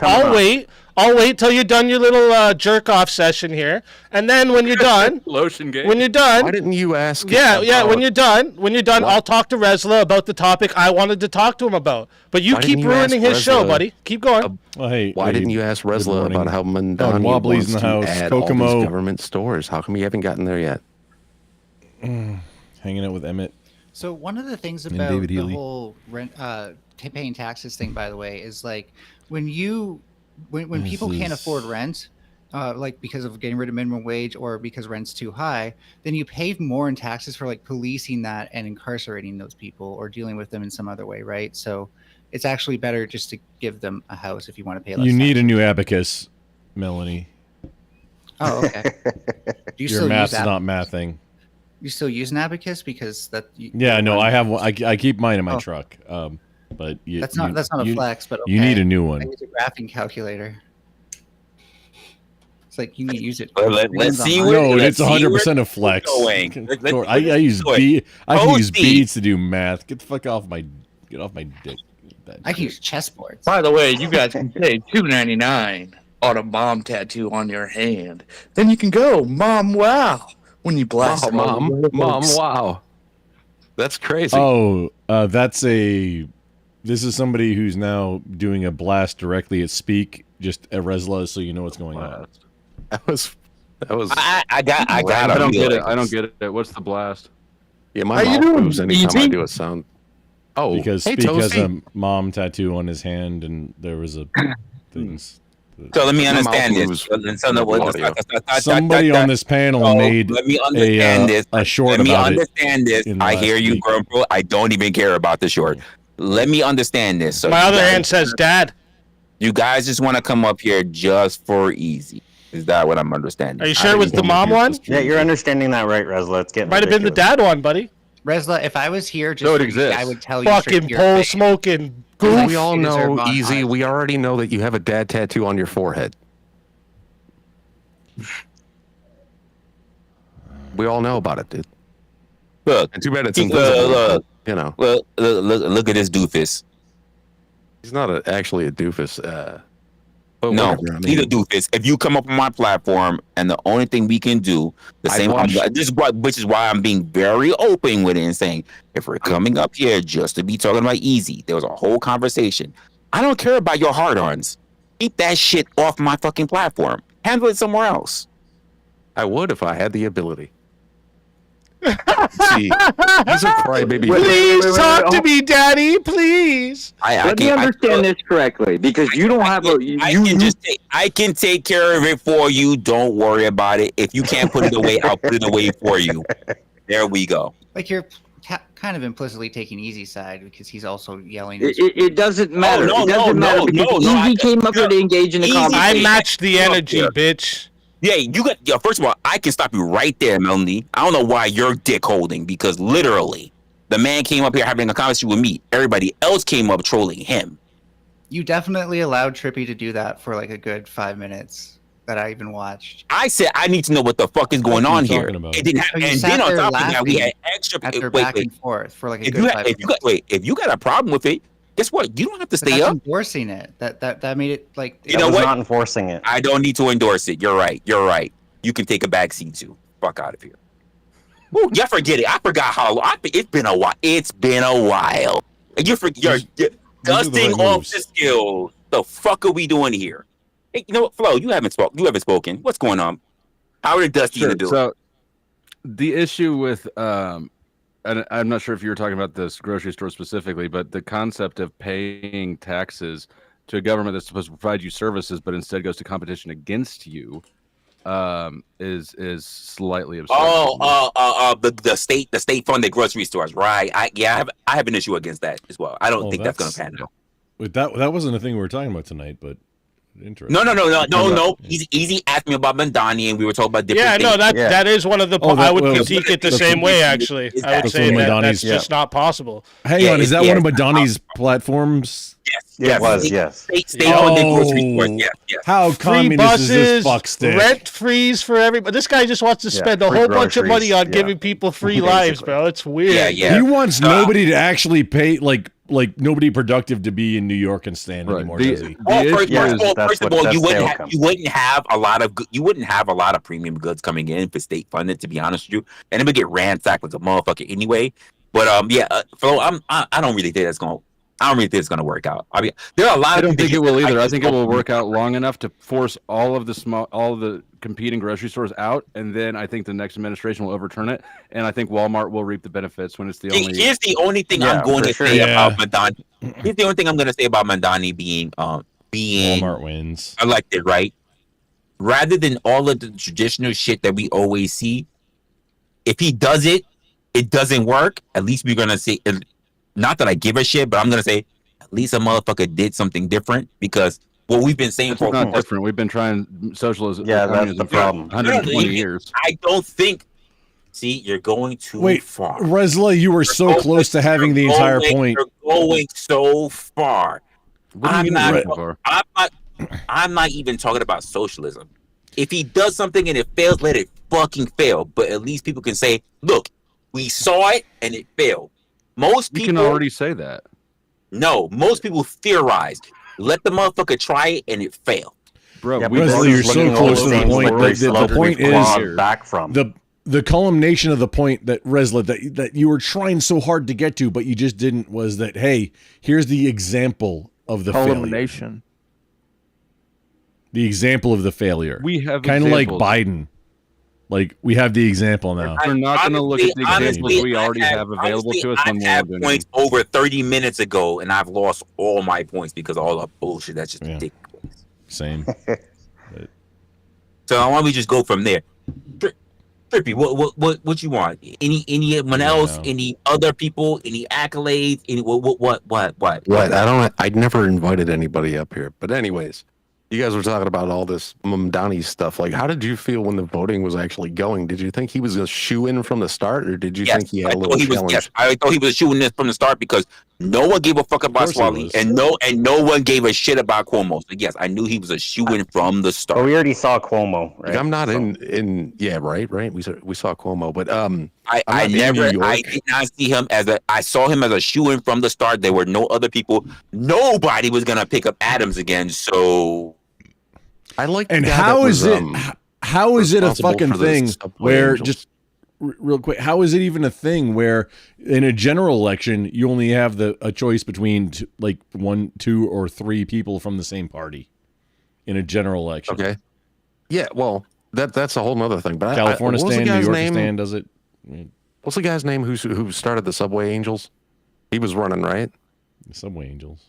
I'll wait till you're done your little jerk off session here, and then when you're done, when you're done, why didn't you ask? Yeah. When you're done, I'll talk to Resla about the topic I wanted to talk to him about. But you keep ruining his show, buddy. Keep going. Why didn't you ask Resla about how Mandani Wobbly's in the house, add Kokomo. all these government stores? How come you haven't gotten there yet? Hanging out with Emmett. So one of the things about the whole rent, paying taxes thing, by the way, is like when people can't afford rent, like because of getting rid of minimum wage or because rent's too high, then you pay more in taxes for like policing that and incarcerating those people or dealing with them in some other way, right? So it's actually better just to give them a house if you want to pay less. You need a new abacus, Melanie. Oh, okay. Your math's not mathing. You still use an abacus because that? I have one. I keep mine in my truck. But that's not a flex. But okay. You need a new one. I use a graphing calculator. It's like you need to use it. Let's see. No, it's 100% a flex. I use beads to do math. Get the fuck off my dick. I can use chessboards. By the way, you guys can pay $2.99 on a mom tattoo on your hand. Then you can go, Mom, wow, when you blast them. Mom, wow. That's crazy. Oh, this is somebody who's now doing a blast directly at Speak, just at Resla, so you know what's going on. That was. I don't get it. I don't get it. What's the blast? Yeah, my mouth moves anytime I do a sound. Oh, because a mom tattoo on his hand, and there was a things. So let me understand this. Somebody on this panel made let me understand this. A short let me about understand this. I hear you, Grump. I don't even care about the short. Let me understand this. So my other hand says, "Dad." You guys just want to come up here just for easy. Is that what I'm understanding? Are you sure it was the mom one? Yeah, you're understanding that right, Resla. It's getting might have been the dad one, buddy. Resla, if I was here, just so it for exists. I would tell you. Fucking pole smoking goof. We all know, Easy. We already know that you have a dad tattoo on your forehead. We all know about it, dude. Look, and too bad it's invisible. You know. Look at this doofus. He's not actually a doofus. No, he's a doofus. If you come up on my platform, and the only thing we can do, which is why I'm being very open with it and saying, if we're coming up here just to be talking about Easy, there was a whole conversation. I don't care about your hard-ons. Keep that shit off my fucking platform. Handle it somewhere else. I would if I had the ability. See, he's a crybaby. Please talk to me, Daddy. Please. Let me understand this correctly, because you don't have a. I can take care of it for you. Don't worry about it. If you can't put it away, I'll put it away for you. There we go. Like you're kind of implicitly taking Easy's side because he's also yelling. It doesn't matter. It doesn't matter because Easy came up here to engage in the conversation. I matched the energy, bitch. Yeah, first of all, I can stop you right there, Melanie. I don't know why you're dick holding, because literally, the man came up here having a conversation with me. Everybody else came up trolling him. You definitely allowed Trippy to do that for like a good 5 minutes that I even watched. I said I need to know what the fuck is going on here. It didn't happen. And then on top of that, we had extra back and forth for like a good 5 minutes. If you got a problem with it, guess what? You don't have to stay up. Endorsing it. That made it like. You know what? Not enforcing it. I don't need to endorse it. You're right. You can take a back seat too. Fuck out of here. Ooh, yeah, forget it. I forgot how long. It's been a while. And you're dusting off the skills. The fuck are we doing here? Hey, you know what, Flo? You haven't spoken. What's going on? How are Dusty gonna do it? So the issue with and I'm not sure if you were talking about this grocery store specifically, but the concept of paying taxes to a government that's supposed to provide you services, but instead goes to competition against you, is slightly absurd. The state funded grocery stores, right? I have an issue against that as well. I don't think that's gonna pan out. That wasn't a thing we were talking about tonight, but. No. Easy asked me about Mandani, and we were talking about different things. That is one of the. I would critique it the same way. Actually, I would say that's just not possible. Hang on, is that one of Mandani's platforms? Yes, it was. Yes. How communist is this fuckstick? Rent freeze for everybody. This guy just wants to spend a whole bunch of money on giving people free lives, bro. It's weird. Yeah. He wants nobody to actually pay like nobody productive to be in New York and stand anymore. Does he? First of all, you wouldn't have a lot of premium goods coming in for state funded. To be honest with you, and it would get ransacked like a motherfucker anyway. But Flo, I don't really think that's going. I don't really think it's going to work out. I mean, there are a lot. I don't think it will either. I think it will work out long enough to force all of the competing grocery stores out, and then I think the next administration will overturn it, and I think Walmart will reap the benefits when it's the only. Here's the only thing I'm going to say about Mandani. Here's the only thing I'm going to say about Mandani being Walmart wins elected, right? Rather than all of the traditional shit that we always see, if he does it, it doesn't work. At least we're gonna say. Not that I give a shit, but I'm gonna say at least a motherfucker did something different, because what we've been saying for not different. We've been trying socialism. Yeah, that's the problem. 120 years. I don't think. See, you're going too far. Resla, you were so close to having the entire point. You're going so far. I'm not even talking about socialism. If he does something and it fails, let it fucking fail. But at least people can say, "Look, we saw it and it failed." Most people can already say that. No, most people theorize. Let the motherfucker try it and it failed. Bro, you're so close to the point. The point is back from the culmination of the point that Resla that you were trying so hard to get to, but you just didn't. Was that hey? Here's the example of the failure. The example of the failure. We have kind of like Biden. Like, we have the example now. We're not going to look at the examples we already have available to us. I had points over 30 minutes ago, and I've lost all my points because of all the bullshit. That's just ridiculous. Same. So why don't we just go from there? Trippy, what you want? Anyone else? Any other people? Any accolades? Any what? I never invited anybody up here. But anyways, you guys were talking about all this Mamdani stuff. Like, how did you feel when the voting was actually going? Did you think he was a shoe-in from the start, or did you think he had a little challenge? Yes, I thought he was a shoe-in from the start because no one gave a fuck about Swally, and no one gave a shit about Cuomo. So yes, I knew he was a shoe-in from the start. But we already saw Cuomo, right? Like, I'm not in yeah, right. We saw Cuomo, but I did not see him I saw him as a shoe-in from the start. There were no other people. Nobody was gonna pick up Adams again. So I like. And how is it a fucking thing where just real quick? How is it even a thing where in a general election you only have a choice between like 1, 2, or 3 people from the same party in a general election? Okay. Yeah. Well, that's a whole nother thing. But California stand, New York stand does it. What's the guy's name who started the Subway Angels? He was running, right? The Subway Angels.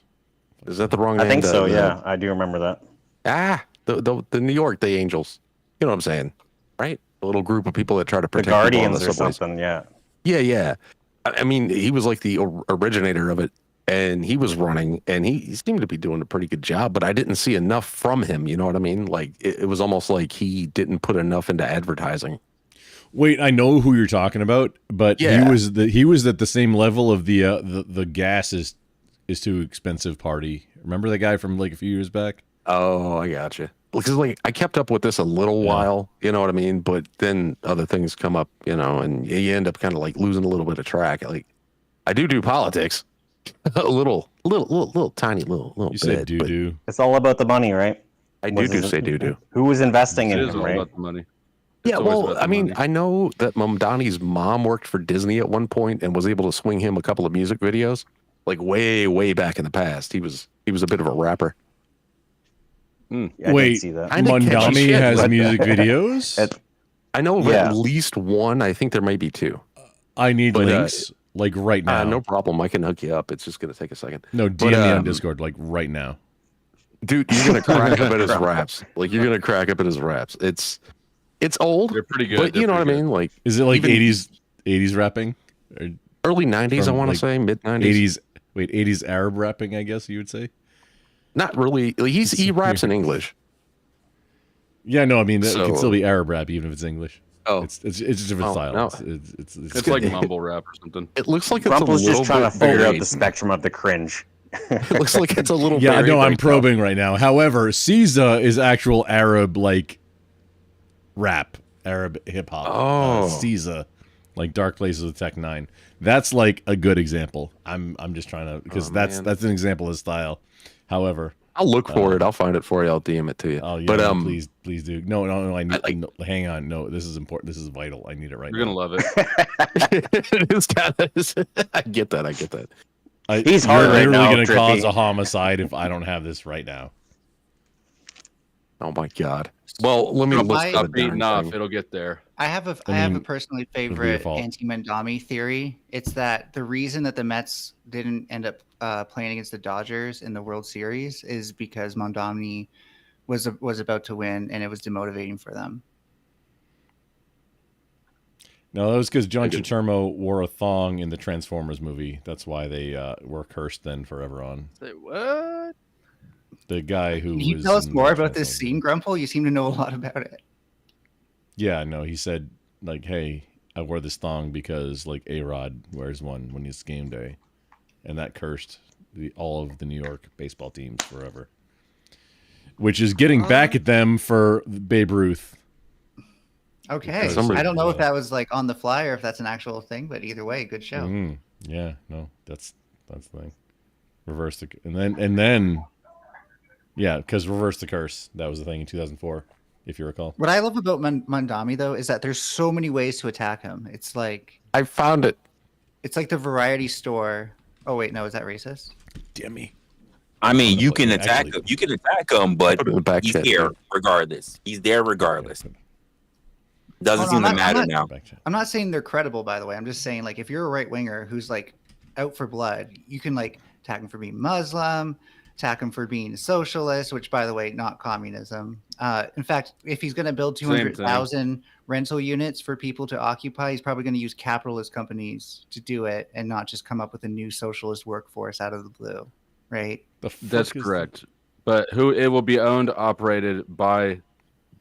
Is that the wrong name? I think so. Yeah, I do remember that. The New York, the Angels. You know what I'm saying, right? A little group of people that try to protect the Guardians people on the or subways. something. Yeah. Yeah. I mean, he was like the originator of it, and he was running, and he seemed to be doing a pretty good job. But I didn't see enough from him. You know what I mean? Like it was almost like he didn't put enough into advertising. Wait, I know who you're talking about, but he was at the same level of the gas is too expensive party. Remember that guy from like a few years back? Oh, I gotcha. Because like I kept up with this a little while, you know what I mean? But then other things come up, you know, and you end up kind of like losing a little bit of track. Like I do politics, a little tiny little. You said do. It's all about the money, right? I do say do. Who was investing in him, right? About the money. Yeah, well, I mean, I know that Mamdani's mom worked for Disney at one point and was able to swing him a couple of music videos, like way back in the past. He was a bit of a rapper. Yeah, wait, Mamdani has music videos? I know of at least one. I think there may be 2. I need links like right now. No problem. I can hook you up. It's just going to take a second. No, DM me on Discord like right now. Dude, you're going to crack up at his raps. Like you're going to crack up at his raps. It's old. They're pretty good. But you know what I mean? Like, is it like 80s rapping? Or early 90s, I want to say, mid 90s. 80s Arab rapping, I guess you would say? Not really. He raps in English. Yeah, no, I mean, it can still be Arab rap even if it's English. Oh. It's a different style. No. It's like mumble rap or something. It looks like it's Grump was just trying to figure out the spectrum. spectrum of the cringe. It looks like it's a little Yeah, no, I'm probing right now. However, Caesar is actual Arab, like, rap. Arab hip-hop. Oh. Caesar. Like Dark Places with Tech 9. That's like a good example. I'm just trying to, because that's an example of style. However, I'll look for it. I'll find it for you. I'll DM it to you. Oh yeah, but please do. No. I need. No, hang on. No, this is important. This is vital. I need it right now. You're gonna love it. It's kind of. I get that. He's hard right now. You're literally gonna cause a homicide if I don't have this right now. Oh my god. Well, let me look. Stop beating off. It'll get there. I have a personally favorite anti-Mamdani theory. It's that the reason that the Mets didn't end up playing against the Dodgers in the World Series is because Mamdani was about to win and it was demotivating for them. No, that was because John Turturro wore a thong in the Transformers movie. That's why they were cursed then forever on. Say what? The guy who Can you tell us more about this scene, Grumple? You seem to know a lot about it. Yeah, no, he said, like, hey, I wore this thong because, like, A-Rod wears one when it's game day. And that cursed all of the New York baseball teams forever. Which is getting back at them for Babe Ruth. Okay. I don't know if that was, like, on the fly or if that's an actual thing, but either way, good show. Mm-hmm. Yeah, no, that's the thing. Reverse the... And then... Yeah, because reverse the curse. That was the thing in 2004, if you recall. What I love about Mamdani, though, is that there's so many ways to attack him. It's like... I found it. It's like the variety store. Oh, wait, no, is that racist? Damn me. I mean, you can attack him. You can attack him, but he's there regardless. He's there regardless. Doesn't seem to matter now. I'm not saying they're credible, by the way. I'm just saying, like, if you're a right winger who's like out for blood, you can like attack him for being Muslim, attack him for being a socialist, which, by the way, not communism. In fact, if he's going to build 200,000 rental units for people to occupy, he's probably going to use capitalist companies to do it and not just come up with a new socialist workforce out of the blue, right? That's correct. But it will be owned, operated by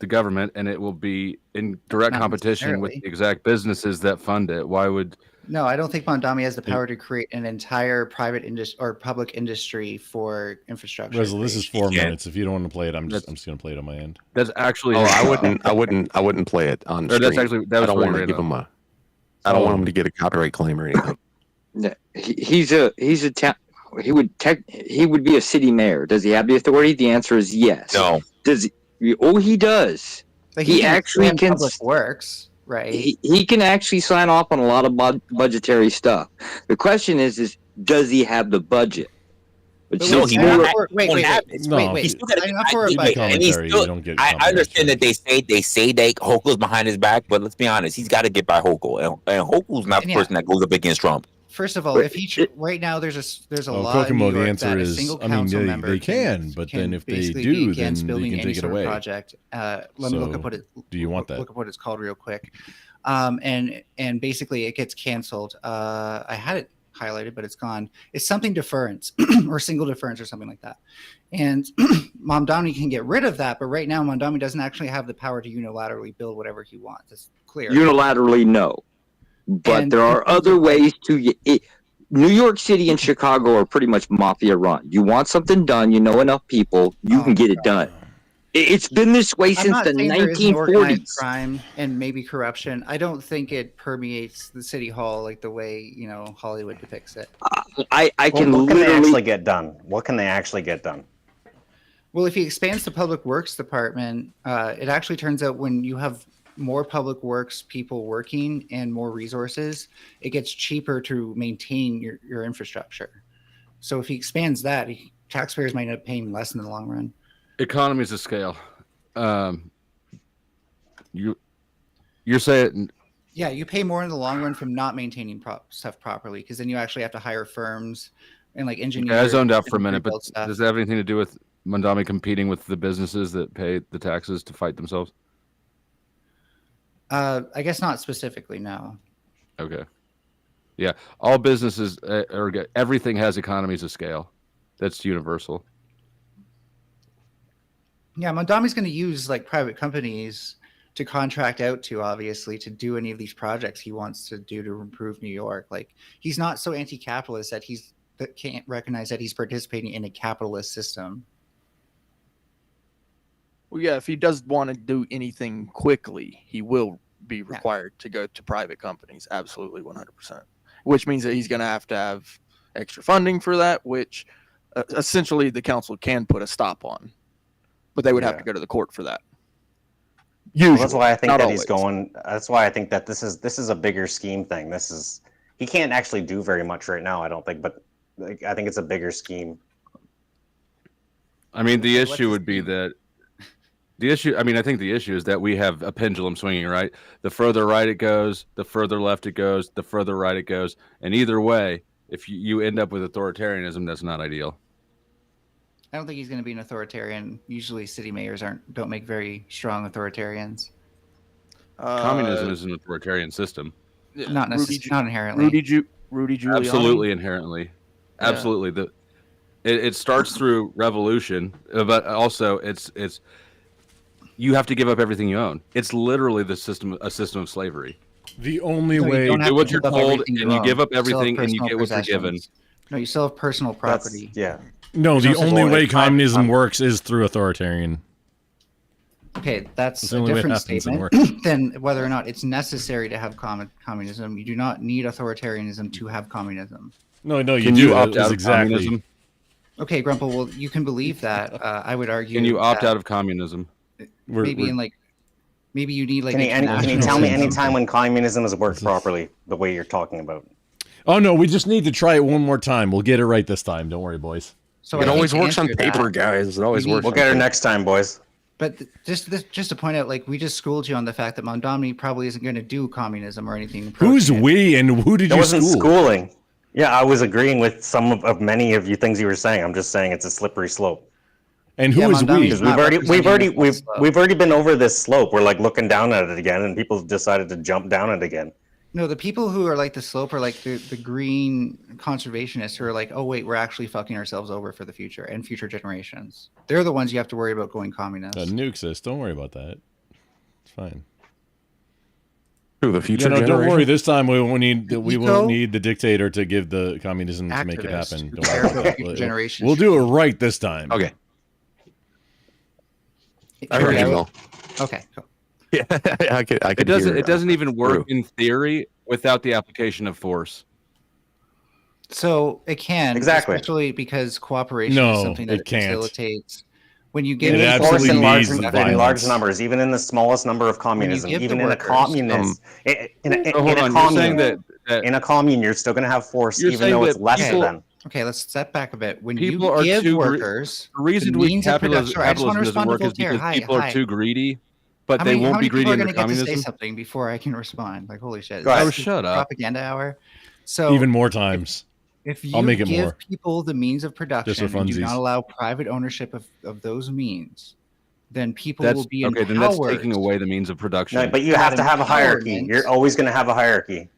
the government, and it will be in direct competition with the exact businesses that fund it. Why would... No, I don't think Mondami has the power to create an entire private industry or public industry for infrastructure. This is 4 minutes. If you don't want to play it, I'm just going to play it on my end. That's actually... Oh, I wouldn't play it on stream. That's actually... I don't want to give him a... I don't want him to get a copyright claim or anything. He would be a city mayor. Does he have the authority? The answer is yes. No. Does he? Oh, he does. Like he actually can. Public works, right? He can actually sign off on a lot of budgetary stuff. The question is does he have the budget? But no, he won't. Wait. He's still I understand that they say that Hochul's behind his back, but let's be honest, he's got to get by Hochul, and Hochul's not the person that goes up against Trump. First of all, if he right now there's a law in New York the answer that a is, single council member they can, but then if they do, then they can take it away. Project. Let me look up what it. Do you want that? Look up what it's called real quick, and basically it gets canceled. I had it highlighted, but it's gone. It's something deference or single deference or something like that. And Mamdani can get rid of that, but right now Mamdani doesn't actually have the power to unilaterally build whatever he wants. It's clear. Unilaterally, no. But there are other ways to... New York City and Chicago are pretty much mafia run. You want something done, you know enough people, you can get it done. It's been this way since the 1940s. Crime and maybe corruption. I don't think it permeates the city hall like the way Hollywood depicts it. What can they actually get done? What can they actually get done? Well, if he expands the public works department, it actually turns out when you have more public works people working and more resources, it gets cheaper to maintain your infrastructure. So if he expands that, taxpayers might end up paying less in the long run. Economies of scale. You're saying... Yeah, you pay more in the long run from not maintaining stuff properly, because then you actually have to hire firms and like engineers. I zoned out for a minute, but does that have anything to do with Mondami competing with the businesses that pay the taxes to fight themselves? I guess not specifically, no. Okay. Yeah, all businesses everything has economies of scale. That's universal. Yeah, Mondami's going to use like private companies to contract out to, obviously, to do any of these projects he wants to do to improve New York. Like, he's not so anti-capitalist that can't recognize that he's participating in a capitalist system. Well, yeah, if he does want to do anything quickly, he will be required to go to private companies. Absolutely, 100%. Which means that he's going to have extra funding for that, which essentially the council can put a stop on. But they would have to go to the court for that. Usually, that's why I think that he's going. That's why I think that this is a bigger scheme thing. He can't actually do very much right now, I don't think. But I think it's a bigger scheme. I mean, the issue would be that. I think the issue is that we have a pendulum swinging, right? The further right it goes, the further left it goes, the further right it goes. And either way, if you end up with authoritarianism, that's not ideal. I don't think he's going to be an authoritarian. Usually city mayors don't make very strong authoritarians. Communism is an authoritarian system. Not inherently. Rudy Giuliani. Absolutely inherently. Absolutely. It starts through revolution, but also it's you have to give up everything you own. It's literally a system of slavery. The only way you do what you're told, and you give up everything, and you get what you're given. No, you still have personal property. No, the only way communism works is through authoritarian. Okay, that's a different statement than whether or not it's necessary to have communism. You do not need authoritarianism to have communism. No, you do. You opt out of communism? Okay, Grumple, well, you can believe that. I would argue. Can you opt out of communism? Maybe you need like. Can you tell me any time when communism has worked properly the way you're talking about? Oh no, we just need to try it one more time. We'll get it right this time. Don't worry, boys. So it always works on paper, guys. It always works. We'll get it next time, boys. But just to point out, like, we just schooled you on the fact that Mamdani probably isn't going to do communism or anything. Who's we and who did you wasn't school? Schooling. Yeah, I was agreeing with some of many of you things you were saying. I'm just saying it's a slippery slope. And who is we? We've already been over this slope. We're like looking down at it again, and people decided to jump down it again. No, the people who are like the slope are like the green conservationists who are like, oh wait, we're actually fucking ourselves over for the future and future generations. They're the ones you have to worry about going communist. Nukes us. Don't worry about that. It's fine. The future don't worry. This time we won't need the dictator to give the communism to make it happen. Don't worry about that. We'll do it right this time. Okay. I heard you, Will. Okay. Cool. Yeah, I could. It doesn't even work in theory without the application of force. So it can, especially because cooperation is something that facilitates. When you give force in large numbers, even in the smallest number of communism, even in a communist, in a commune, you're still going to have force, even though it's less than. Okay, let's step back a bit. When people you give workers, the reason capitalism doesn't work is because people are too greedy. But they won't be greedy in communism. Get to say something before I can respond. Like, holy shit! Oh, shut up! Propaganda hour. So even more times. If you give people the means of production and do not allow private ownership of those means, then people will be empowered. Okay, then that's taking away the means of production. No, but you have to have a hierarchy. You're always going to have a hierarchy.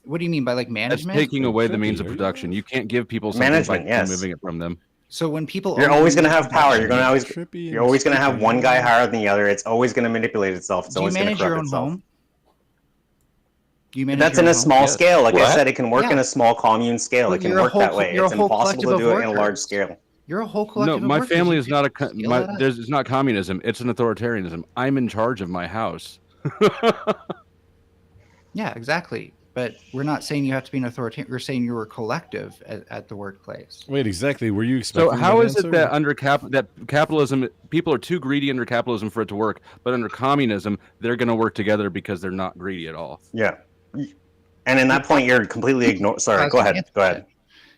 What do you mean by like management? That's taking away the means of production. You can't give people something by moving it from them. So when people you're always going to have power. You're always going to have one guy higher than the other. It's always going to manipulate itself. It's always going to corrupt itself. That's in a small scale. Like I said, it can work in a small commune scale. It can work that way. It's impossible to do it in a large scale. You're a whole collective. No, my family is not it's not communism. It's an authoritarianism. I'm in charge of my house. Yeah, exactly. But we're not saying you have to be an authoritarian. We're saying you were collective at the workplace. Wait, exactly. Were you expecting? So how is it that under capitalism, people are too greedy under capitalism for it to work, but under communism, they're going to work together because they're not greedy at all? Yeah. And in that point, you're completely ignored. Sorry, go ahead. Go ahead.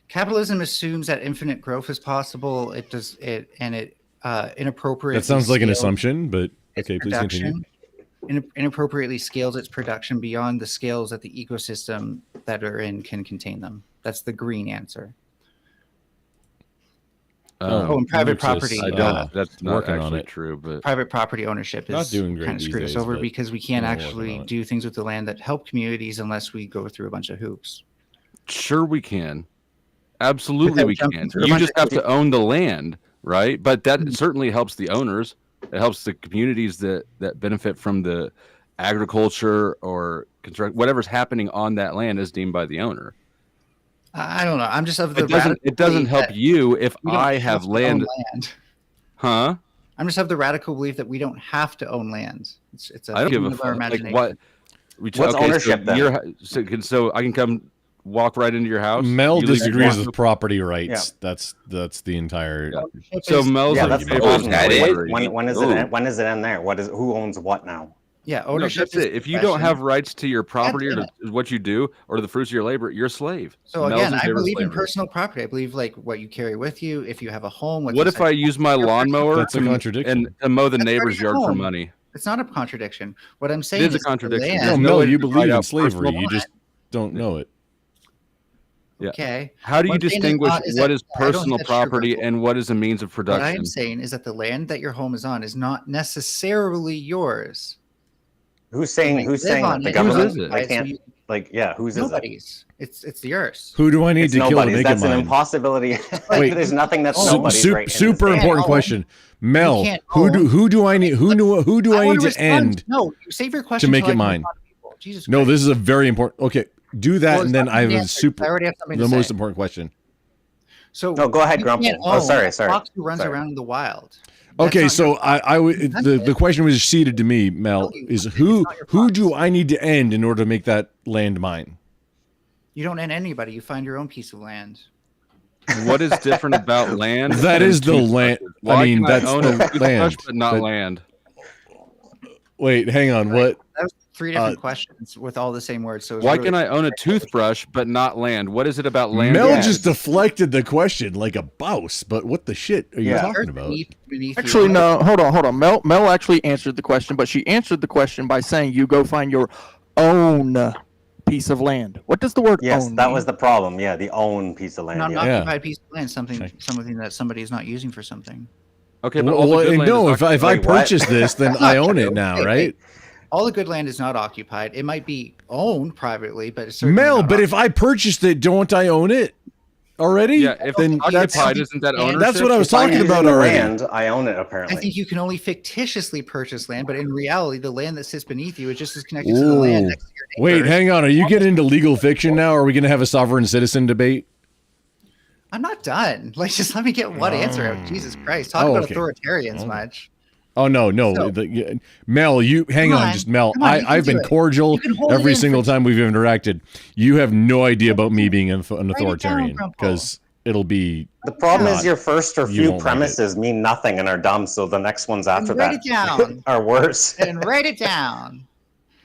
Capitalism assumes that infinite growth is possible. It does it, and it inappropriately. That sounds like an assumption, but okay, please continue. Inappropriately scales its production beyond the scales that the ecosystem that are in can contain them. That's the green answer. And private property. That's not actually true, but private property ownership is kind of screwed us over because we can't actually do things with the land that help communities unless we go through a bunch of hoops. Sure, we can. Absolutely, we can. You just have to own the land, right? But that certainly helps the owners. It helps the communities that benefit from the agriculture or construct whatever's happening on that land is deemed by the owner. I don't know. I'm just of the. It doesn't help you if I have land. Huh? I'm just of the radical belief that we don't have to own land. It's a I don't give a fuck. Like what? What's ownership then? So I can come walk right into your house. Mel disagrees with property rights. Yeah. That's the entire. Yeah. So Mel's when does it end there? Who owns what now? Yeah, ownership. That's it. If you don't have rights to your property or to what you do or to the fruits of your labor, you're a slave. So again, I believe in personal property. I believe like what you carry with you. If you have a home, what if I use my lawnmower to mow the neighbor's yard for money? It's not a contradiction. What I'm saying is a contradiction. No, Mel, you believe in slavery. You just don't know it. Yeah. Okay. How do you distinguish what is personal property and what is a means of production? What I'm saying is that the land that your home is on is not necessarily yours. Who's saying that? The government? I can't. Whose is it? Nobody's. It's the Earth's. Who do I need to kill to make it mine? That's an impossibility. Wait, there's nothing that's nobody's right. Super important question, Mel. Who do I need? Who do I need to end? No, save your question to make it mine. Jesus. No, this is a very important. Okay, do that, and then I have the most important question. So no, go ahead, Grump. Oh, sorry. Fox who runs around in the wild. Okay, so the question was seated to me, Mel, is who do I need to end in order to make that land mine? You don't end anybody. You find your own piece of land. What is different about land? That is the land. I mean, that's the land, but not land. Wait, hang on. What? That was 3 different questions with all the same words. So why can I own a toothbrush but not land? What is it about land? Mel just deflected the question like a bouse. But what the shit are you talking about? Actually, no. Hold on. Mel actually answered the question, but she answered the question by saying you go find your own piece of land. What does the word yes, own that mean? was the problem. Yeah, the own piece of land. Not an occupied piece of land, something that somebody is not using for something. Okay, but if I purchase this, then I own it now, right? All the good land is not occupied. It might be owned privately, but it's certainly Mel, not but if I purchased it, don't I own it already? Yeah, if then occupied, isn't that ownership? That's what I was talking about already. Land, I own it apparently. I think you can only fictitiously purchase land, but in reality, the land that sits beneath you is just as connected to the land next to your neighbor. Wait, hang on. Are you getting into legal fiction now? Or are we going to have a sovereign citizen debate? I'm not done. Like, just let me get one answer out. Jesus Christ. Talk about authoritarians much. Oh, no. Mel, you hang on, just Mel. I've been cordial every single time we've interacted. You have no idea about me being an authoritarian because it'll be. The problem is your first or few premises mean nothing and are dumb, so the next ones after that are worse. And write it down.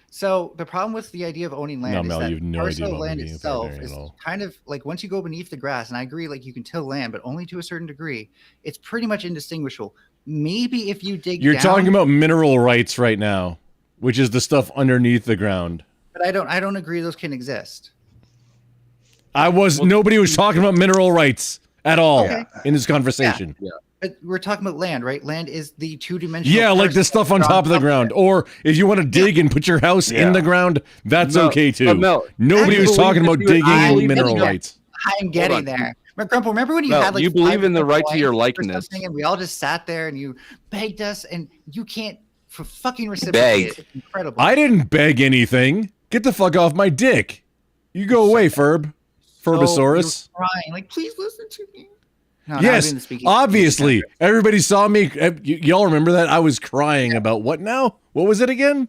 So the problem with the idea of owning land is that you have no idea about land itself is kind of like once you go beneath the grass, and I agree, like you can till land, but only to a certain degree. It's pretty much indistinguishable. Maybe if you dig You're down, talking about mineral rights right now, which is the stuff underneath the ground. But I don't agree those can exist. Nobody was talking about mineral rights at all in this conversation. Yeah. But we're talking about land, right? Land is the two-dimensional. Yeah, like the stuff on top of the ground. Or if you want to dig and put your house in the ground, that's okay too. Nobody was talking about digging and mineral rights. I'm getting there. Grump, remember when you had like you believe in the right to your likeness, and we all just sat there and you begged us, and you can't fucking reciprocate. It's incredible. I didn't beg anything. Get the fuck off my dick. You go away, Ferb. Ferbosaurus. Crying, like, please listen to me. No, yes, obviously. Everybody saw me. Y'all remember that? I was crying about what now? What was it again?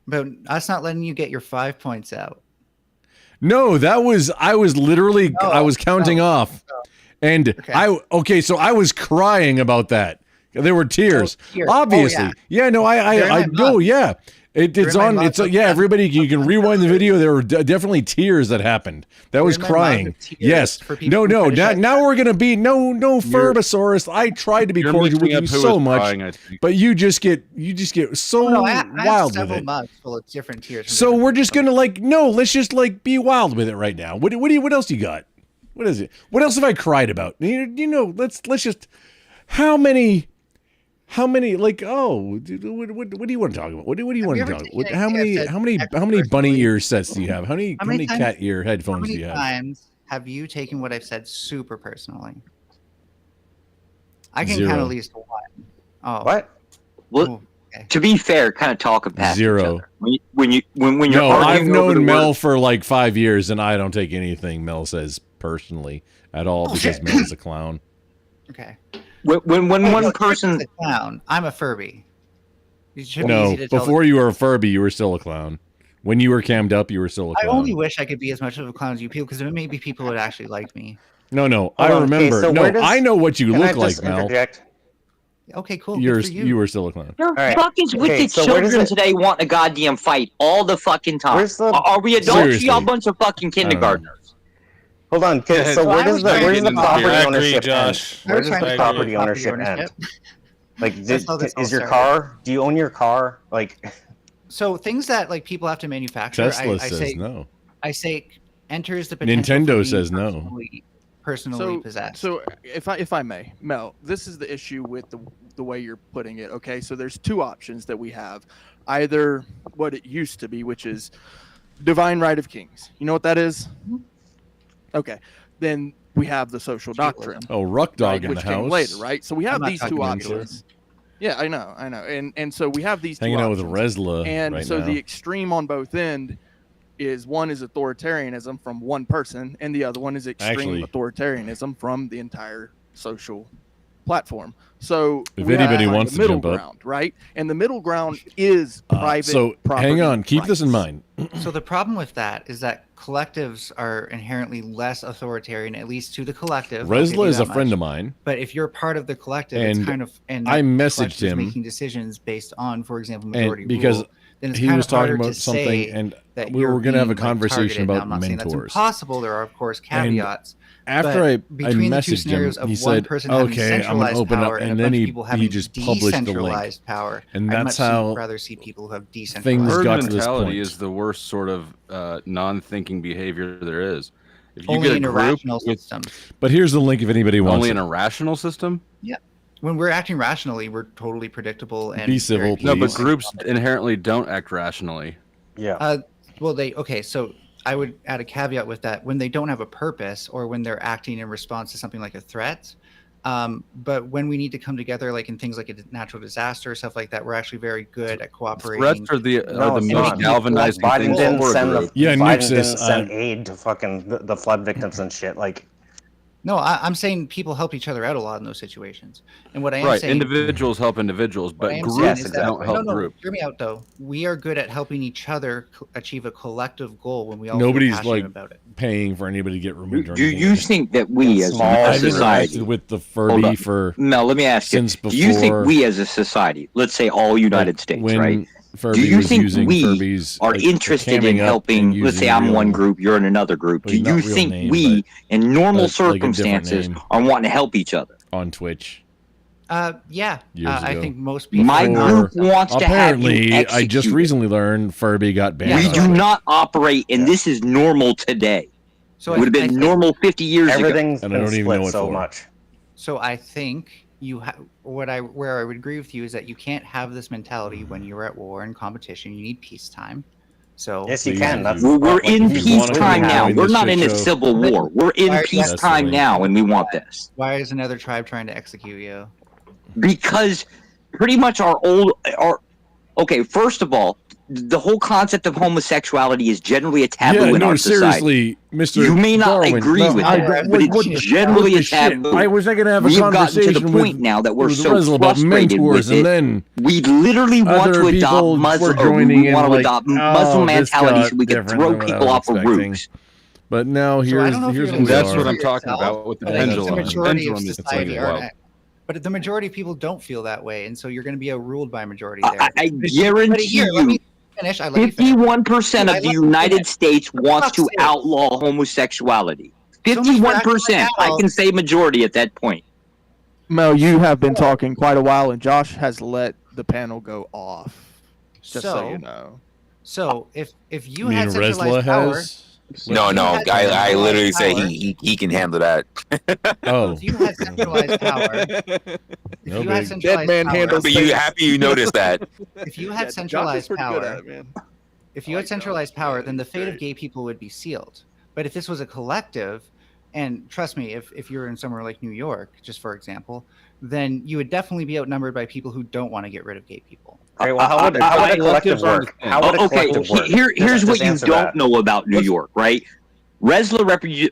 About us not letting you get your 5 points out. No, I was literally, I was counting off. And so I was crying about that. There were tears. Obviously. I know, yeah. It's on. It's everybody. You can rewind the video. There were definitely tears that happened. That was crying. Yes. No. Now we're gonna be no Ferbosaurus. I tried to be cordial with you so much, but you just get so wild with it. Mugs full of different tears. So we're just gonna let's just be wild with it right now. What else you got? What is it? What else have I cried about? Let's just how many what do you want to talk about? What do you want to talk about? How many bunny ear sets do you have? How many cat ear headphones do you have? How many times have you taken what I've said super personally? I can count at least one. Oh. What? Well, to be fair, kind of talking past Zero. each other. When you're no, I've known Mel for like 5 years, and I don't take anything Mel says personally at all because Mel's a clown. Okay. When one person a clown, I'm a Furby. No, before you were a Furby, you were still a clown. When you were cammed up, you were still a clown. I only wish I could be as much of a clown as you people, because maybe people would actually like me. No, I remember. I know what you look like, Mel. Okay, cool. You were still a clown. Your fucking wicked children today want a goddamn fight all the fucking time. Are we adults? Y'all bunch of fucking kindergartners. Hold on, so where does the property ownership end? Where does the property ownership end? Like, is your car? Do you own your car? Like, so things that people have to manufacture. Tesla says no. I say enters the potential. Nintendo says no. Personally possessed. So if I may, Mel, this is the issue with the way you're putting it. Okay, so there's two options that we have. Either what it used to be, which is divine right of kings. You know what that is? Okay, then we have the social doctrine. Oh, Ruck Dog in the house. Came later, right? So we have these two options. Yeah, I know, and so we have these hanging two out options. with Resla, and right so now. The extreme on both end is one is authoritarianism from one person, and the other one is extreme authoritarianism from the entire social platform. So if anybody wants the middle to jump ground, right? And the middle ground is private. So hang on, keep this in mind. So the problem with that is that collectives are inherently less authoritarian, at least to the collective. Resla is a friend of mine. But if you're part of the collective, and it's kind of I messaged him making decisions based on, for example, majority because rule. Then it's he kind was of harder talking about to something, say and that we were going to have a being, like, conversation targeted. Now, about I'm not saying mentors. that's impossible. There are, of course, caveats. After I messaged him, of he one said, person having "Okay, I'm going to centralized open up," power and a then bunch of people he having just published the link, decentralized power, and I'd that's much how rather see people who have decentralized things herd got to this mentality point. is the worst sort of non-thinking behavior there is. If you Only get in a group irrational with systems. But here's the link if anybody wants only it. an irrational system. Yeah. When we're acting rationally, we're totally predictable and Be civil, No, but please. groups inherently don't act rationally. Yeah. Well, so I would add a caveat with that when they don't have a purpose or when they're acting in response to something like a threat. But when we need to come together, like in things like a natural disaster, stuff like that, we're actually very good at cooperating. Threats are the most galvanizing Biden things didn't for a send group. Biden didn't send aid to fucking the flood victims and shit. Like, no, I'm saying people help each other out a lot in those situations. And what I am right, saying, individuals help individuals, but groups don't help groups. Hear me out, though. We are good at helping each other achieve a collective goal when we all Nobody's feel passionate like about it. paying for anybody to get removed. Or Do anything. you think that we as a I've society, interacted with the Furby for Mel, let me ask you, do you think we as a society, let's say all United States, right? Furby do you was think using we Furby's, are like, interested in camming up helping? and Let's say using I'm one real- group, you're in another group. well, Do not you real think name, we, in normal like a different circumstances, name. are wanting to help each other? On Twitch. Yeah, Years I ago. think most people. My group wants to have you Apparently, I just executed. recently learned Furby got banned. We on do Twitch. not operate, and this is normal today. So it would have I been think normal 50 years everything's ago. And I don't been even know split what so for. much. So I think where I would agree with you is that you can't have this mentality when you're at war and competition. You need peacetime. So Yes, you can. That's we're in peacetime now. We're not in a show. civil war. We're in Why- peacetime now, and we want this. why is another tribe trying to execute you? Because pretty much okay, first of all, the whole concept of homosexuality is generally a taboo in our society. Seriously, Mr. You may not Darwin, agree no, with I that, don't- but what it's the- generally what a the shit? taboo. I was not going to have a We've gotten to conversation the point with, now that we're with so Resla about frustrated mentors, with and it. then We literally want other to people adopt were Muslim, or joining we in, want to like, adopt oh, Muslim this mentality got so we can different throw than what I people was off of expecting. roofs. But now So I here's don't know if here's you're what we gonna That's are. what I'm for talking yourself, about with the but I think pendulum. the majority Pendulum of is society playing are, well. but the majority of people don't feel that way, and so you're going to be ruled by a majority there. I But guarantee here, let me you, finish. I let you finish. 51% I of the let you United finish. States wants fuck's to sake. outlaw homosexuality. So much for acting 51%. like I adults. can say majority at that point. Mel, you have been talking quite a while, and Josh has let the panel go off. Just so you know. So if you I mean, had centralized Resla power, has. No, no, had I centralized literally say power- he can handle that. Oh, if you had centralized power, if No you had big. centralized Dead man power, handles But you happy you noticed that? if you Yeah, had Josh is centralized pretty good at power, it, man. if you I had like centralized Josh. power, Yeah, then the he's fate of great. gay people would be sealed. But if this was a collective, and trust me, if you're in somewhere like New York, just for example, then you would definitely be outnumbered by people who don't want to get rid of gay people. Okay, well, how would a collective work? How would a Okay, collective work? here's Just what you answer don't that. know about New York, right? Resla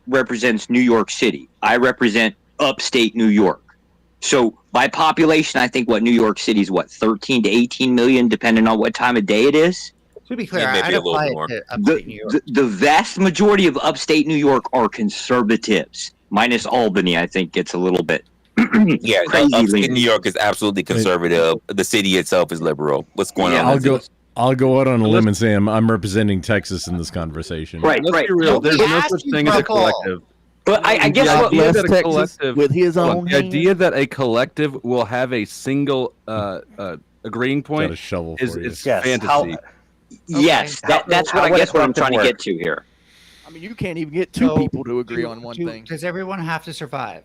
represents New York City. I represent upstate New York. So by population, I think New York City is 13 to 18 million, depending on what time of day it is. To be clear, Yeah, maybe I'd a little apply more. it to upstate New York. The vast majority of upstate New York are conservatives, minus Albany. I think gets a little bit Yeah, crazy. upstate New York is absolutely conservative. The city itself is liberal. What's going on? I'll go out on a limb and say I'm representing Texas in this conversation. Right, Let's right. be real. There's no asked such you thing for as a a call. collective. But I guess The what idea that a Texas collective with his own the idea that a collective will have a single agreeing Got point a shovel is for you. Yes, Yes, how- that's how what I would guess a what I'm collective trying to work? get to here. I mean, you can't even get two So, people to agree on one thing. Does everyone have to survive?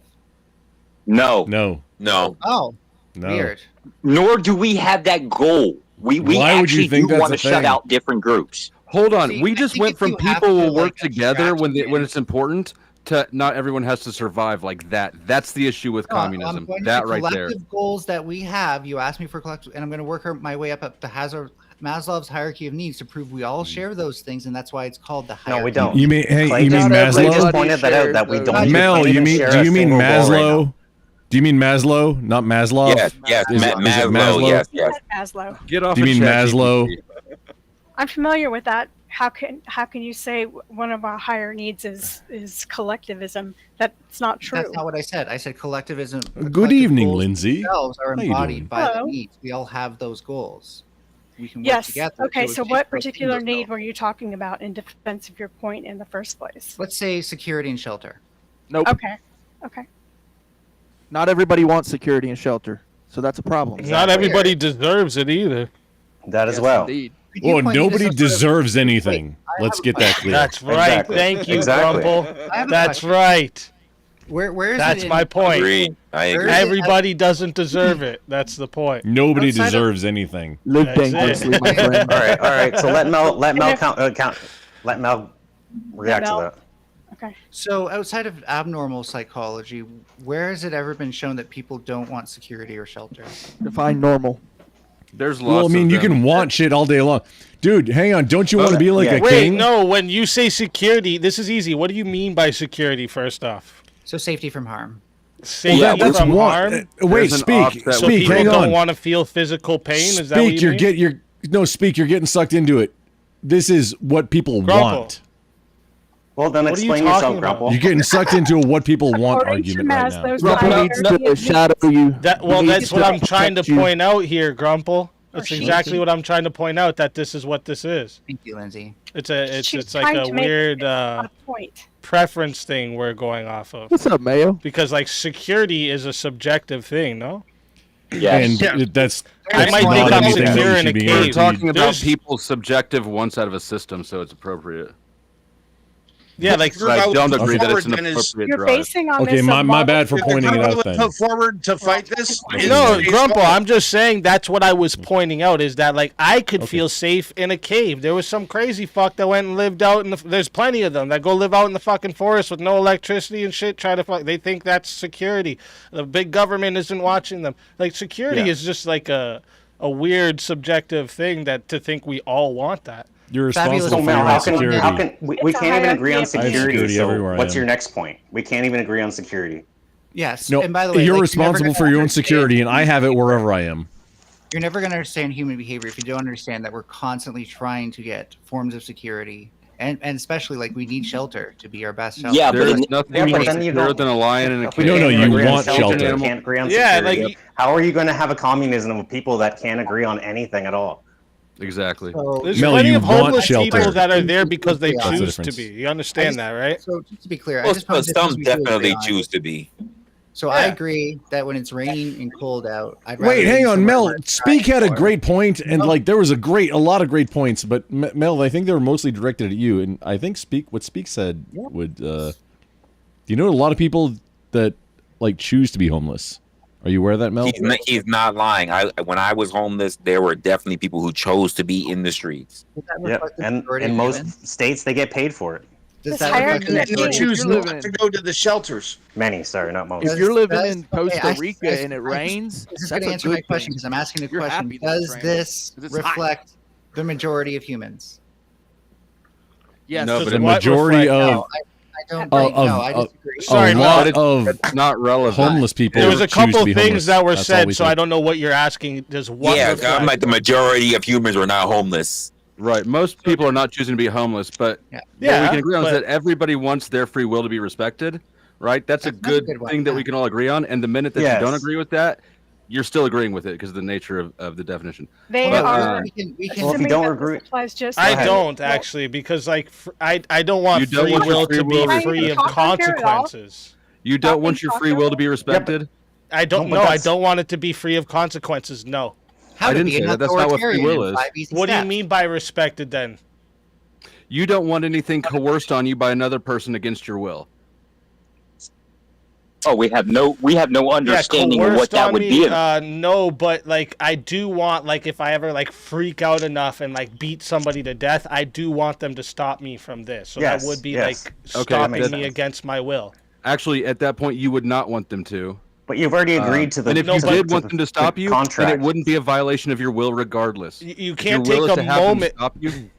No, No, No, Oh, no. weird. nor do we have that goal. We Why would you actually think do that's want a to shut thing? out different groups. Hold on. See, We I just think went if from you have people to, will work like, together when abstract when it's important to not everyone has to survive like that. That's the issue with No, I'm communism. pointing That to right there. collective goals that we have. You asked me for collective, and I'm going to work my way up to Maslow's hierarchy of needs to prove we all share those things, and that's why it's called the hierarchy. No, we don't. You mean Clay you mean just- Clay just Maslow? pointed that out that we don't. Mel, we you don't mean share do a you mean single goal right Maslow? now. Do you mean Maslow, not Maslow? yes, Is it Maslow, Maslow? yes, yes. Maslow. Get off Do you of mean ChatGPT. Maslow? I'm familiar with that. how can you say one of our higher needs is collectivism? That's not true. That's not what I said. I said collectivism. Good evening, Lindsay. Themselves are How you embodied doing? by Hello. the needs. We all have those goals. We can work Yes. together. Okay. to So achieve what those particular things. need were you talking about in defense of your point in the first place? Let's say security and shelter. Nope. Okay. Okay. Not everybody wants security and shelter, so that's a problem. Not everybody deserves it either. That as well. Indeed. Could you Well, point me to nobody some sort of- deserves anything. I Let's have a get that question. clear. That's right. Exactly. Thank you, Exactly. Grumple. I have a That's question. right. Where is That's it in, my point. Agree. I agree. Where is it- Everybody doesn't deserve it. That's the point. Nobody Outside of- deserves anything. Live That's it. dangerously, my friend. All right. So let Mel let Mel react Mel. to that. Okay. So outside of abnormal psychology, where has it ever been shown that people don't want security or shelter? Define normal. There's lots. Well, I mean, of you them. can want shit all day long. Dude, hang on. Don't you want to be like Yeah. a Wait, king? no. When you say security, this is easy. What do you mean by security? First off, So safety from harm. safety Well, that's from one. harm. Wait, There's an speak. offset So Speak. people Hang don't on. want to feel physical pain. Is that what Speak. you mean? Speak. You're getting sucked into it. This is what people Grumple. want. Well, then What are you explain yourself, talking about? Grumple. You're getting sucked into a what people want According to argument right now. Maslow's Grumple hierarchy needs to of shadow you. That He well, needs that's what I'm to trying to protect you. point out here, Grumple. That's she- exactly what I'm trying to point out. That this is what this is. Thank you, Lindsay. It's She's like trying a to make weird a point. preference thing we're going off of. What's up, Mayo? Because like security is a subjective thing, no? And that's I might not think I'm anything that secure you in should a be cave. We're guaranteed. talking about There's- people's subjective wants out of a system, so it's appropriate. Yeah, like But I don't agree that it's an Forward then is- appropriate You're drive. basing on Okay, this. my bad for pointing it out then. Put forward to fight this. no, Grumple. I'm just saying that's what I was pointing out is that like I could feel safe in a cave. There was some crazy fuck that went and lived out in the. There's plenty of them that go live out in the fucking forest with no electricity and shit. Try to fuck. They think that's security. The big government isn't watching them. Like security is just like a weird subjective thing that to think we all want that. You're Fabulous. responsible for Mel, your how own can security. we It's a can't even agree on hierarchy of security? security So everywhere I what's am. your next point? We can't even agree on security. Yes. No, and by the way, you're like, responsible never for your own understand- security, and I have it wherever I am. You're never going to understand human behavior if you don't understand that we're constantly trying to get forms of security, and especially like we need shelter to be our best shelter. Yeah, but There's it- nothing Yeah, but more then you secure don't- than a lion in a If we cage. No, can't you agree on want shelter. We can't agree on Yeah, security. like- How are you going to have a communism of people that can't agree on anything at all? Exactly. So, There's Mel, plenty you of want homeless shelter. people that are there because they That's the choose to difference. be. You understand that, right? so just to be clear, Well, I just posed this some as we do agree definitely on. choose to be. So I agree that when it's raining and cold out, I'd rather Wait, hang be on, somewhere Mel. where it's Speak dry had a or- great point, and No. like there was a lot of great points, but Mel, I think they were mostly directed at you, and I think what Speak said would. Do you know a lot of people that like choose to be homeless? Are you aware of that, Mel? He's not lying. When I was homeless, there were definitely people who chose to be in the streets. Does that Yeah, reflect the and majority in of most humans? states they get paid for it. Does This that reflect hierarchy the And they majority of choose humans? not to go to the shelters. Many, sorry, not most. If you're living Does- in okay, Costa I- Rica I- and it I- rains, This is that's going to a answer good my question thing. because I'm asking a You're question. happy that it's Does raining, this 'cause it's hot. reflect the majority of humans? Yes. No, Does but the it what majority reflect- of No, I don't. think, no, I disagree. Sorry, a Mel, lot but of It's not relevant. homeless people. There was a choose to couple be things homeless. that were That's all said, we so I don't know what you're asking. Does what Yeah, reflect? I'm like the majority of humans are not homeless. Right. Most people are not choosing to be homeless, but Yeah. what we Yeah, can agree on is but- that everybody wants their free will to be respected. Right. That's a That's a good good one, thing that yeah. we can all agree on. And the minute that Yes. you don't agree with that, you're still agreeing with it because of the nature of the definition. They But, are. we can Well, if you assuming don't that agree- this applies just I to- don't well, actually because like I don't want You don't free want your will free to will be to be free of respected. consequences. You don't want your free will to be respected. I don't No, but know. I that's- don't want it to be free of consequences. No. How I to didn't be say an that. That's not what free authoritarian will in is. 5 easy What do you steps. mean by respected then? You don't want anything coerced on you by another person against your will. Oh, we have no understanding of coerced what that on would me, be. No, but like I do want like if I ever like freak out enough and like beat somebody to death, I do want them to stop me from this. So Yes, that would be yes. like Okay, stopping that me makes against my will. Actually, at that point, you would not want them to. But you've already agreed to the. And if to you the- did to want the- them to stop the you, then contract. it wouldn't be a violation of your will regardless. You If can't your will take is a to have them moment. stop you.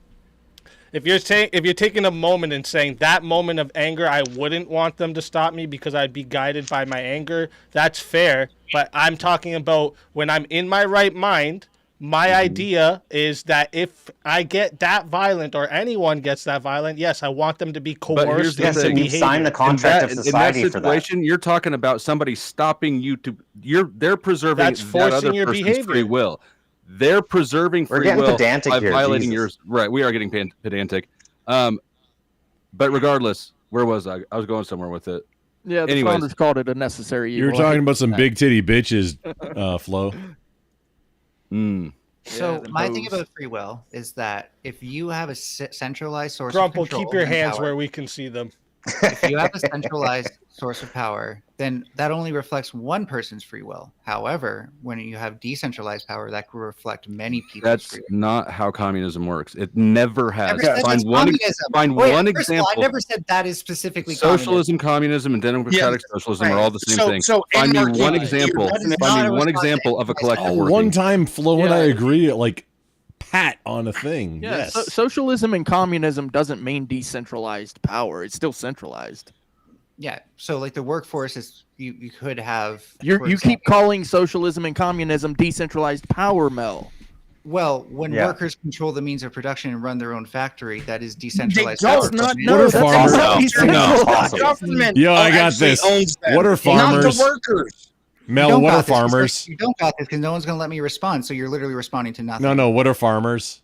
If you're taking a moment and saying that moment of anger, I wouldn't want them to stop me because I'd be guided by my anger. That's fair, but I'm talking about when I'm in my right mind, My idea is that if I get that violent or anyone gets that violent, yes, I want them to be coerced into behavior. You sign the contract of society in that situation, for that. You're talking about somebody stopping you to. They're preserving That's forcing that other your person's behavior. free will. They're preserving free will by violating yours. Right, we are getting pedantic. But regardless, where was I? I was going somewhere with it. Yeah, the founders called it a necessary evil. You were talking about some big titty bitches, Flo. So my thing about free will is that if you have a centralized source Grump, of control, keep your hands where we can see them. If you have a centralized source of power, then that only reflects one person's free will. However, when you have decentralized power, that could reflect many people's That's free will. not how communism works. It never has. Find one example. I never said that is specifically socialism, communism, and democratic socialism are all the same thing. Find me one example. Find me one example of a collective working. One time, Flo and I agree, like pat on a thing. Yeah, yes. Socialism and communism doesn't mean decentralized power. It's still centralized. Yeah. So like the workforce is you could have. You keep calling socialism and communism decentralized power, Mel. Well, when workers control the means of production and run their own factory, that is decentralized. What are farmers? Government Yo, I got this. What are farmers? Not the workers. Mel, what are farmers? You don't got this because no one's going to let me respond. So you're literally responding to nothing. No. What are farmers?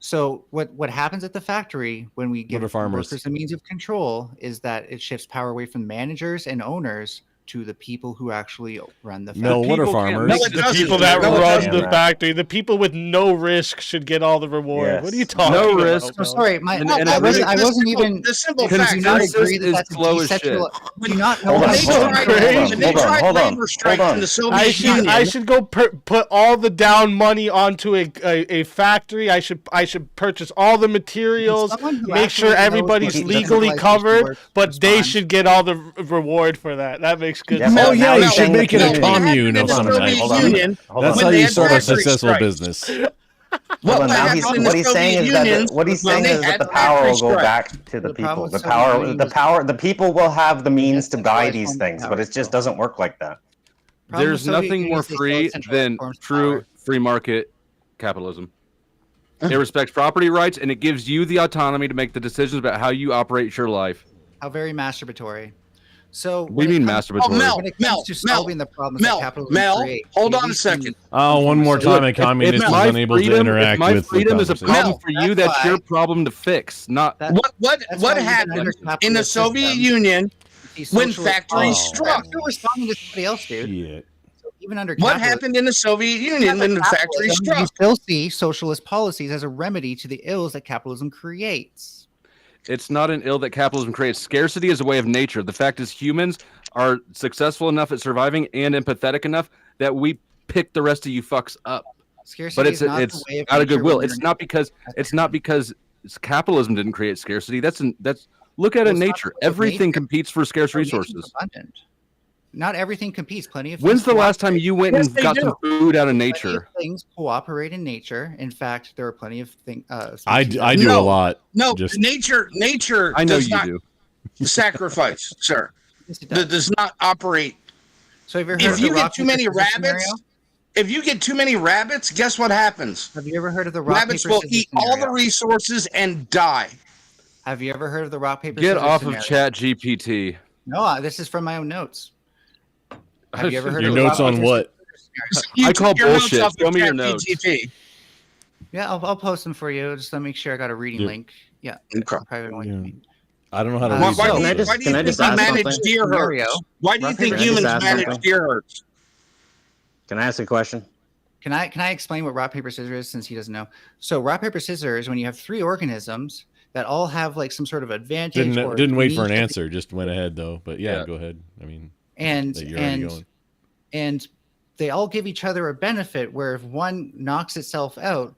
So what happens at the factory when we give farmers? Workers a means of control is that it shifts power away from managers and owners to the people who actually run the factory. Mel, what are farmers? The people that run the factory. The people with no risk should get all the reward. Yes. What are you talking about? No risk. I'm sorry, I wasn't even. The simple Do fact you not is agree that that's slow as shit. Do you not know when they tried labor strikes in the Soviet Union, I should go put all the down money onto a factory. I should purchase all the materials, make sure everybody's legally covered, but they should get all the reward for that. That makes good sense. Oh yeah, you should make it a commune of some type. That's how you start a successful business. What he's saying is that the power will go back to the people. The people will have the means to buy these things, but it just doesn't work like that. There's nothing more free than true free market capitalism. It respects property rights and it gives you the autonomy to make the decisions about how you operate your life. How very masturbatory. So what do you mean masturbatory? Mel, hold on a second. Oh, one more time, a communist is unable to interact with. My freedom is a problem for you. That's your problem to fix. Not what happened in the Soviet Union when factories struck? You're responding to somebody else, dude. Even under what happened in the Soviet Union when the factories struck? You still see socialist policies as a remedy to the ills that capitalism creates. It's not an ill that capitalism creates. Scarcity is a way of nature. The fact is humans are successful enough at surviving and empathetic enough that we pick the rest of you fucks up. Scarcity but it's is out of goodwill. It's not because capitalism didn't create scarcity. That's look at it in nature. Everything competes for scarce resources. Not everything competes. Plenty of. When's the last time you went and got some food out of nature? Things cooperate in nature. In fact, there are plenty of things. I do a lot. No, nature. I know does you not do. Sacrifice, sir. That does not operate. So if you get too many rabbits, guess what happens? Have you ever heard of the rabbits will eat all the resources and die? Have you ever heard of the rock paper? Get off of Chat GPT. No, this is from my own notes. Have you ever heard your of notes on what? I call bullshit. Show me your notes. Yeah, I'll post them for you. Just to make sure I got a reading link. Yeah. I don't know how to read. Why do you think we manage deer herds? Why do you think humans manage deer herds? Can I ask a question? Can I explain what rock paper scissors is since he doesn't know? So rock paper scissors, when you have three organisms that all have like some sort of advantage. Didn't wait for an answer. Just went ahead though. But yeah, go ahead. I mean. And they all give each other a benefit where if one knocks itself out,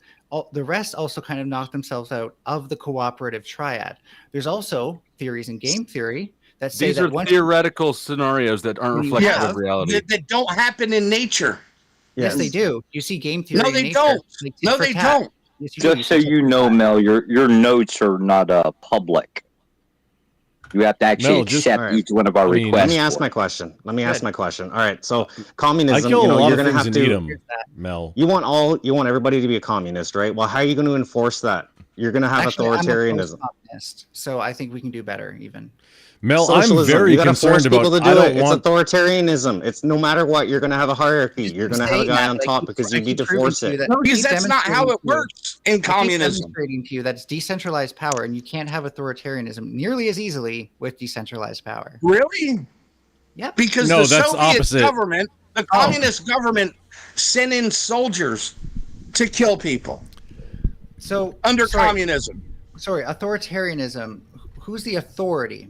the rest also kind of knock themselves out of the cooperative triad. There's also theories in game theory that say these are theoretical scenarios that aren't reflective of reality. That don't happen in nature. Yes, they do. You see game theory. No, they don't. No, they don't. Just so you know, Mel, your notes are not public. You have to actually accept each one of our requests. Let me ask my question. All right, so communism, you're going to have to. Mel. You want everybody to be a communist, right? Well, how are you going to enforce that? You're going to have authoritarianism. So I think we can do better, even. Mel, I'm very concerned about. It's authoritarianism. It's no matter what, you're going to have a hierarchy. You're going to have a guy on top because you need to force it. No, because that's not how it works in communism. Demonstrating to you that's decentralized power, and you can't have authoritarianism nearly as easily with decentralized power. Really? Yep. Because the Soviet government, the communist government, sent in soldiers to kill people. So under communism. Sorry, authoritarianism. Who's the authority?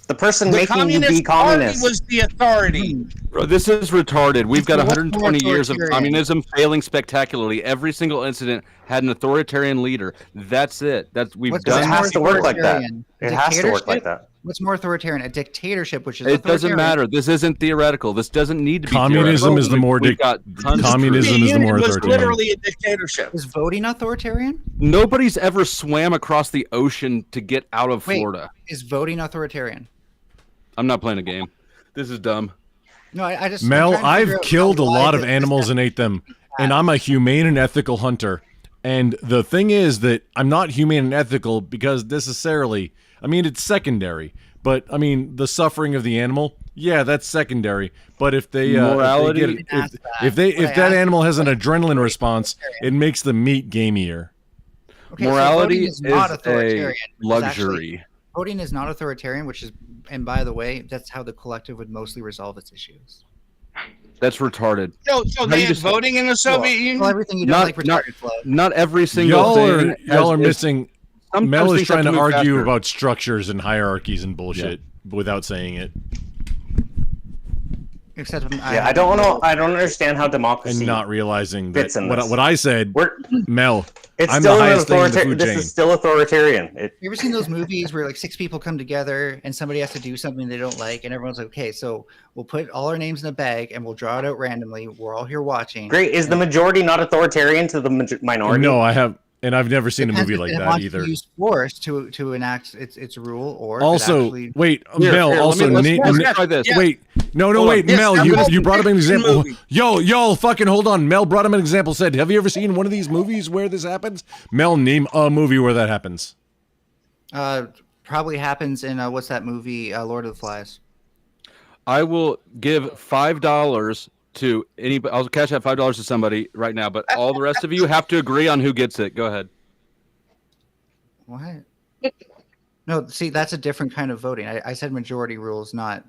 The person making you be communist was the authority. Bro, this is retarded. We've got 120 years of communism failing spectacularly. Every single incident had an authoritarian leader. That's it. We've done. It has to work like that. It has to work like that. What's more authoritarian? A dictatorship, which is it doesn't matter. This isn't theoretical. This doesn't need to be. Communism is the more communism is the more was literally a dictatorship. Is voting authoritarian? Nobody's ever swam across the ocean to get out of Florida. Is voting authoritarian? I'm not playing a game. This is dumb. No, I just. Mel, I've killed a lot of animals and ate them, and I'm a humane and ethical hunter. And the thing is that I'm not humane and ethical because necessarily, I mean, it's secondary. But I mean, the suffering of the animal, yeah, that's secondary. But if they morality, if that animal has an adrenaline response, it makes the meat gamier. Okay, morality is not a luxury. Voting is not authoritarian, which is, and by the way, that's how the collective would mostly resolve its issues. That's retarded. So they had voting in the Soviet Union? Well, everything you don't like retarded flow. Not every single thing. Y'all are missing. Mel is trying to argue about structures and hierarchies and bullshit without saying it. Except I don't know. I don't understand how democracy and not realizing that what I said. Mel, I'm the highest thing in the food chain. This is still authoritarian. You ever seen those movies where like 6 people come together and somebody has to do something they don't like, and everyone's like, okay, so we'll put all our names in a bag and we'll draw it out randomly. We're all here watching. Great. Is the majority not authoritarian to the minority? No, I have. And I've never seen a movie like that either. To use force to enact its rule, or also wait, Mel. Let's try this. Wait, wait, Mel. You brought up an example. Yo, fucking hold on. Mel brought him an example. Said, have you ever seen one of these movies where this happens? Mel, name a movie where that happens. Probably happens in what's that movie? Lord of the Flies. I will give $5 to anybody. I'll cash out $5 to somebody right now, but all the rest of you have to agree on who gets it. Go ahead. What? No, see, that's a different kind of voting. I said majority rules, not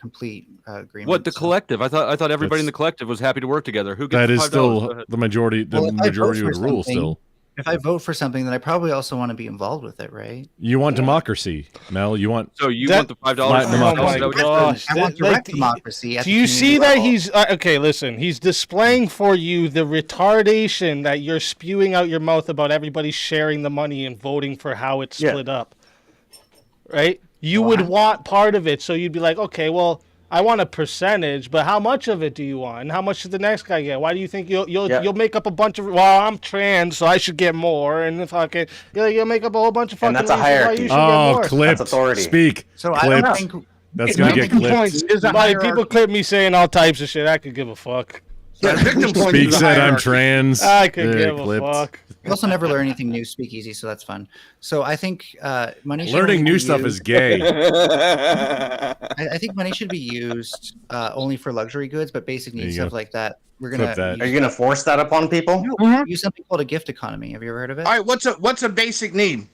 complete agreement. What, the collective? I thought everybody in the collective was happy to work together. Who gets that is $5? still the majority. The majority of the rule still. If I vote for something, then I probably also want to be involved with it, right? You want democracy, Mel. You want want the $5? Oh my gosh! I want direct democracy. Do you see that he's okay? Listen, he's displaying for you the retardation that you're spewing out your mouth about everybody sharing the money and voting for how it's split up. Right? You would want part of it, so you'd be like, okay, well, I want a percentage, but how much of it do you want? And how much does the next guy get? Why do you think you'll make up a bunch of? Well, I'm trans, so I should get more. And if you'll make up a whole bunch of fucking. And that's a hierarchy. Clipped. That's authority. Speak. So clipped. I don't think that's gonna get clipped. People clip me saying all types of shit. I could give a fuck. Speak said I'm trans. I could give a fuck. You also never learn anything new. Speakeasy, so that's fun. So I think money. Learning new stuff is gay. I think money should be used only for luxury goods, but basic needs, stuff like that. We're gonna. Are you gonna force that upon people? Use something called a gift economy. Have you ever heard of it? All right. What's a basic need?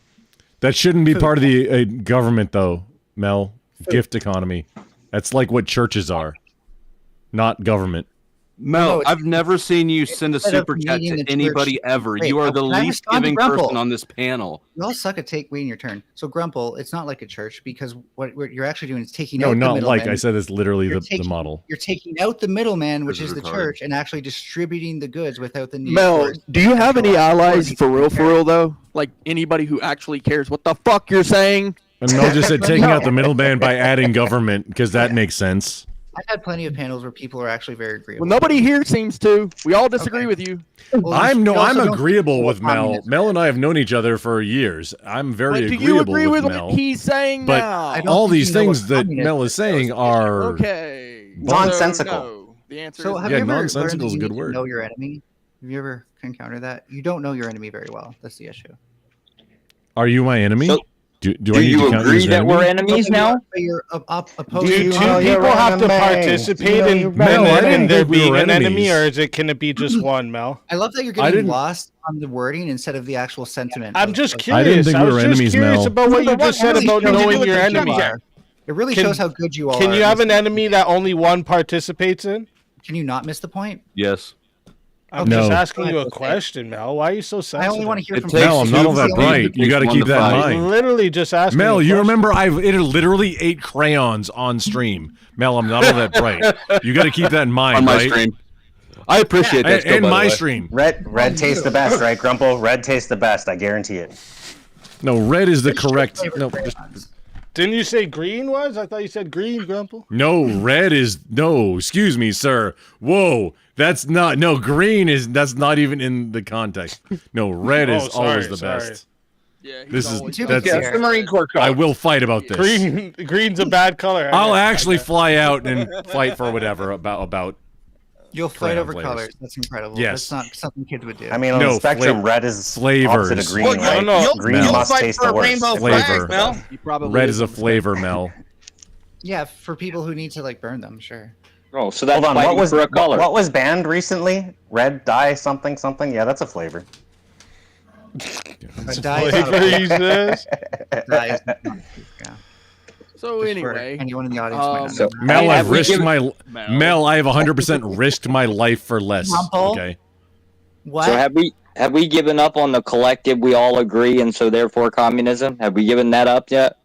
That shouldn't be part of the government, though, Mel. Gift economy. That's like what churches are, not government. Mel, I've never seen you send a super chat to anybody ever. You are the least giving person on this panel. You all suck at waiting your turn. So Grumple, it's not like a church because what you're actually doing is taking out the middleman. No, not like I said, it's literally the model. You're taking out the middleman, which is the church, and actually distributing the goods without the need. Mel, do you have any allies for real though? Like anybody who actually cares what the fuck you're saying? And Mel just said taking out the middleman by adding government because that makes sense. I've had plenty of panels where people are actually very agreeable. Well, nobody here seems to. We all disagree with you. Well, I'm also don't agreeable with Mel. communism. Mel and I have known each other for years. I'm very But do agreeable you agree with Mel. what he's saying but now? I don't all think these you know things what that communism Mel is saying are Okay. Nonsensical. So, no. The answer So is have Yeah, you ever nonsensical is a learned that good you need to word. know your enemy? Have you ever encountered that? You don't know your enemy very well. That's the issue. Are you my enemy? So, do do I need to you count you agree as an that enemy? we're enemies now? But you're opposed. Do two people have to participate in Mel, I didn't there think we being were an enemy, enemies. or can it be just one, Mel? I love that you're I getting didn't- lost on the wording instead of the actual sentiment. I'm just I curious. didn't think we was were just enemies, curious Mel. about what you just said really about shows knowing how your good you enemy. are. It really Can- shows how good you all are. Can you have an Mr. enemy that only one participates in? Can you not miss the point? Yes. I'm No. just asking you a Okay. question, Mel. Why are you so sensitive? I only want to hear It from takes Mel, I'm not all that two bright. You got to one keep to that in five. mind. Literally just asking. Mel, a you question. remember it literally ate crayons on stream. Mel, I'm not all that bright. You got to keep that in mind, On my right? stream. I appreciate that. And my stream. Red tastes the best, right, Grumple? Red tastes the best. I guarantee it. No, red is the correct. No, Didn't you say green was? I thought you said green, Grumple. no, red is no. Excuse me, sir. Whoa, that's not. No, green is. That's not even in the context. No, red is always the best. Yeah, This is always- that's. Yeah, the Marine Corps color. I will fight about this. Green's a bad color. I'll actually fly out and fight for whatever about. You'll fight Crayon over flavors. colors. That's incredible. Yes. That's not something kids would do. I mean, on No, the spectrum, fla- red is flavors. opposite of green, Well, right? no, Green Mel. must fight taste for the a worst. rainbow Flavor. flag, Mel. You probably Red is a flavor, Mel. Yeah, for people who need to like burn them, sure. Oh, so that's Hold on, fighting for a color. what was banned recently? Red dye something something? Yeah, that's a flavor. But dye is not a Flavor, he says. dye is not a- yeah. So Just for anyway, anyone in the audience might not so- know that. Mel, Have I've we risked given- my Mel. I have 100% risked my life for less. Rumple? Okay. What? So have we given up on the collective? We all agree, and so therefore communism. Have we given that up yet?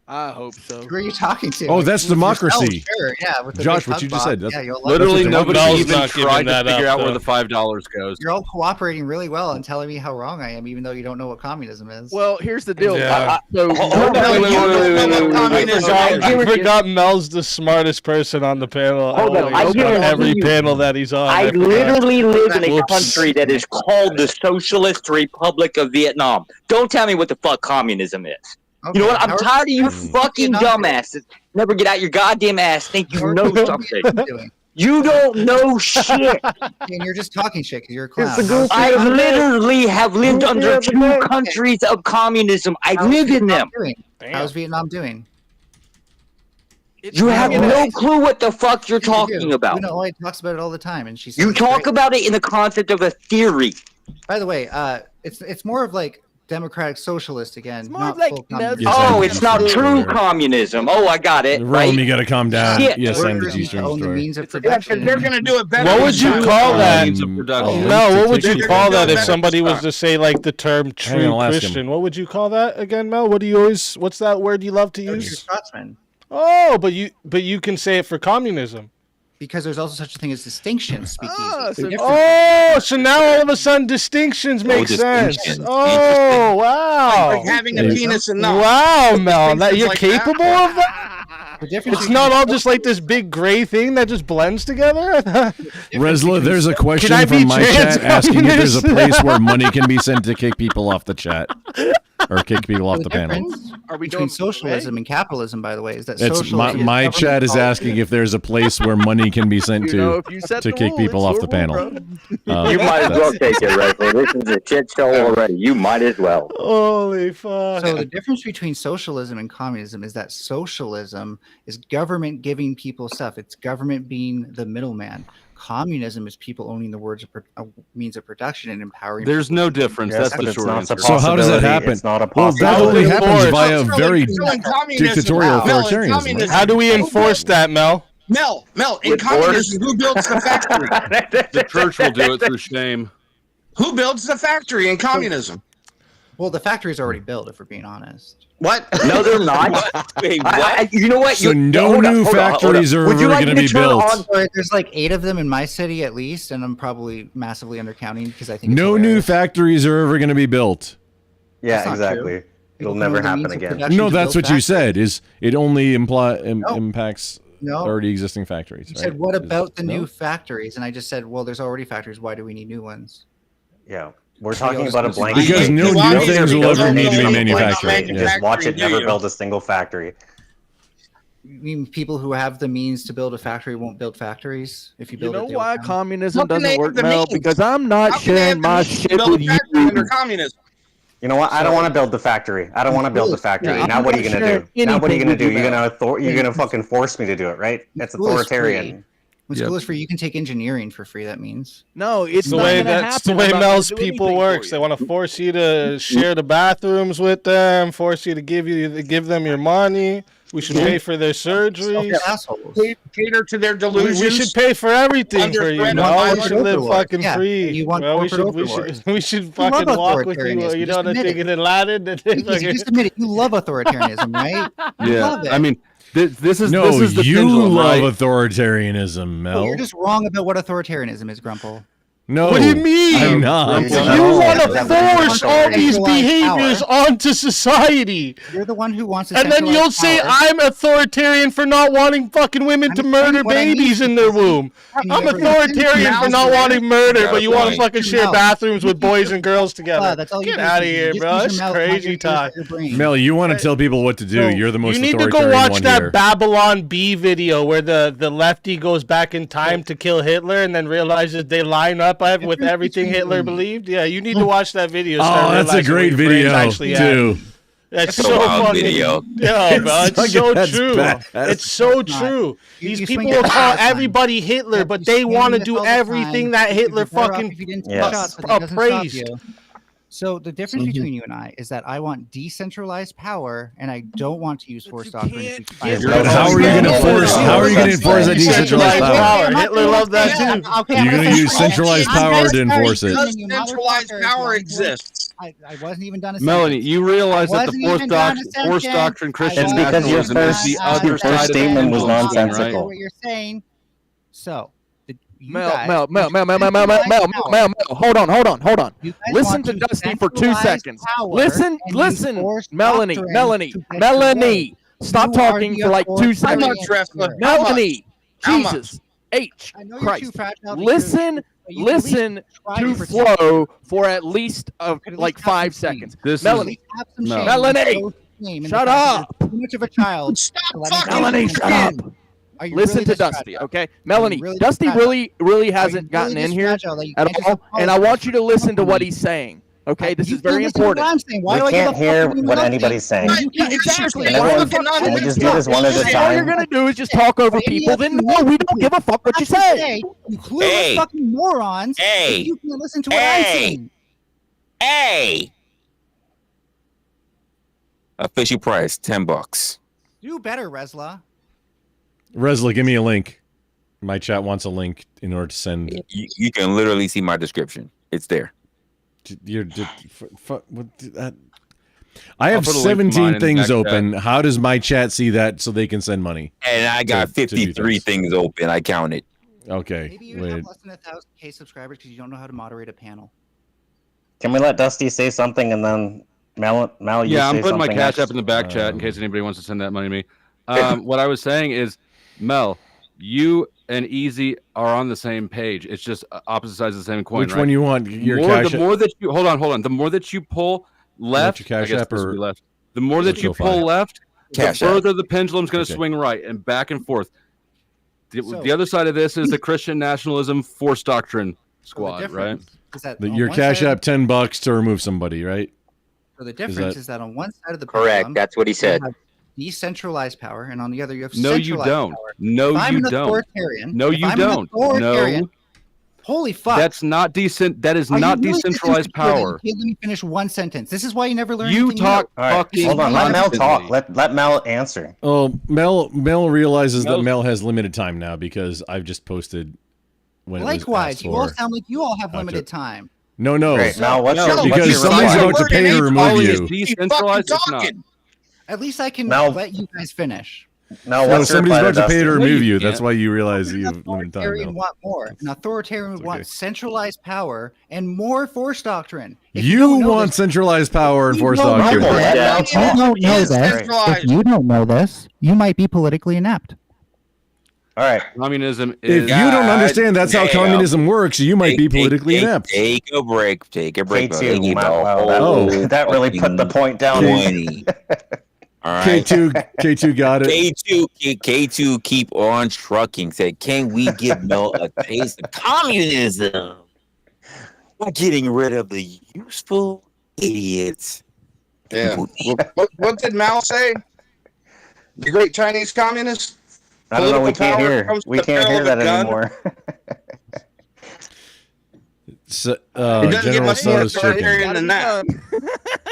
I hope so. Who are you talking to? Oh, that's With yourself, democracy. Sure, yeah. With the Josh, big what you hug just box. said, that's- Yeah, you'll love Literally it. nobody Mel's even not giving tried to that figure up, out where though. the $5 goes. You're all cooperating really well and telling me how wrong I am, even though you don't know what communism is. Well, here's the deal. Yeah. So, Hold on, wait. I forgot Mel's the smartest person on the panel. Hold on, I on guarantee every you- panel that he's on. I forgot. literally live in a Whoops. country that is called the Socialist Republic of Vietnam. Don't tell me what the fuck communism is. Okay, You know what? I'm how are- tired of you how are fucking Vietnam doing? dumbasses. Never get out your goddamn ass. Think How you are know Vietnam something. doing? You don't know shit. And you're just talking shit because you're a clown. I literally have lived under 2 countries of communism. I How's live in Vietnam them. doing? Damn. How's Vietnam doing? You have Yeah. no clue what the fuck you're Yes, you talking do. about. Luna Lloyd talks about it all the time, and she says You it's talk great. about it in the concept of a theory. By the way, it's more of like democratic socialist again. more not like full Nez- communism. Yes, Oh, I'm it's not just- true communism. Oh, I got it. Rome, Right? you got to calm down. Shit. Yes, I'm the Workers G-string own the destroyer. means of Yeah, because production. they're going to do it better. What than would you China. call that? Means of production. Mel, what would to you take call people that if down. somebody was to say like the term Hang on, true I'll ask him. Christian? What would you call that again, Mel? What do you always? What's that word you love to You're a use? Scotsman. Oh, but you can say it for communism. Because there's also such a thing as distinctions. Speakeasy. Ah, It's so- different. Oh, so now all of a sudden distinctions make sense. distinctions. Oh, wow. Like having a Hey. penis and not. Wow, Mel, that Distinctions you're like capable that? of that? The difference It's between- not all just like this big gray thing that just blends together. Resla, there's a question Can I be from my chat asking if there's a trans-communist? place where money can be sent to kick people off the chat or kick people off the panel. difference Are we between doing socialism and capitalism, by the way, is that It's socialism is my government chat is policy. asking if there's a place where money can be sent You know, to if you set to the kick rule, people it's off the your panel. rule, You might as well take it, Resler. This is a shit show already. You might as well. Holy fuck. So the difference between socialism and communism is that socialism is government giving people stuff. It's government being the middleman. Communism is people owning the means of production and empowering. There's no difference. Yes, That's but the it's short not answer. a So how does that possibility. happen? It's not a Well, that possibility. only happens Force. via It's really very true in communism. dictatorial Mel, in authoritarianism, communism- How do we enforce that, Mel? Mel, in With communism, who builds the factory? The church will do it through shame. Who builds the factory in communism? Well, the factory's already built, if we're being honest. What? No, they're not. Wait, what? You know what? So You- no hold on, new hold on, hold on. factories are Would you ever like going me to be turn built. on- So there's like 8 of them in my city at least, and I'm probably massively undercounting because I think it's No new hilarious. factories are ever going to be built. Yeah, That's not exactly. true. It'll People never know the happen means of again. production No, to that's build what you factories. said. Is it only impacts already existing factories. You right? said, what about the new factories? And I just said, well, there's already factories. Why do we need new ones? Yeah. We're talking about a blank because new things will ever need to be manufactured. Just watch it never build a single factory. You mean people who have the means to build a factory won't build factories? If you build, you know it, why communism doesn't work, Mel? Because I'm not sharing my shit with you. Under communism. You know what? I don't want to build the factory. I don't want to build the factory. Yeah, now what are you gonna do? Now what are you gonna do? You're gonna fucking force me to do it, right? That's authoritarian. When school is free, you can take engineering for free. That means no. It's the way Mel's people works. They want to force you to share the bathrooms with them, force you to give them your money. We should pay for their surgery. Cater to their delusions. We should pay for everything for you. We should live fucking free. You want we should fucking walk with you. You know the thing in Aladdin. Just admit it. You love authoritarianism, right? Yeah, I mean. This is no, this is the you pendulum, love right? authoritarianism, Mel. Well, you're just wrong about what authoritarianism is, Grumple. No, what do you mean? I'm not. You want to force all these behaviors onto society. You're the one who wants to. And then you'll say I'm authoritarian for not wanting fucking women to murder babies in their womb. I'm authoritarian for not wanting murder, but you want to fucking share bathrooms with boys and girls together. Get out of here, bro. It's crazy talk. Mel, you want to tell people what to do. You're the most authoritarian one here. You need to go watch that Babylon Bee video where the lefty goes back in time to kill Hitler and then realizes they line up with everything Hitler believed. Yeah, you need to watch that video. Oh, that's a great video too. That's so fucking video. Yeah, bro, it's so true. It's so true. These people will call everybody Hitler, but they want to do everything that Hitler fucking praised. So the difference between you and I is that I want decentralized power, and I don't want to use force doctrine. How are you going to force? How are you going to enforce a decentralized power? Hitler loved that too. You're going to use centralized power to enforce it. Centralized power exists. I wasn't even done. Melanie, you realize that the force doctrine Christian nationalism is the other side of the statement was nonsensical. What you're saying? So. Mel, hold on. Listen to Dusty for 2 seconds. Listen, Melanie. Stop talking for like 2 seconds. Melanie, Jesus, H, Christ. Listen to flow for at least like 5 seconds. Melanie, shut up. Too much of a child. Melanie, shut up. Listen to Dusty, okay? Melanie, Dusty really hasn't gotten in here at all, and I want you to listen to what he's saying, okay? This is very important. We can't hear what anybody's saying. Exactly. Can we just do this one at a time? All you're gonna do is just talk over people. Then no, we don't give a fuck what you say. You clueless fucking morons. You can't listen to what I'm saying. Hey. Official price $10. Do better, Resla. Resla, give me a link. My chat wants a link in order to send. You can literally see my description. It's there. I have 17 things open. How does my chat see that so they can send money? And I got 53 things open. I counted. Okay. Maybe you have less than 1,000 subscribers because you don't know how to moderate a panel. Can we let Dusty say something and then Mel? Yeah, I'm putting my cash up in the back chat in case anybody wants to send that money to me. What I was saying is, Mel, you and Easy are on the same page. It's just opposite sides of the same coin. Which one you want? Your cash? The more that you hold on. The more that you pull left, cash app or left. The more that you pull left, the further the pendulum's going to swing right and back and forth. The other side of this is the Christian nationalism force doctrine squad, right? Your cash app $10 to remove somebody, right? So the difference is that on one side of the correct. That's what he said. Decentralized power, and on the other you have no, you don't. Power. No, you don't. No, you don't. No. Holy fuck! That's not decent. That is not decentralized power. Let me finish one sentence. This is why you never learn. You talk fucking. Hold on. Let Mel talk. Let Mel answer. Oh, Mel realizes that Mel has limited time now because I've just posted. Likewise, you all sound like you all have limited time. No. Great. Now, because somebody's about to pay to remove you. Decentralized. It's not. At least I can let you guys finish. No, somebody's about to pay to remove you. That's why you realize you have limited time. Authoritarian want more. An authoritarian would want centralized power and more force doctrine. You want centralized power and force doctrine. If you don't know this, you might be politically inept. All right. Communism is. If you don't understand that's how communism works, you might be politically inept. Take a break. K2, that really put the point down. 20. All right. K2 got it. K2 keep on trucking. Said, can we give Mel a taste of communism by getting rid of the useful idiots? Yeah. What did Mao say? The great Chinese communist? I don't know. We can't hear. We can't hear that anymore. General So's chicken.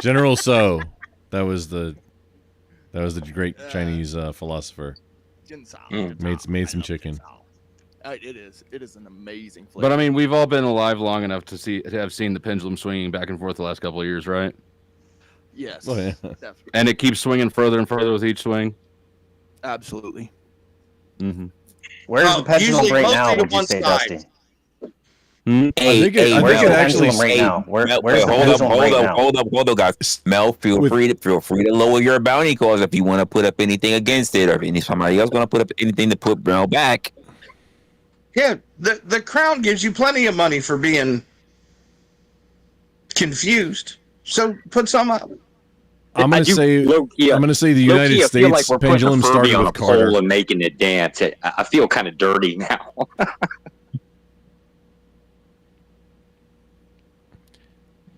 General So. That was the great Chinese philosopher. Made some chicken. It is an amazing flavor. But I mean, we've all been alive long enough to have seen the pendulum swinging back and forth the last couple of years, right? Yes. Oh, yeah. And it keeps swinging further and further with each swing. Absolutely. Mm-hmm. Where's the pendulum right now? Would you say, Dusty? I think it actually right now. Where's the pendulum right now? Hold up, guys. Mel, feel free to lower your bounty calls if you want to put up anything against it, or if somebody else going to put up anything to put Mel back. Yeah, the crown gives you plenty of money for being confused. So put some up. I'm gonna say the United States like pendulum started with Carter and making it dance. I feel kind of dirty now.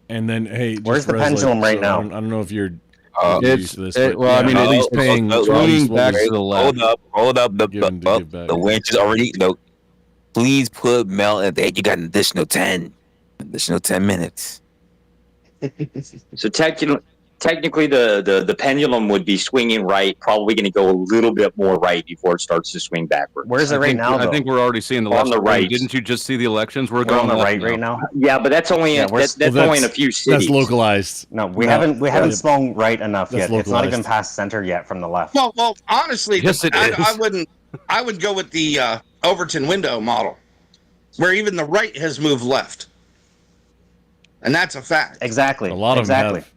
And then, hey, where's the pendulum right now? I don't know if you're used to this. At least paying swinging back to the left. Hold up. The winch is already. No, please put Mel in there. You got an additional 10 minutes. So technically, the pendulum would be swinging right. Probably going to go a little bit more right before it starts to swing backwards. Where's it right now? I think we're already seeing the left. On the right. Didn't you just see the elections? We're going on the right now. Yeah, but that's only that's only in a few cities. That's localized. No, we haven't swung right enough yet. Localized. It's not even past center yet from the left. Well, honestly, yes, I would go with the Overton window model, where even the right has moved left, and that's a fact. Exactly. A lot of them have.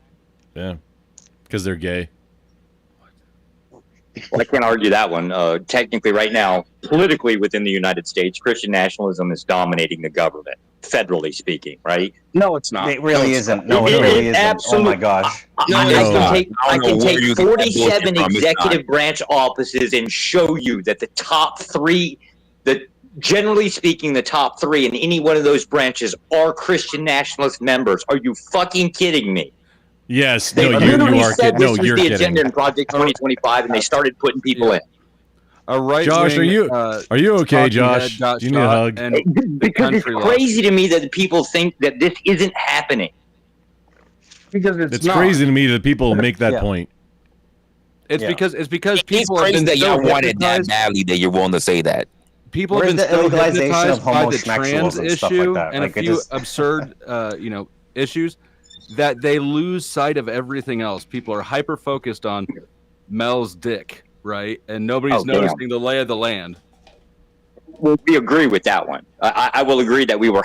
Yeah. Because they're gay. Well, I can't argue that one. Technically, right now, politically within the United States, Christian nationalism is dominating the government, federally speaking, right? No, it's not. It really isn't. No, it really isn't. Absolutely. Oh my gosh. I can take 47 executive branch offices and show you that the top three, generally speaking, the top three in any one of those branches are Christian nationalist members. Are you fucking kidding me? Yes, they you are kidding. No, you're the kidding. Agenda in Project 2025, and they started putting people in. Josh, are you okay, Josh? Do you need a hug? Because it's crazy to me that people think that this isn't happening. Because it's crazy to me that people make that point. It's because people have been that y'all wanted that badly that you're willing to say that. People have been so hypnotized by the trans issue and a few absurd, issues, that they lose sight of everything else. People are hyper focused on Mel's dick, right? And nobody's noticing the lay of the land. Well, we agree with that one. I will agree that we were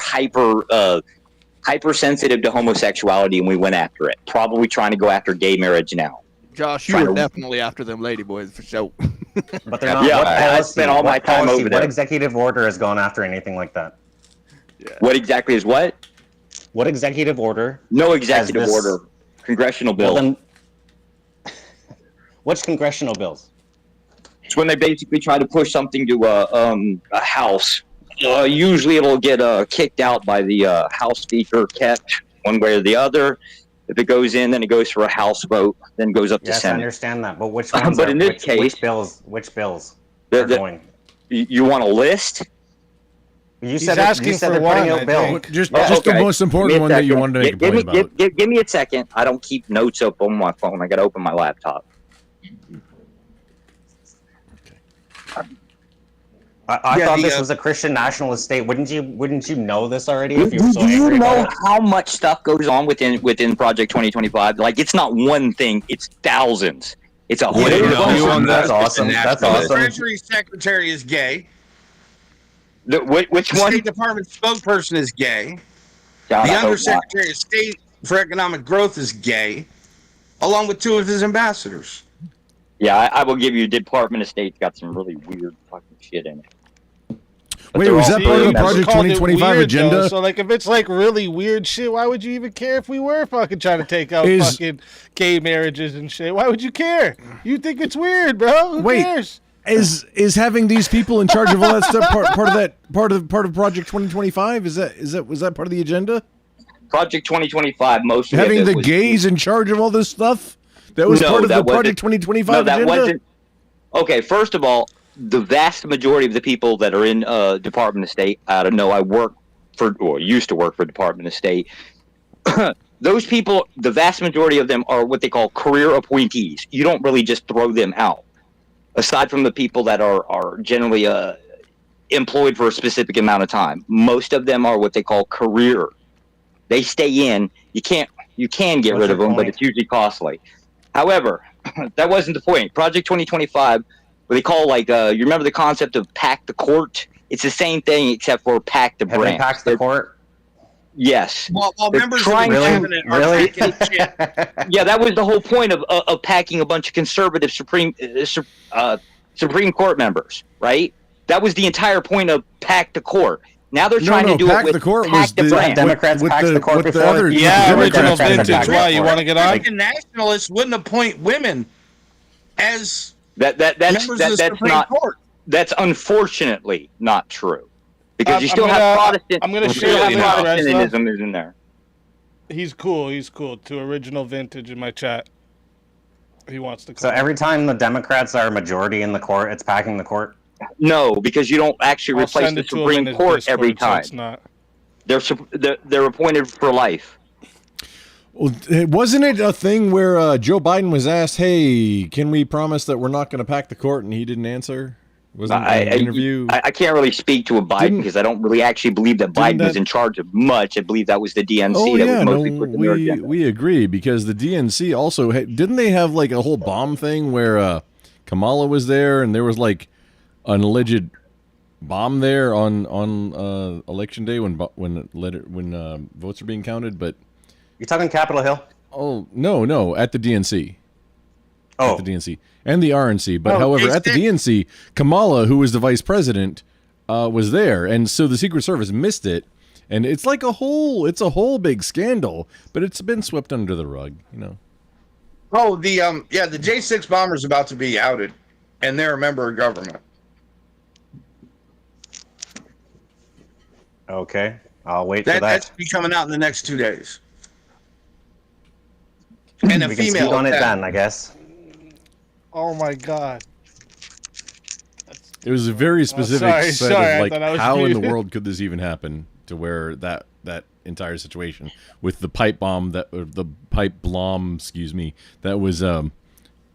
hypersensitive to homosexuality and we went after it. Probably trying to go after gay marriage now. Josh, you were definitely after them ladyboys for sure. But they're not. Yeah, I spent all my time over there. What executive order has gone after anything like that? Yeah. What exactly is what? What executive order? No executive order. Congressional bill. Well, then, which congressional bills? It's when they basically try to push something to a house. Usually it'll get kicked out by the House Speaker, kept one way or the other. If it goes in, then it goes for a House vote, then goes up to Senate. Yes, I understand that, but which ones but in this case, which bills are going? You want a list? You said asking for one. Just the most important one that you wanted to complain about. Give me a second. I don't keep notes up on my phone. I got to open my laptop. I thought this was a Christian nationalist state. Wouldn't you know this already? If you were so do you angry know about it? how much stuff goes on within Project 2025? Like, it's not one thing; it's thousands. It's a whole. That's awesome. That's awesome. The Treasury Secretary is gay. Which the one? State Department spokesperson is gay. God, the Undersecretary of State for Economic Growth is gay, along with two of his ambassadors. Yeah, I will give you. Department of State's got some really weird fucking shit in it. Wait, was that part of the Project 2025 agenda? Though. So, like, if it's like really weird shit, why would you even care if we were fucking trying to take out fucking gay marriages and shit? Why would you care? You think it's weird, bro? Who cares? Is having these people in charge of all that stuff part of Project 2025? Was that part of the agenda? Project 2025, most of having the gays in charge of all this stuff. That was part of the Project 2025 agenda. Wasn't. Okay, first of all, the vast majority of the people that are in Department of State, I don't know, I work for, or used to work for Department of State. Those people, the vast majority of them are what they call career appointees. You don't really just throw them out. Aside from the people that are generally employed for a specific amount of time, most of them are what they call career. They stay in. You can get rid of them, but it's usually costly. However, that wasn't the point. Project 2025. What they call you remember the concept of pack the court? It's the same thing except for pack the branch. Pack the court? Yes. Well, members of the cabinet are packing shit. Yeah, that was the whole point of packing a bunch of conservative Supreme Court members, right? That was the entire point of pack the court. Now they're trying to do it with the court pack was the branch. Democrats packed the court before. Original vintage. Why you want to get on? American nationalists wouldn't appoint women as members of the Supreme Court. That's unfortunately not true, because you still have Protestant. I'm going to share Protestantism is in there. He's cool. To original vintage in my chat. He wants to. So every time the Democrats are a majority in the court, it's packing the court. No, because you don't actually replace the Supreme Court every time. So they're appointed for life. Well, wasn't it a thing where Joe Biden was asked, "Hey, can we promise that we're not going to pack the court?" and he didn't answer? Wasn't an interview? I can't really speak to a Biden because I don't really actually believe that Biden was in charge of much. I believe that was the DNC that was mostly put in their agenda. We agree, because the DNC also didn't they have like a whole bomb thing where Kamala was there and there was like an alleged bomb there on election day when votes are being counted, but you're talking Capitol Hill? Oh no, at the DNC. Oh, at the DNC and the RNC, but however, at the DNC, Kamala, who was the vice president, was there, and so the Secret Service missed it, and it's like a whole big scandal, but it's been swept under the rug, you know. Oh, the J6 bomber's about to be outed, and they're a member of government. Okay, I'll wait for that. That's be coming out in the next 2 days. And we can speak on it then, I guess. Oh my God! It was a very specific set of like, how in the world could this even happen? To where that entire situation with the pipe bomb that was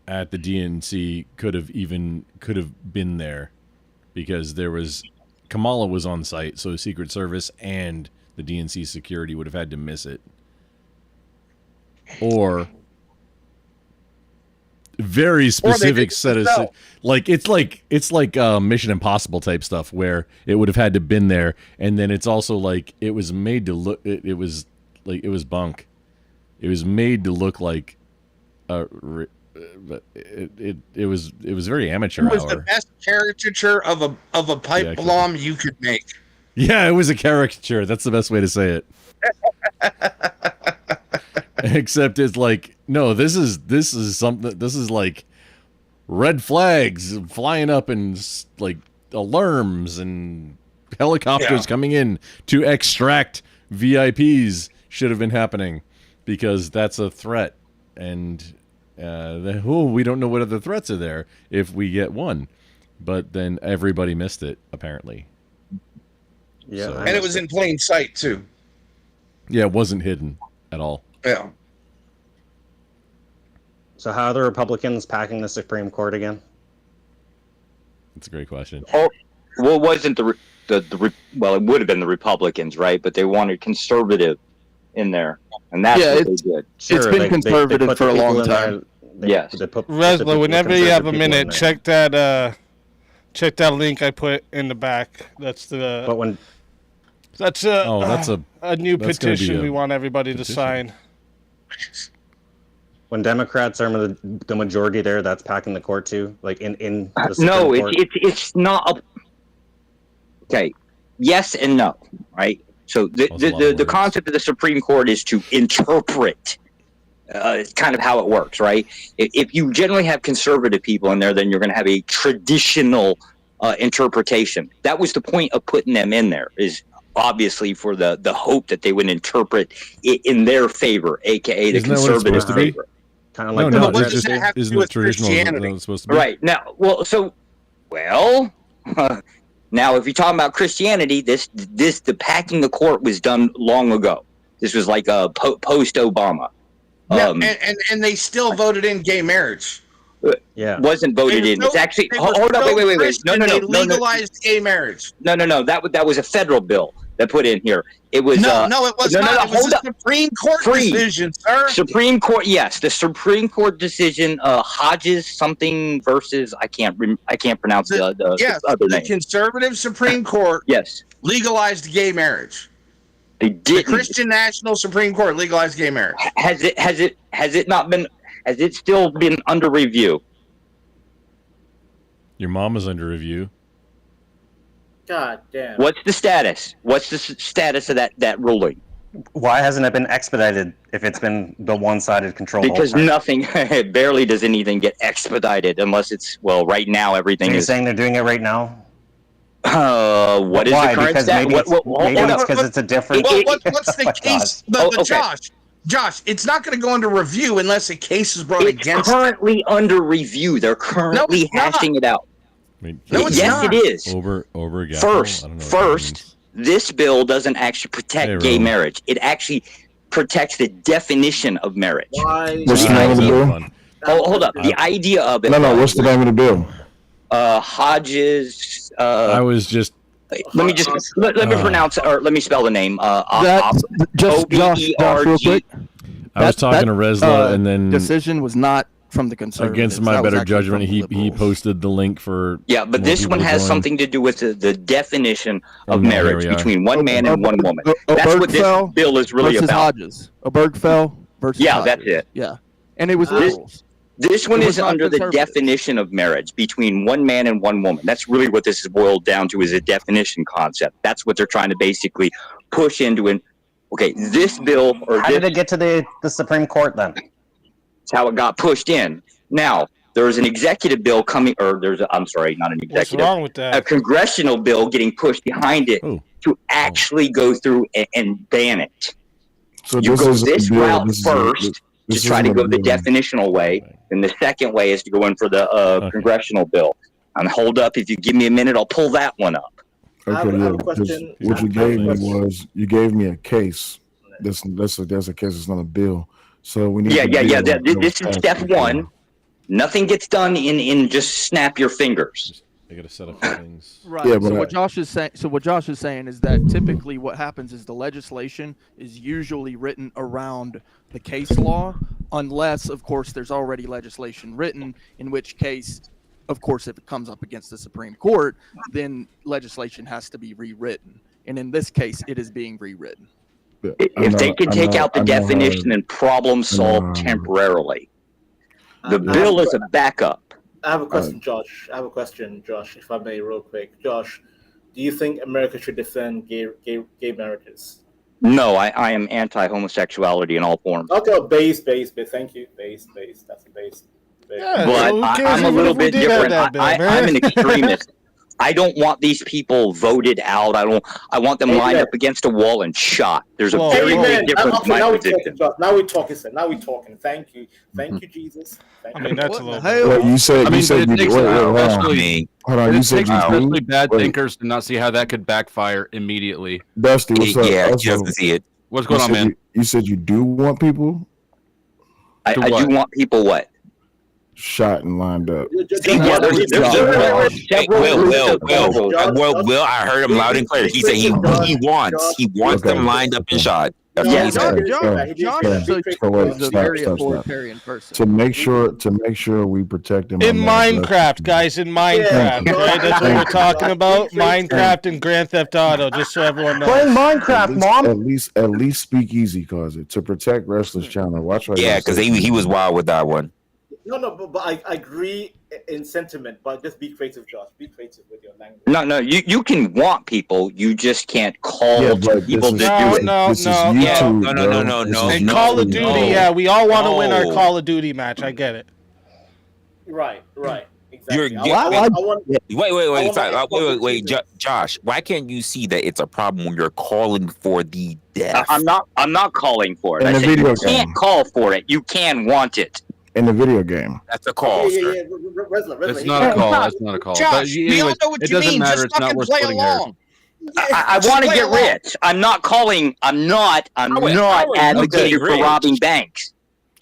at the DNC could have been there, because there was Kamala was on site, so the Secret Service and the DNC security would have had to miss it, or very specific set of it's like Mission Impossible type stuff where it would have had to been there, and then it's also like it was made to look it was bunk. It was made to look like it was very amateur. It was the best caricature of a pipe bomb you could make. Yeah, it was a caricature. That's the best way to say it. Except it's like, no, this is something. This is like red flags flying up and like alarms and helicopters coming in to extract VIPs should have been happening, because that's a threat. And we don't know what other threats are there if we get one. But then everybody missed it, apparently. Yeah, so, and it was in plain sight too. Yeah, it wasn't hidden at all. Yeah. So how are the Republicans packing the Supreme Court again? That's a great question. Oh, well, it wasn't well, it would have been the Republicans, right? But they wanted conservative in there, and that's what they did. Sure, it's been conservative for a long time. Yes. Resla, whenever you have a minute, check that link I put in the back. That's a new petition we want everybody to sign. When Democrats are the majority there, that's packing the court too, like in the Supreme no, Court? it's not. Okay, yes and no, right? So the concept of the Supreme Court is to interpret. Kind of how it works, right? If you generally have conservative people in there, then you're going to have a traditional interpretation. That was the point of putting them in there, is obviously for the hope that they would interpret it in their favor, aka the conservative favor. Kind of like no, what does that have to do with Christianity? Supposed to be? Right now, now if you're talking about Christianity, the packing the court was done long ago. This was like a post Obama. Yeah, and they still voted in gay marriage. Yeah, wasn't voted in. It's actually hold on, wait. No. They legalized gay marriage. No. That was a federal bill that put in here. It was no, it was not. It was a Supreme Court decision, sir. Supreme Court, yes, the Supreme Court decision. Hodges something versus I can't pronounce the other name. The conservative Supreme Court, yes, legalized gay marriage. They did. The Christian National Supreme Court legalized gay marriage. Has it not been? Has it still been under review? Your mom is under review. God damn. What's the status? What's the status of that ruling? Why hasn't it been expedited if it's been the one-sided control? Because nothing, barely does anything get expedited unless it's, right now everything is. Are you saying they're doing it right now? What is the current status? Maybe it's because it's a different... What's the case? Josh, it's not going to go under review unless a case is brought against it. It's currently under review. They're currently hashing it out. Yes, it is. First, this bill doesn't actually protect gay marriage. It actually protects the definition of marriage. What's the name of the bill? Hold up. The idea of it. No. What's the name of the bill? Hodges. I was just. Let me pronounce or let me spell the name. Josh, real quick. I was talking to Resla, and then decision was not from the conservatives. Against my better judgment, he posted the link for. Yeah, but this one has something to do with the definition of marriage between one man and one woman. That's what this bill is really about. Hodges. Obergefell versus Yeah, Hodges. that's it. Yeah, and it was rules. This one is under the definition of marriage between one man and one woman. That's really what this is boiled down to, is a definition concept. That's what they're trying to basically push into it. Okay, this bill how did it get to the Supreme Court then? That's how it got pushed in. Now, there's an executive bill coming, or I'm sorry, not an executive. What's wrong with that? A congressional bill getting pushed behind it to actually go through and ban it. So you go this route first to try to go the definitional way. And the second way is to go in for the congressional bill. And hold up, if you give me a minute, I'll pull that one up. Okay, what you gave me was you gave me a case. That's a case. It's not a bill. So we need. Yeah. This is step one. Nothing gets done in just snap your fingers. They got to set up things. Right. Yeah, so what Josh is saying is that typically what happens is the legislation is usually written around the case law, unless, of course, there's already legislation written, in which case, of course, if it comes up against the Supreme Court, then legislation has to be rewritten. And in this case, it is being rewritten. If they can take out the definition and problem solve temporarily, the bill is a backup. I have a question, Josh. If I may, real quick. Josh, do you think America should defend gay marriages? No, I am anti-homosexuality in all forms. Okay, base. Thank you. Base. That's a base. Yeah, but I'm a little bit different. I'm an extremist. I don't want these people voted out. I want them lined up against a wall and shot. There's a very big difference. Okay, now we're talking, sir. Now we're talking. Thank you, Jesus. I mean, that's a little. Wait, you said you said you hold on. You said especially bad thinkers to not see how that could backfire immediately. Dusty, what's up? Yeah, just to see it. What's going on, man? You said you do want people. I do want people what? Shot and lined up. Will, I heard him loud and clear. He said he wants them lined up and shot. That's what he said. Josh is a very authoritarian person. To make sure we protect them. In Minecraft, guys, in Minecraft, right? That's what we're talking about. Minecraft and Grand Theft Auto, just so everyone knows. Playing Minecraft, Mom. At least speak easy, cause it to protect Wrestler's Channel. Watch what. Yeah, because he was wild with that one. No, but I agree in sentiment, but just be creative, Josh. Be creative with your language. No, you can want people, you just can't call people to do it. No. And Call of Duty, we all want to win our Call of Duty match. I get it. Right, exactly. Wait, Josh. Why can't you see that it's a problem when you're calling for the death? I'm not calling for it. In I a said video you can't call for it. You can want it. In the video game. That's a call, sir. It's not a call. That's not a call. Josh, we all know what it you doesn't mean. matter. Just It's not fucking worth play splitting hairs. along. I want to get rich. I'm not calling. I'm not advocating for robbing banks.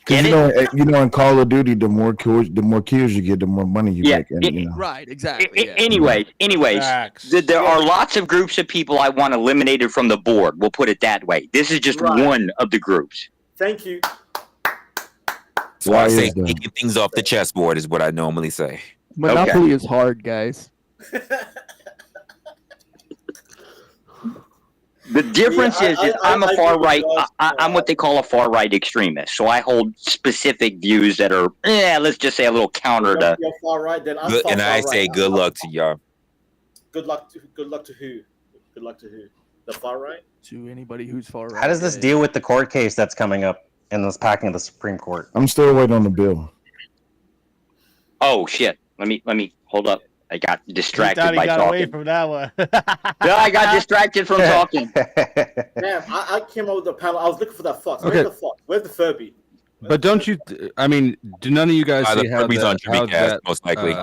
Get it? You know, in Call of Duty, the more kills you get, the more money you make. And, Right, exactly. Anyways, there are lots of groups of people I want eliminated from the board. We'll put it that way. This is just one of the groups. Thank you. That's why I say taking things off the chessboard is what I normally say. Monopoly is hard, guys. The difference is I'm a far right. I'm what they call a far right extremist. So I hold specific views that are, let's just say, a little counter to. You're far right, then I'm And I say good luck to y'all. Good luck to who? Good luck to who? The far right? To anybody who's far right. How does this deal with the court case that's coming up in this packing of the Supreme Court? I'm still waiting on the bill. Oh shit! Let me hold up. I got distracted by got talking. away from that one. No, I got distracted from talking. Damn, I came up with the panel. I was looking for that fox. Okay. Where's the fox? Where's the Furby? But don't you? I mean, do none of you guys see how that most likely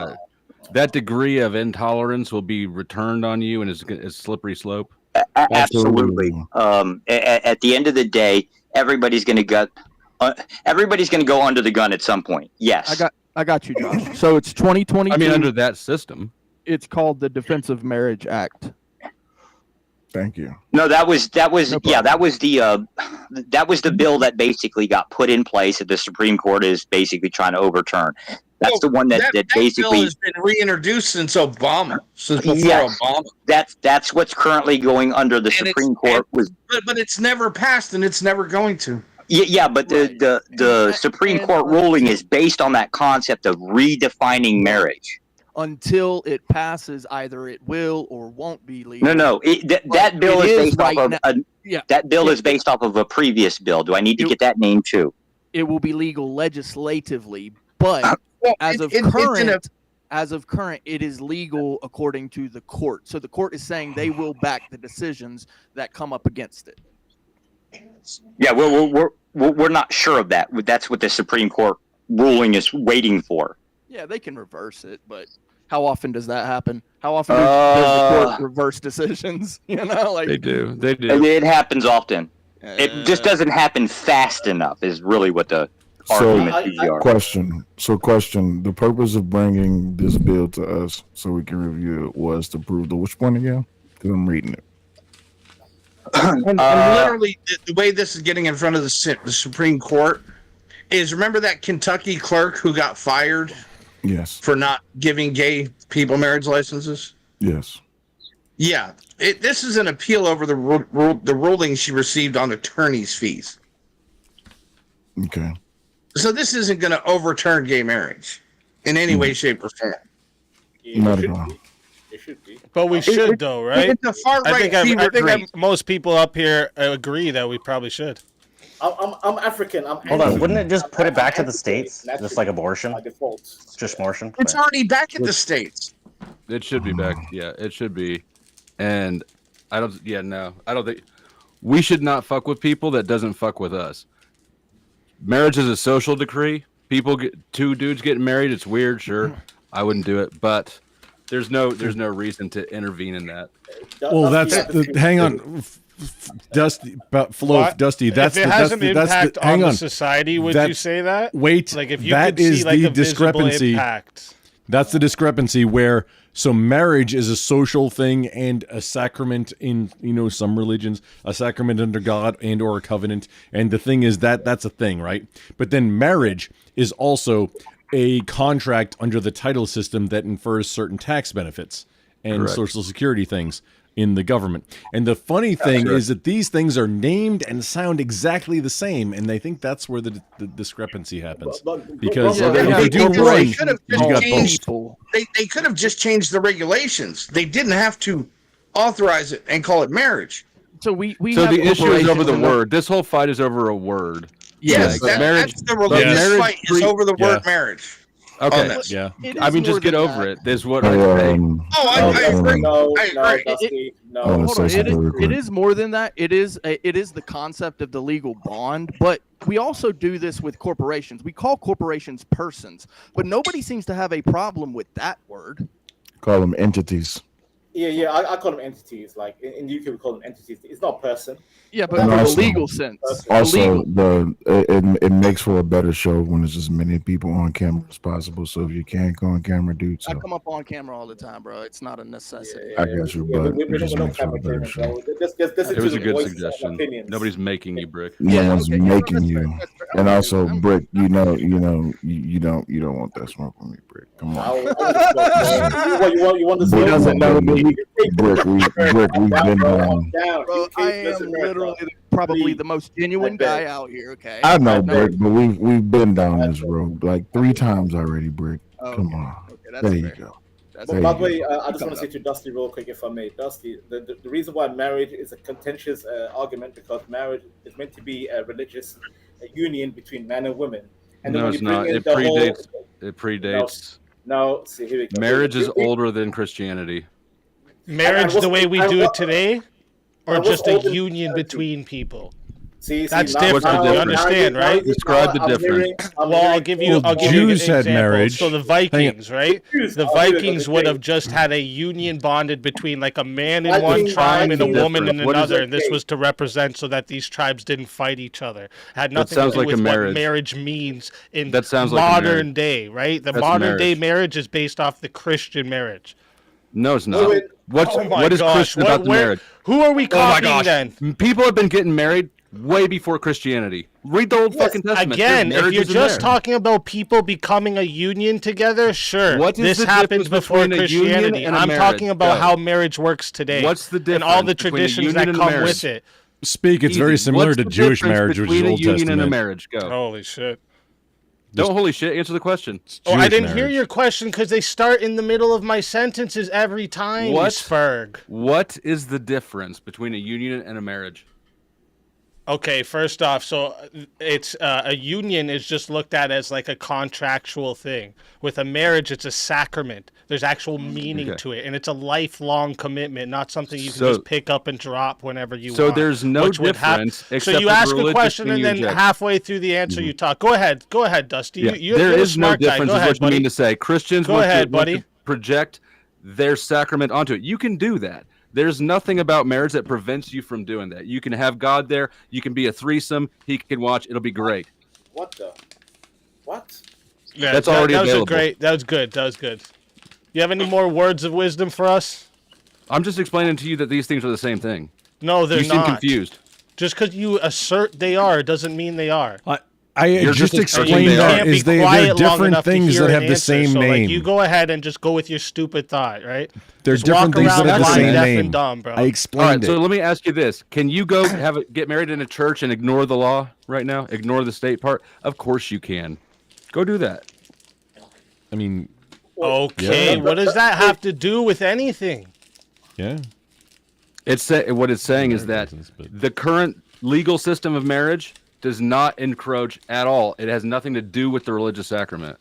that degree of intolerance will be returned on you, and it's a slippery slope? Absolutely. At the end of the day, everybody's going to go under the gun at some point. Yes. I got you, Josh. So it's 2022. I mean, under that system, it's called the Defense of Marriage Act. Thank you. No, that was the bill that basically got put in place that the Supreme Court is basically trying to overturn. That's the one that basically bill has been reintroduced since Obama. Since before Obama. That's what's currently going under the Supreme Court. But it's never passed, and it's never going to. Yeah, but the Supreme Court ruling is based on that concept of redefining marriage. Until it passes, either it will or won't be legal. No. That bill is based off of that bill is based off of a previous bill. Do I need to get that name too? It will be legal legislatively, but as of current, it is legal according to the court. So the court is saying they will back the decisions that come up against it. Yeah, we're not sure of that. That's what the Supreme Court ruling is waiting for. Yeah, they can reverse it, but how often does that happen? How often does the court reverse decisions? You know, like they do. It happens often. It just doesn't happen fast enough. Is really what the argument are. Question. The purpose of bringing this bill to us so we can review it was to prove the which one again? Because I'm reading it. And literally, the way this is getting in front of the Supreme Court is, remember that Kentucky clerk who got fired? Yes. For not giving gay people marriage licenses? Yes. Yeah. This is an appeal over the ruling she received on attorney's fees. Okay. So this isn't going to overturn gay marriage in any way, shape, or form. Not at all. It should be. But we should, though, right? It's a far right. I think most people up here agree that we probably should. I'm African. Hold on, wouldn't it just put it back to the states, just like abortion? By default. Just abortion. It's already back in the states. It should be back. Yeah, it should be. And I don't think we should not fuck with people that doesn't fuck with us. Marriage is a social decree. Two dudes getting married, it's weird, sure. I wouldn't do it, but there's no reason to intervene in that. Well, hang on. Dusty, Dusty. That's if it has an impact on the society. Would you say that? Wait, like if you that could is see like the a discrepancy. Impact. That's the discrepancy where, so marriage is a social thing and a sacrament in, some religions, a sacrament under God and or a covenant. And the thing is that's a thing, right? But then marriage is also a contract under the title system that infers certain tax benefits and Social Security things in the government. And the funny thing is that these things are named and sound exactly the same, and I think that's where the discrepancy happens. Because if you do one, you got both. They could have just changed the regulations. They didn't have to authorize it and call it marriage. So we so the issue is over the word. This whole fight is over a word. Yes, that's the religious fight is over the word marriage. Okay. Yeah. I mean, just get over it. There's what I agree. I agree. No, Dusty, no. Hold on. It is more than that. It is the concept of the legal bond, but we also do this with corporations. We call corporations persons, but nobody seems to have a problem with that word. Call them entities. Yeah, I call them entities. Like in the UK, we call them entities. It's not a person. Yeah, but in a legal sense. Also, it makes for a better show when there's as many people on camera as possible. So if you can't go on camera, dude. So. I come up on camera all the time, bro. It's not a necessity. I guess you, but it just makes for a better show. It was a good suggestion. Nobody's making you, Brick. No one's making you. And also, Brick, you don't want that smoke with me, Brick. Come on. You want the smoke? He doesn't know me. Brick, we've been down. Bro, I am literally probably the most genuine guy out here. Okay. I know, Brick, but we've been down this road like 3 times already, Brick. Come on. There you go. By the way, I just want to say to Dusty real quick, if I may. Dusty, the reason why marriage is a contentious argument because marriage is meant to be a religious union between man and woman. And no, it's not. It predates. No, see, here we go. Marriage is older than Christianity. Marriage the way we do it today? Or just a union between people? That's different. You understand, right? Describe the difference. Well, I'll give you an example. Marriage. So the Vikings, right? The Vikings would have just had a union bonded between like a man in one tribe and a woman in another, and this was to represent so that these tribes didn't fight each other. It had nothing to do with what marriage means in modern day, right? The modern day marriage is based off the Christian marriage. No, it's not. What is Christian about the marriage? Who are we copying then? People have been getting married way before Christianity. Read the Old fucking Testament. Again, if you're just talking about people becoming a union together, sure. This happened before Christianity. I'm talking about how marriage works today. What's the difference? And all the traditions that come with it. It's very similar to Jewish marriage, which is Old Testament. Union and a marriage. Go. Holy shit. Don't holy shit. Answer the question. I didn't hear your question because they start in the middle of my sentences every time. Spurg. What is the difference between a union and a marriage? Okay, first off, so it's a union is just looked at as like a contractual thing. With a marriage, it's a sacrament. There's actual meaning to it, and it's a lifelong commitment, not something you can just pick up and drop whenever you want. So there's no difference. So you ask a question, and then halfway through the answer, you talk. Go ahead, Dusty. There is no difference. Is what you mean to say? Christians want to project their sacrament onto it. You can do that. There's nothing about marriage that prevents you from doing that. You can have God there. You can be a threesome. He can watch. It'll be great. What the? What? Yeah, that's already available. That was good. You have any more words of wisdom for us? I'm just explaining to you that these things are the same thing. No, they're not. You seem confused. Just because you assert they are doesn't mean they are. I just explained that they're different things that have the same name. Like, you go ahead and just go with your stupid thought, right? They're different things that have the same name. Dumb, bro. I explained it. So let me ask you this: can you go get married in a church and ignore the law right now? Ignore the state part? Of course you can. Go do that. I mean, okay. Yeah. What does that have to do with anything? Yeah. What it's saying is that the current legal system of marriage does not encroach at all. It has nothing to do with the religious sacrament.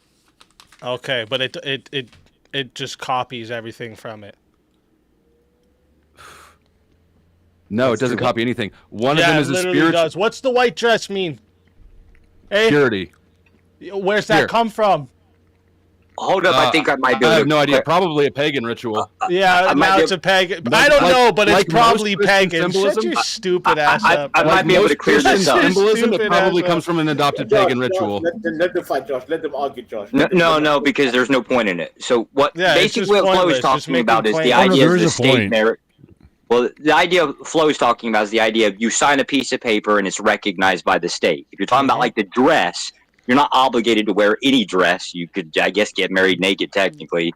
Okay, but it just copies everything from it. No, it doesn't copy anything. One of them is a spiritual. Does. What's the white dress mean? Hey? Purity. Where's that come from? hold up. I think I might be able I have no idea. Probably a pagan ritual. Yeah, now it's a pagan. I don't know, but it's probably pagan. Shut your stupid ass up. I might be able to clear this up. Symbolism, it probably comes from an adopted pagan ritual. Let them fight, Josh. Let them argue, Josh. No, because there's no point in it. So what basically what Flo is talking about is the idea of the state merit. Well, the idea Flo is talking about is the idea of you sign a piece of paper and it's recognized by the state. If you're talking about like the dress, you're not obligated to wear any dress. You could, I guess, get married naked technically.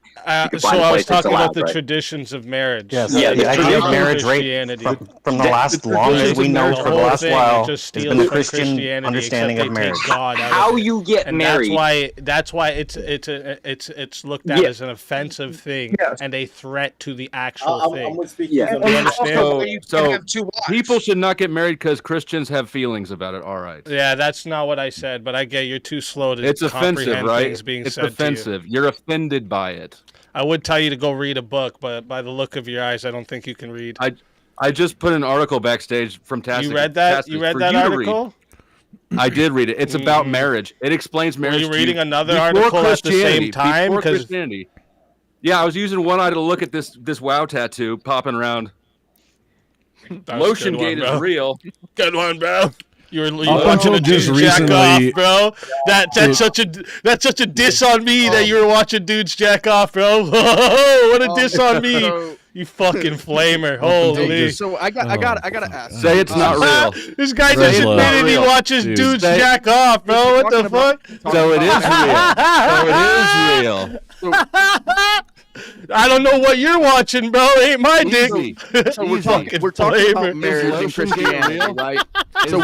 So I was talking about the traditions of marriage. Yes, the idea of marriage rate from the last, long as we know, for the last while, has been the Christian understanding of marriage. How you get married? That's why it's looked at as an offensive thing and a threat to the actual thing. You understand? So people should not get married because Christians have feelings about it. All right. Yeah, that's not what I said, but I get you're too slow to it's offensive, comprehend right? things being it's said offensive. To you. You're offended by it. I would tell you to go read a book, but by the look of your eyes, I don't think you can read. I just put an article backstage from Tastic. You read that? You read that article? I did read it. It's about marriage. It explains marriage. Were you reading another article at the same time? Before Christianity. Yeah, I was using one eye to look at this WoW tattoo popping around. Lotion Gate is real. Good one, bro. You're watching a dude jack off, bro. That's such a diss on me that you were watching dudes jack off, bro. What a diss on me, you fucking flamer. Holy. So I gotta ask. Say it's not real. This guy just admitted he watches dudes jack off, bro. What the fuck? So it is real. So it is real. I don't know what you're watching, bro. It ain't my dick. So we're talking about marriage and Christianity, right? So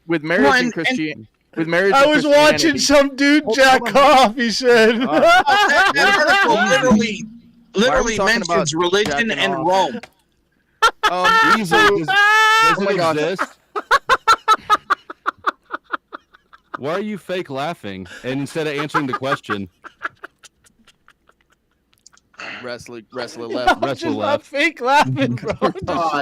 with marriage and Christianity, I was watching some dude jack off. He said. That article literally mentions religion and Rome. Oh my God. Why are you fake laughing? And instead of answering the question. Wrestler left. Wrestler left. Fake laughing, bro. Oh,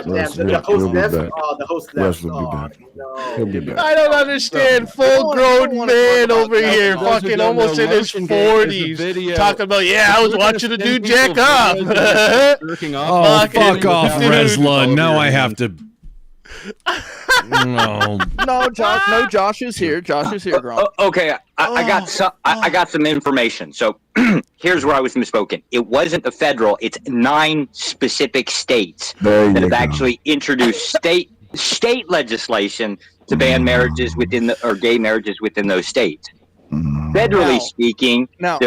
damn. The host left. The host left. No. I don't understand. Full-grown man over here, fucking almost in his 40s, talking about, I was watching a dude jack off. Oh, fuck off, Resla. Now I have to. No, Josh is here. Josh is here, Grump. Okay, I got some information. So here's where I was misspoken. It wasn't the federal. It's 9 specific states that have actually introduced state legislation to ban marriages gay marriages within those states. Federally speaking, I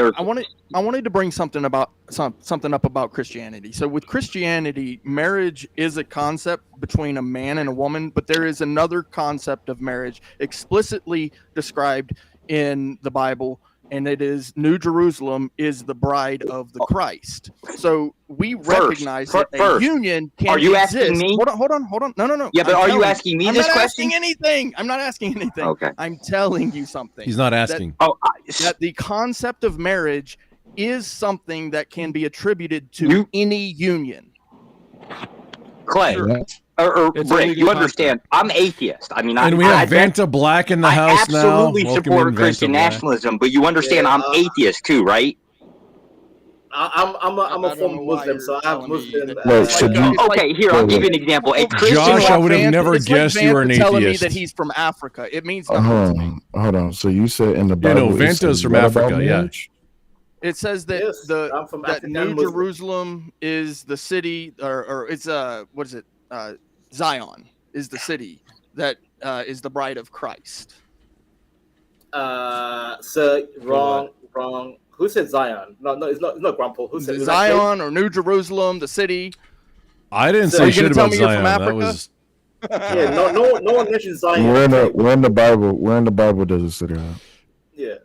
wanted to bring something up about Christianity. So with Christianity, marriage is a concept between a man and a woman, but there is another concept of marriage explicitly described in the Bible, and it is New Jerusalem is the bride of the Christ. So we recognize that a union can exist. Are you asking me? Hold on. No. Yeah, but are you asking me this question? I'm not asking anything. Okay. I'm telling you something. He's not asking. That the concept of marriage is something that can be attributed to any union. Clay. Or Rick, you understand? I'm atheist. I mean, we have Vanta Black in the house now. I absolutely support Christian nationalism, but you understand I'm atheist too, right? I'm a former Muslim, so I'm Muslim. Okay, here I'll give you an example. A Christian Josh, I would have never guessed you were an atheist. Telling me that he's from Africa, it means nothing to me. Hold on. So you said in the Bible, Vanta's from Africa. Yeah. It says that that New Jerusalem is the city, or it's what is it? Zion is the city that is the bride of Christ. So wrong. Who said Zion? No, it's not Grumple. Who said Zion or New Jerusalem, the city? I didn't say shit about Zion. That was. Yeah, no one mentioned Zion. Where in the Bible? Where in the Bible does it say that? Yeah,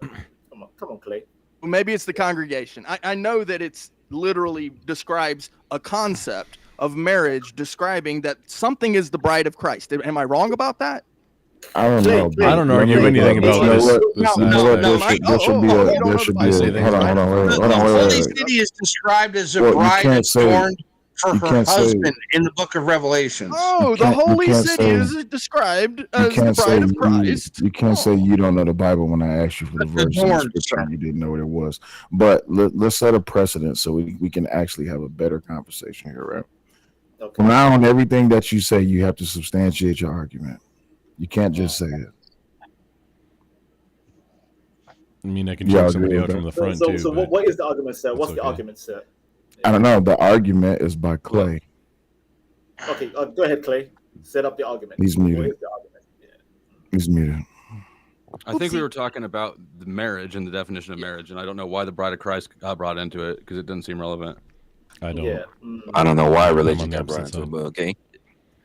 come on, Clay. Well, maybe it's the congregation. I know that it's literally describes a concept of marriage, describing that something is the bride of Christ. Am I wrong about that? I don't know. I don't argue anything about this. There should be a. Hold on. The Holy City is described as a bride adorned for her husband in the book of Revelations. Oh, the holy city is described as the bride of Christ. You can't say you don't know the Bible when I asked you for the verse in the scripture and you didn't know what it was. But let's set a precedent so we can actually have a better conversation here, right? Okay. From now on, everything that you say, you have to substantiate your argument. You can't just say it. I mean, I can choke somebody out from the front too. So what is the argument, sir? What's the argument, sir? I don't know. The argument is by Clay. Okay, go ahead, Clay. Set up the argument. He's muted. What is the argument? Yeah. He's muted. I think we were talking about the marriage and the definition of marriage, and I don't know why the bride of Christ got brought into it because it doesn't seem relevant. I don't. Yeah. I don't know why religion got brought into it, but okay.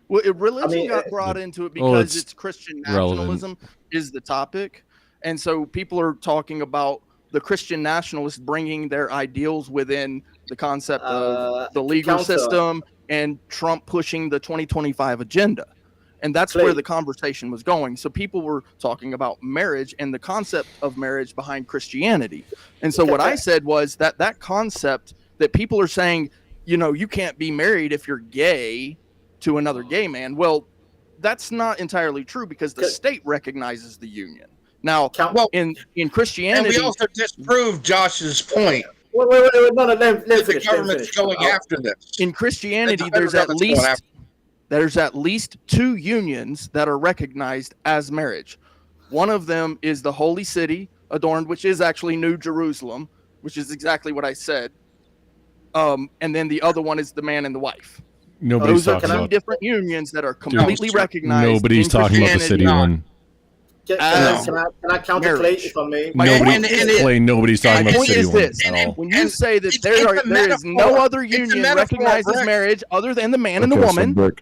Well, religion got brought into it because it's Christian nationalism is the topic. And so people are talking about the Christian nationalists bringing their ideals within the concept of the legal system and Trump pushing the 2025 agenda. And that's where the conversation was going. So people were talking about marriage and the concept of marriage behind Christianity. And so what I said was that concept that people are saying, you know, you can't be married if you're gay to another gay man. Well, that's not entirely true because the state recognizes the union. Now, in Christianity, and we also disproved Josh's point. Wait, no, let the government's going after this. In Christianity, there's at least 2 unions that are recognized as marriage. One of them is the holy city adorned, which is actually New Jerusalem, which is exactly what I said. And then the other one is the man and the wife. Those are 2 different unions that are completely recognized. Nobody's talking about the city one. Can I counter Clay if I may? Nobody's talking about the city one at all. When you say that there is no other union recognized as marriage other than the man and the woman, it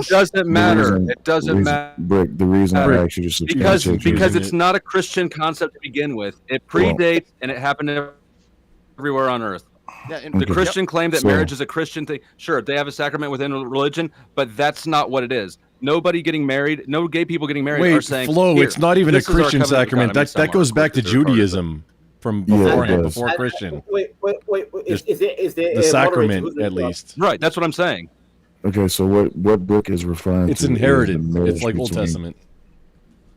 doesn't matter. It doesn't matter. Brick, the reason I actually just because it's not a Christian concept to begin with. It predates and it happened everywhere on earth. The Christian claim that marriage is a Christian thing. Sure, they have a sacrament within religion, but that's not what it is. Nobody getting married, no gay people getting married are saying, it's not even a Christian sacrament. That goes back to Judaism from beforehand, before Christian. Wait. Is there the sacrament at least? Right, that's what I'm saying. Okay, so what book is referring to? It's inherited. It's like Old Testament.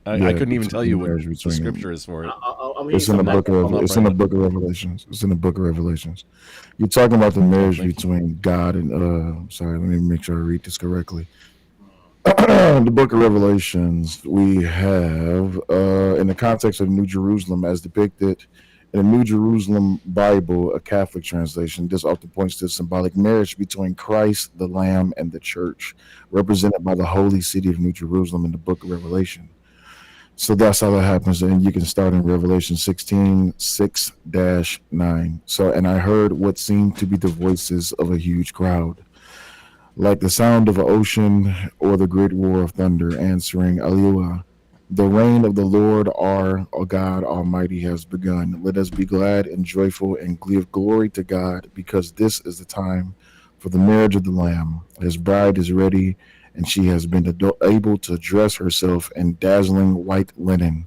I couldn't even tell you what the scripture is for it. It's in the book of Revelations. It's in the book of Revelations. You're talking about the marriage between God and sorry, let me make sure I read this correctly. The book of Revelations, we have in the context of New Jerusalem as depicted in the New Jerusalem Bible, a Catholic translation. This often points to symbolic marriage between Christ, the Lamb, and the church, represented by the holy city of New Jerusalem in the book of Revelation. So that's how that happens, and you can start in Revelation 16:6-9. So, and I heard what seemed to be the voices of a huge crowd, like the sound of an ocean or the great roar of thunder, answering, Alleluia. The reign of the Lord our God Almighty has begun. Let us be glad and joyful and give glory to God, because this is the time for the marriage of the Lamb. His bride is ready, and she has been able to dress herself in dazzling white linen,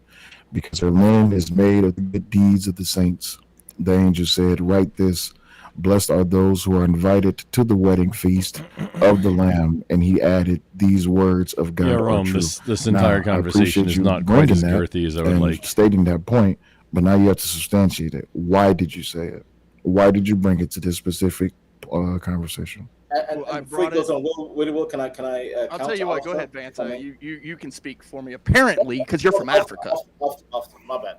because her linen is made of the good deeds of the saints. The angel said, write this, blessed are those who are invited to the wedding feast of the Lamb. And he added, these words of God are true. This entire conversation is not quite as girthy as I would like. Stating that point, but now you have to substantiate it. Why did you say it? Why did you bring it to this specific conversation? And before it goes on, can I I'll tell you what. Go ahead, Vance. You can speak for me. Apparently, because you're from Africa. My bad.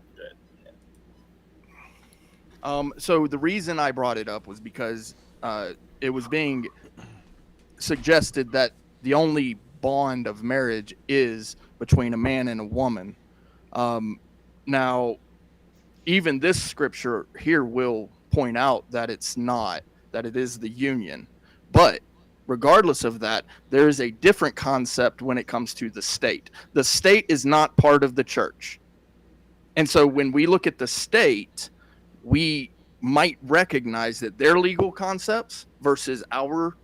So the reason I brought it up was because it was being suggested that the only bond of marriage is between a man and a woman. Now, even this scripture here will point out that it's not, that it is the union. But regardless of that, there is a different concept when it comes to the state. The state is not part of the church. And so when we look at the state, we might recognize that their legal concepts versus our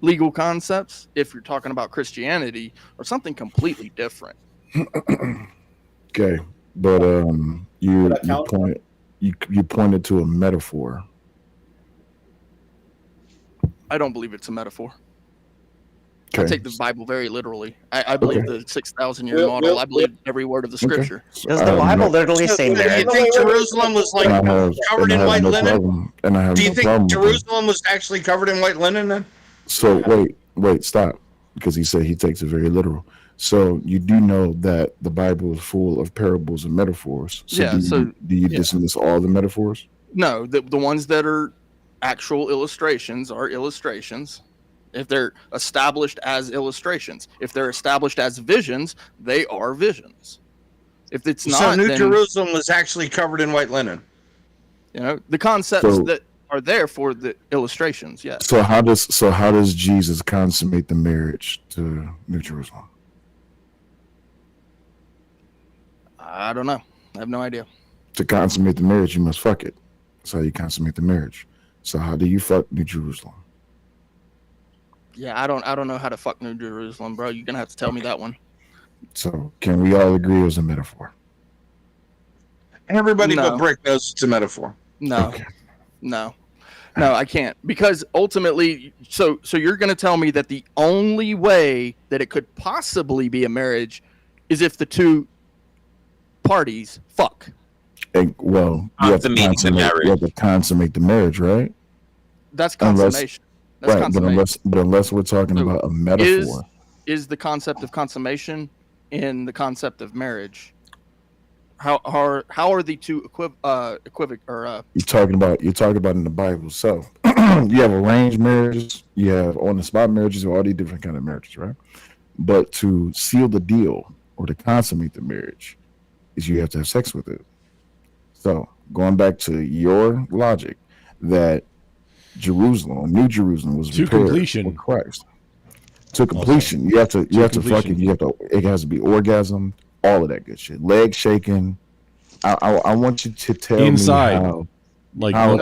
legal concepts, if you're talking about Christianity, are something completely different. Okay, but you pointed to a metaphor. I don't believe it's a metaphor. I take the Bible very literally. I believe the 6,000-year model. I believe every word of the scripture. Does the Bible literally say Do you think Jerusalem was like covered in white linen? Do you think Jerusalem was actually covered in white linen then? So wait, stop. Because he said he takes it very literal. So you do know that the Bible is full of parables and metaphors. So do you dismiss all the metaphors? No, the ones that are actual illustrations are illustrations. If they're established as illustrations, if they're established as visions, they are visions. If it's not, so New Jerusalem was actually covered in white linen. You know, the concepts that are there for the illustrations. Yes. So how does Jesus consummate the marriage to New Jerusalem? I don't know. I have no idea. To consummate the marriage, you must fuck it. That's how you consummate the marriage. So how do you fuck New Jerusalem? Yeah, I don't know how to fuck New Jerusalem, bro. You're gonna have to tell me that one. So can we all agree it was a metaphor? Everybody but Brick knows it's a metaphor. No, no, I can't, because ultimately, so you're gonna tell me that the only way that it could possibly be a marriage is if the two parties fuck. And, well, you have to consummate the marriage, right? That's consummation. Right, but unless we're talking about a metaphor, is the concept of consummation in the concept of marriage? How are the two equivoc or you're talking about in the Bible? So you have arranged marriages, you have on the spot marriages, all these different kind of marriages, right? But to seal the deal or to consummate the marriage is you have to have sex with it. So going back to your logic that New Jerusalem was to completion with Christ. To completion, you have to fucking it has to be orgasm, all of that good shit. Leg shaking. I want you to tell inside, me how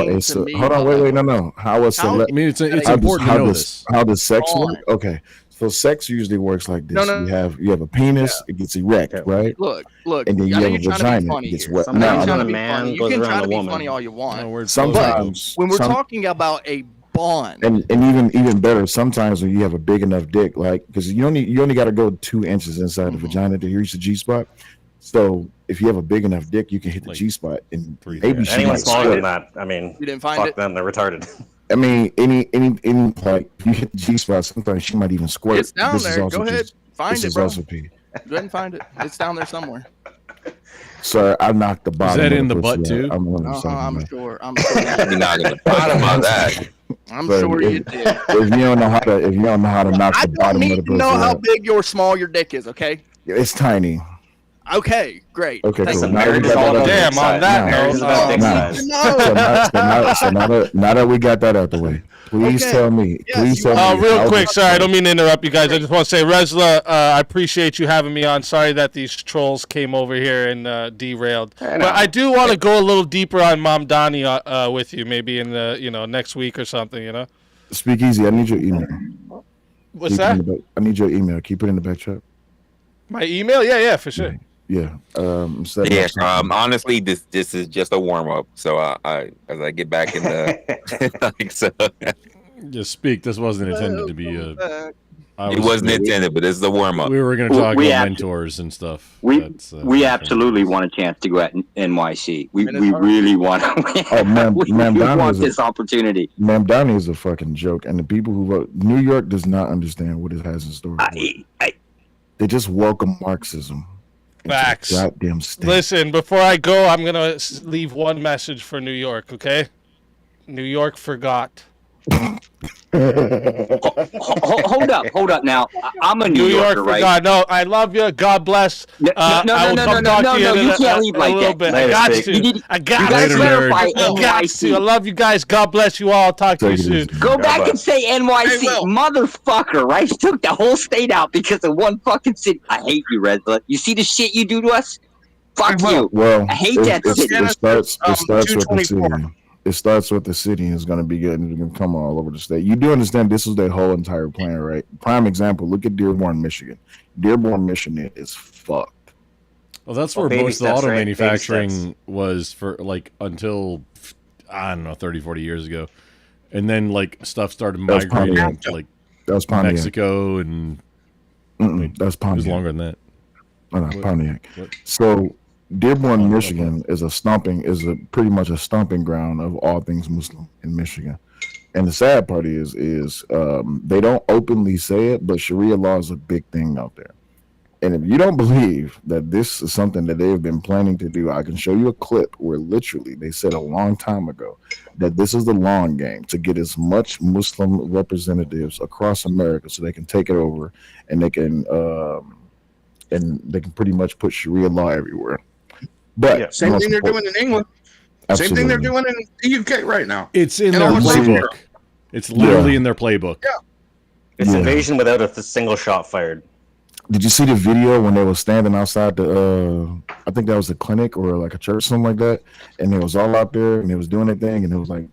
it's hold on, wait, no. How it's I mean, it's important to know this. How does sex work? Okay. So sex usually works like this. You have a penis, it gets erect, right? Look, and then you have a vagina, it gets wet. You can try to be funny all you want. Sometimes when we're talking about a bond, and even better, sometimes when you have a big enough dick, like because you only got to go 2 inches inside the vagina to reach the G spot. So if you have a big enough dick, you can hit the G spot and maybe anyone smaller than that. I mean, you didn't find it. Them, they're retarded. I mean, any like you hit the G spot, sometimes she might even squirt. It's down there. Go ahead, find it, bro. Go ahead and find it. It's down there somewhere. Sir, I knocked the bottom. Is that in the butt too? I'm sure. I'm You're not in the bottom of that. I'm sure you did. If you don't know how to knock the bottom of the pussy, I don't need to know how big or small your dick is. Okay. It's tiny. Okay, great. Okay, cool. Damn, on that note. So now that we got that out the way, please tell me. Please tell me. Real quick, sorry, I don't mean to interrupt you guys. I just want to say, Resla, I appreciate you having me on. Sorry that these trolls came over here and derailed. But I do want to go a little deeper on Mom Donnie with you, maybe in the next week or something. Speakeasy, I need your email. What's that? I need your email. Keep it in the back chat. My email? Yeah, for sure. Yeah. Honestly, this is just a warm up. So as I get back in the, just speak. This wasn't intended to be it wasn't intended, but this is a warm up. We were going to talk about mentors and stuff. We absolutely want a chance to go at NYC. We really want. We want this opportunity. Ma'am Donnie is a fucking joke, and the people who vote New York does not understand what it has in store. They just welcome Marxism. Facts. Goddamn state. Listen, before I go, I'm going to leave one message for New York, okay? New York forgot. Hold up now. I'm a New Yorker, York forgot. right? No, I love you. God bless. No, you can't leave like that. I got to. I got to. I love you guys. God bless you all. I'll talk to you soon. Go back and say NYC, motherfucker, right? You took the whole state out because of one fucking city. I hate you, Redla. You see the shit you do to us? Fuck you. Well, I hate that city. It starts with the city. It starts with the city and it's going to be good and it's going to come all over the state. You do understand this is their whole entire plan, right? Prime example, look at Dearborn, Michigan. Dearborn, Michigan is fucked. Well, that's where most of the auto manufacturing was for until, I don't know, 30, 40 years ago. and then like stuff started migrating to like Mexico and that's Pontiac. It was longer than that. No, Pontiac. So Dearborn, Michigan is pretty much a stomping ground of all things Muslim in Michigan. And the sad part is they don't openly say it, but Sharia law is a big thing out there. And if you don't believe that this is something that they've been planning to do, I can show you a clip where literally they said a long time ago that this is the long game to get as much Muslim representatives across America so they can take it over and they can pretty much put Sharia law everywhere. But same thing they're doing in England. Absolutely. Same thing they're doing in the UK right now. It's in their playbook. It's literally in their playbook. Yeah. It's invasion without a single shot fired. Did you see the video when they were standing outside the I think that was a clinic or like a church, something like that, and they was all out there and they was doing their thing and it was like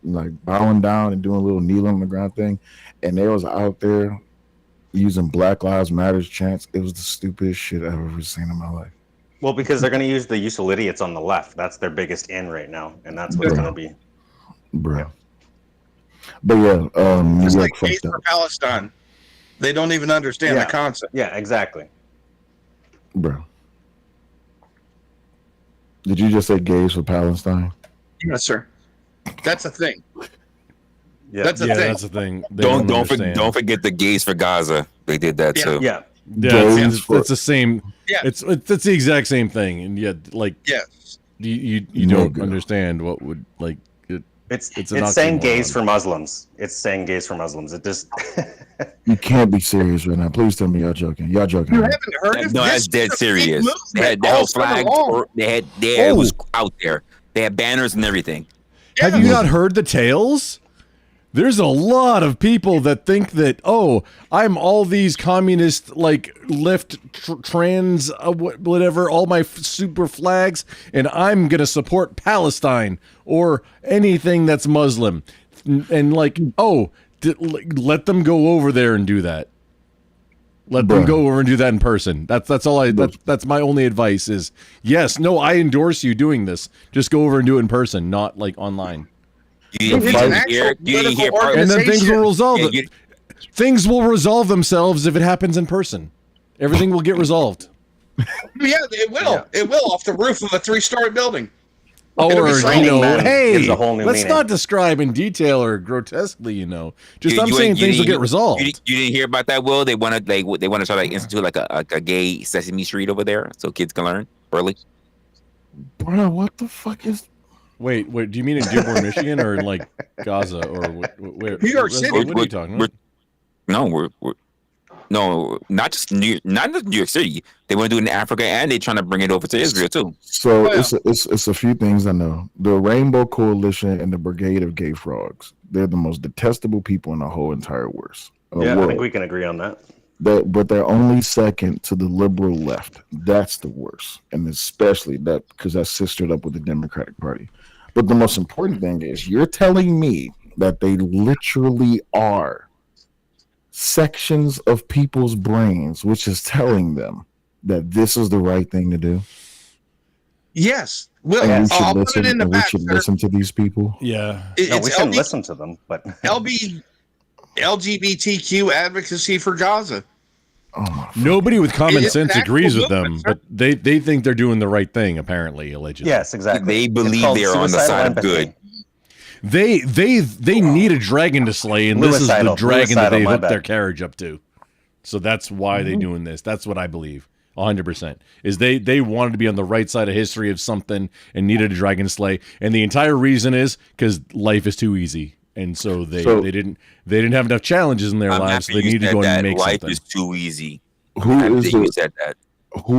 bowing down and doing a little kneeling on the ground thing, and they was out there using Black Lives Matter chants. It was the stupidest shit I've ever seen in my life. Well, because they're going to use the useful idiots on the left. That's their biggest in right now, and that's what's going to be. Bro. Yeah. But yeah, it's like gays for Palestine. They don't even understand the concept. Yeah, exactly. Bro. Did you just say gays for Palestine? Yes, sir. That's a thing. Yeah, that's a thing. That's a thing. Don't forget the gays for Gaza. They did that too. Yeah. It's the same. Yeah. It's the exact same thing, and yet like you don't understand what would like it. It's saying gays for Muslims. It's saying gays for Muslims. It just You can't be serious right now. Please tell me y'all joking. Y'all joking. You haven't heard of No, that's dead serious. They had the whole flag. It was out there. They had banners and everything. Have you not heard the tales? There's a lot of people that think that, oh, I'm all these communist, like, left, trans, whatever, all my super flags, and I'm going to support Palestine or anything that's Muslim. And, like, let them go over there and do that. Let them go over and do that in person. That's all that's my only advice is, yes, no, I endorse you doing this. Just go over and do it in person, not, like, online. And then things will resolve. Things will resolve themselves if it happens in person. Everything will get resolved. Yeah, it will. Yeah. It will off the roof of a 3-story building. Or hey, let's meaning. Not describe in detail or grotesquely. Just I'm saying things will get resolved. You didn't hear about that, Will? They want to try to institute like a gay Sesame Street over there, so kids can learn early. Bro, what the fuck is? Wait, do you mean in Dearborn, Michigan, or in like Gaza, or where? New York City. What are you talking about? No, not just New York City. They want to do it in Africa, and they're trying to bring it over to Israel too. So it's a few things I know. The Rainbow Coalition and the Brigade of Gay Frogs. They're the most detestable people in the whole entire world. I think we can agree on that. But they're only second to the liberal left. That's the worst, and especially that because that's sistered up with the Democratic Party. But the most important thing is you're telling me that they literally are sections of people's brains, which is telling them that this is the right thing to do. Yes. Well, and I'll put it in the back. We should listen to these people. Yeah. We shouldn't listen to them, but LGBTQ advocacy for Gaza. Nobody with common sense agrees with them, but they think they're doing the right thing, apparently, allegedly. Yes, exactly. They believe they're on the side of good. They need a dragon to slay, and this is the dragon that they hooked their carriage up to. So that's why they're doing this. That's what I believe, 100%. Is they wanted to be on the right side of history of something and needed a dragon to slay, and the entire reason is because life is too easy. And so they didn't have enough challenges in their lives, so they needed to go and make life something. Life is too easy. Who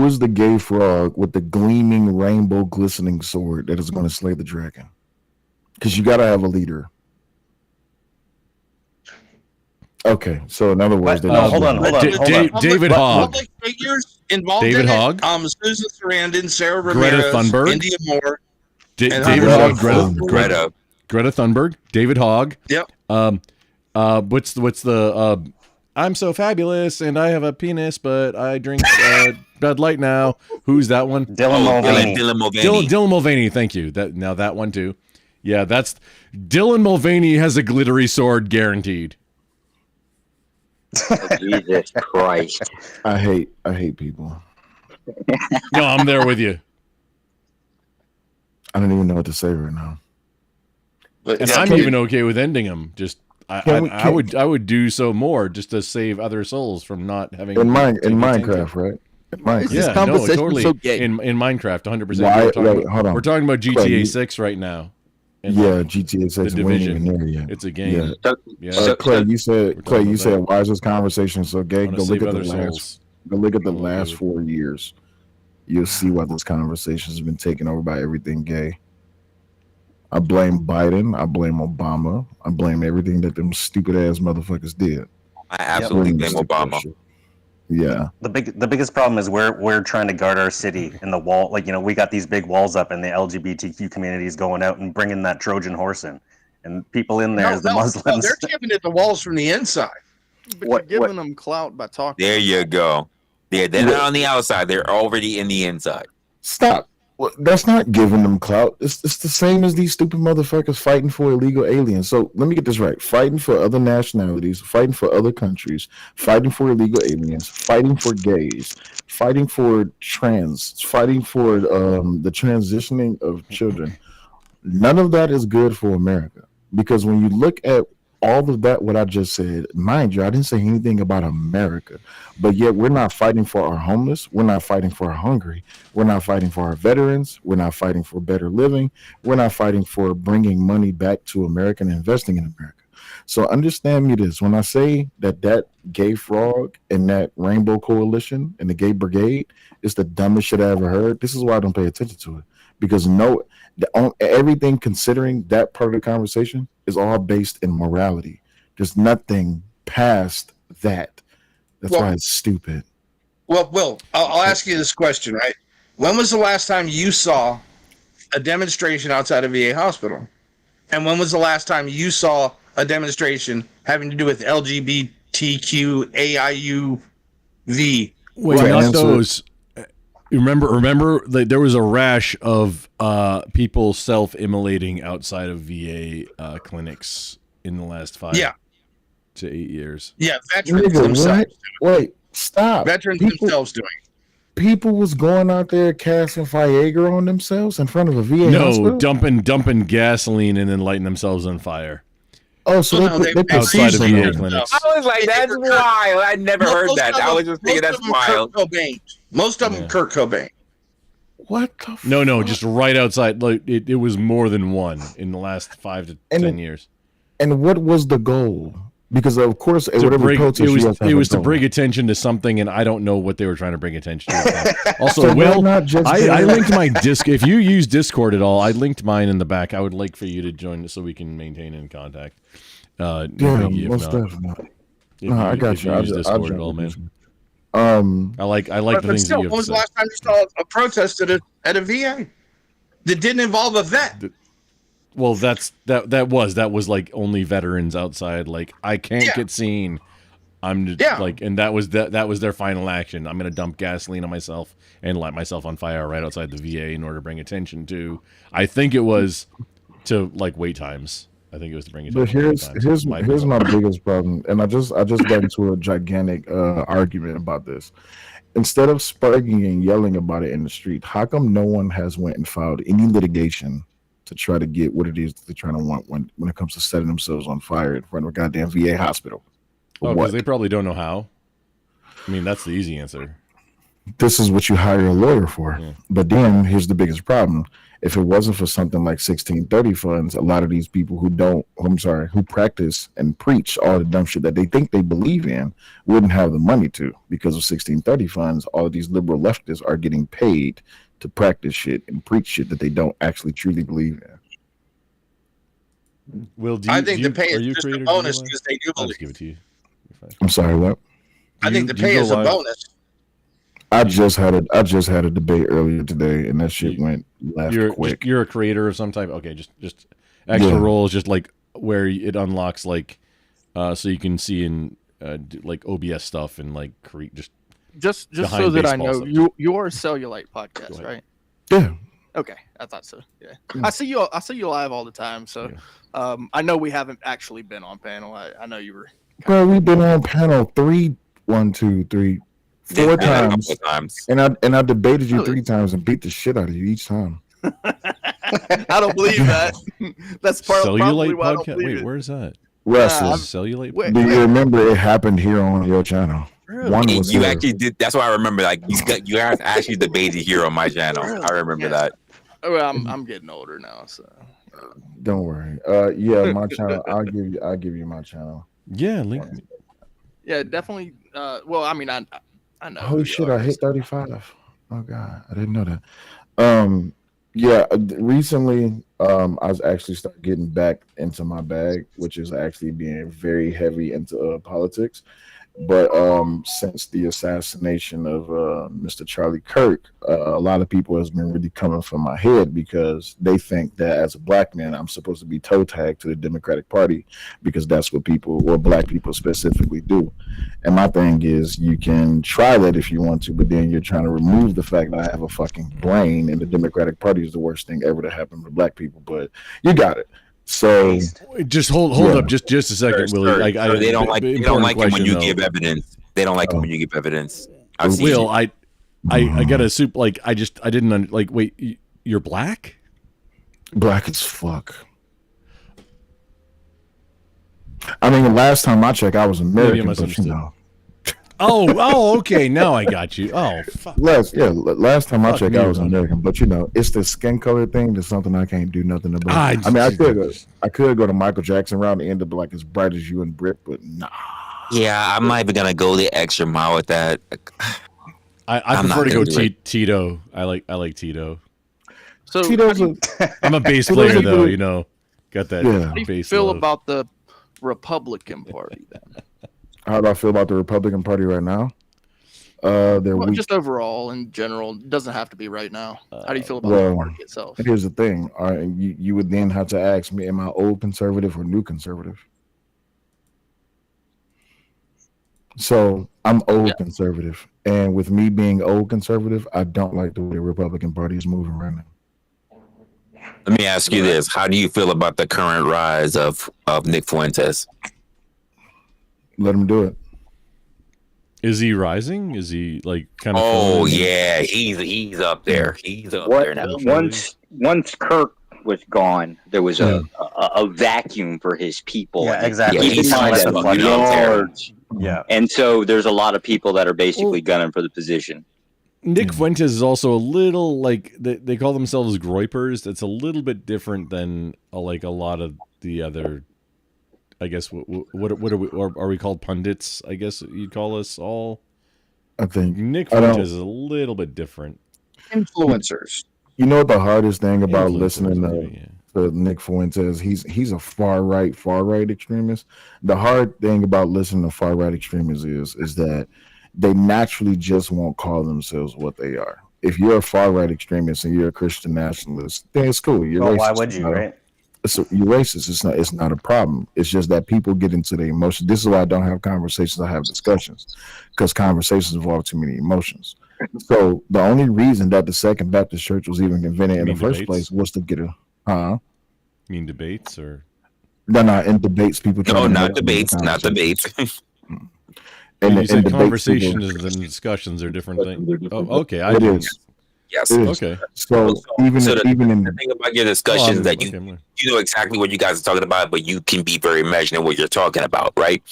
is the gay frog with the gleaming rainbow glistening sword that is going to slay the dragon? Because you got to have a leader. Okay, so in other words, hold on. David Hogg. Public figures involved David in Hogg. Susan Sarandon, Sarah Greta Ramirez, Thunberg. India Moore, David Hogg. Greta Thunberg, David Hogg. Yep. What's the I'm so fabulous and I have a penis, but I drink Bud Light now. Who's that one? Dylan Mulvaney. Dylan Mulvaney. Thank you. That one too. Yeah, that's Dylan Mulvaney has a glittery sword guaranteed. Jesus Christ. I hate people. No, I'm there with you. I don't even know what to say right now. And I'm even okay with ending them. Just I would do so more just to save other souls from not having in Minecraft, right? Yeah, no, totally. So gay? In Minecraft, 100%. We're talking about GTA 6 right now. Yeah, GTA 6. The Division. There yet. It's a game. Yeah. Clay, you said why is this conversation so gay? Go look at the last 4 years. You'll see why this conversation has been taken over by everything gay. I blame Biden. I blame Obama. I blame everything that them stupid ass motherfuckers did. I absolutely blame Obama. Yeah. The biggest problem is we're trying to guard our city and the wall. Like, we got these big walls up and the LGBTQ community is going out and bringing that Trojan horse in. And people in there is the Muslims. No, they're giving it the walls from the inside. But you're giving them clout by talking. There you go. They're not on the outside. They're already in the inside. Stop. That's not giving them clout. It's the same as these stupid motherfuckers fighting for illegal aliens. So let me get this right. Fighting for other nationalities, fighting for other countries, fighting for illegal aliens, fighting for gays, fighting for trans, fighting for the transitioning of children. None of that is good for America. Because when you look at all of that, what I just said, mind you, I didn't say anything about America, but yet we're not fighting for our homeless. We're not fighting for our hungry. We're not fighting for our veterans. We're not fighting for better living. We're not fighting for bringing money back to America and investing in America. So understand me this. When I say that gay frog and that rainbow coalition and the gay brigade is the dumbest shit I ever heard, this is why I don't pay attention to it. Because everything considering that part of the conversation is all based in morality. There's nothing past that. That's why it's stupid. Well, Will, I'll ask you this question, right? When was the last time you saw a demonstration outside a VA hospital? And when was the last time you saw a demonstration having to do with LGBTQ, AIUV? Wait, not those. Remember, there was a rash of people self-immolating outside of VA clinics in the last 5 to 8 years. Yeah, veterans themselves. Wait, stop. Veterans themselves doing it. People was going out there casting Viagra on themselves in front of a VA hospital? No, dumping gasoline and then lighting themselves on fire. Oh, so they outside of VA clinics. I was like, that's wild. I never heard that. I was just thinking that's wild. Most of them Kurt Cobain. What the fuck? No, just right outside. Like it was more than one in the last 5 to 10 years. And what was the goal? Because of course, it was to bring attention to something, and I don't know what they were trying to bring attention to. Also, I linked my disc. If you use Discord at all, I linked mine in the back. I would like for you to join so we can maintain in contact. Yeah, most definitely. I got you. Use Discord at all, man. I like the things that you have to say. When was the last time you saw a protest at a VA that didn't involve a vet? Well, that was like only veterans outside. Like, I can't get seen. I'm just, like, and that was their final action. I'm gonna dump gasoline on myself and light myself on fire right outside the VA in order to bring attention to. I think it was to like wait times. I think it was to bring attention. But here's my biggest problem, and I just got into a gigantic argument about this. Instead of sparking and yelling about it in the street, how come no one has went and filed any litigation to try to get what it is that they're trying to want when it comes to setting themselves on fire in front of a goddamn VA hospital? Because they probably don't know how. I mean, that's the easy answer. This is what you hire a lawyer for. Yeah. But then here's the biggest problem. If it wasn't for something like 1630 funds, a lot of these people who practice and preach all the dumb shit that they think they believe in wouldn't have the money to. Because of 1630 funds, all of these liberal leftists are getting paid to practice shit and preach shit that they don't actually truly believe in. Will, I think the pay is just a bonus because they do believe. I'll just give it to you. I'm sorry, what? I think the pay is a bonus. I just had a debate earlier today, and that shit went left quick. You're a creator of some type. Okay, just extra roles, just like where it unlocks, like, so you can see in like OBS stuff and like create just so that I know, you're a Cellulite podcast, right? Yeah. Okay, I thought so. Yeah, I see you live all the time. So, I know we haven't actually been on panel. I know you were. Bro, we've been on panel 4 times, and I debated you 3 times and beat the shit out of you each time. I don't believe that. That's probably why I don't believe it. Where's that? Restless. Cellulite. Do you remember it happened here on your channel? Really? You actually did. That's what I remember. Like you guys actually debated here on my channel. I remember that. Well, I'm getting older now, so don't worry. Yeah, my channel. I'll give you my channel. Yeah, link me. Yeah, definitely. Well, I mean, I know. Oh shit! I hit 35. Oh god, I didn't know that. Yeah, recently, I was actually starting getting back into my bag, which is actually being very heavy into politics. But since the assassination of Mr. Charlie Kirk, a lot of people has been really coming for my head because they think that as a black man, I'm supposed to be toe tagged to the Democratic Party because that's what people, or black people specifically, do. And my thing is, you can try that if you want to, but then you're trying to remove the fact that I have a fucking brain, and the Democratic Party is the worst thing ever to happen to black people. But you got it. So just hold up just a second, Willie. They don't like it when you give evidence. They don't like it when you give evidence. Will, I got a soup. Like I didn't like. Wait, you're black? Black as fuck. I mean, last time I checked, I was American. But, you know. Oh, okay. Now I got you. Oh, fuck. Last time I checked, I was American. But you know, it's the skin color thing. That's something I can't do nothing about. I could go to Michael Jackson route and end up like as bright as you and Brit, but nah. Yeah, I'm not even gonna go the extra mile with that. I prefer to go Tito. I like Tito. So I'm a bass player though. You know, got that. Yeah. How do you feel about the Republican Party then? How do I feel about the Republican Party right now? Just overall, in general, it doesn't have to be right now. How do you feel about the party itself? Here's the thing. You would then have to ask me, am I old conservative or new conservative? So I'm old conservative. And with me being old conservative, I don't like the way the Republican Party is moving right now. Let me ask you this. How do you feel about the current rise of Nick Fuentes? Let him do it. Is he rising? Is he like kind of? Oh yeah, he's up there. He's up there now. Once Kirk was gone, there was a vacuum for his people. Yeah, exactly. Keep in mind that and so there's a lot of people that are basically gunning for the position. Nick Fuentes is also a little like they call themselves groypers. It's a little bit different than like a lot of the other. I guess what are we? Or are we called pundits? I guess you'd call us all. I think Nick Fuentes is a little bit different. Influencers. You know what the hardest thing about listening to Nick Fuentes? He's a far right extremist. The hard thing about listening to far right extremists is that they naturally just won't call themselves what they are. If you're a far right extremist and you're a Christian nationalist, then it's cool. You're racist. Why would you, right? So you're racist. It's not a problem. It's just that people get into the emotions. This is why I don't have conversations. I have discussions because conversations involve too many emotions. So the only reason that the Second Baptist Church was even invented in the first place was to get a You mean debates or no in debates people try not debates. And you said conversations and discussions are different things. Oh, okay, it is. Yes. Okay. So even in the thing about your discussions that you know exactly what you guys are talking about, but you can be very imaginary what you're talking about, right?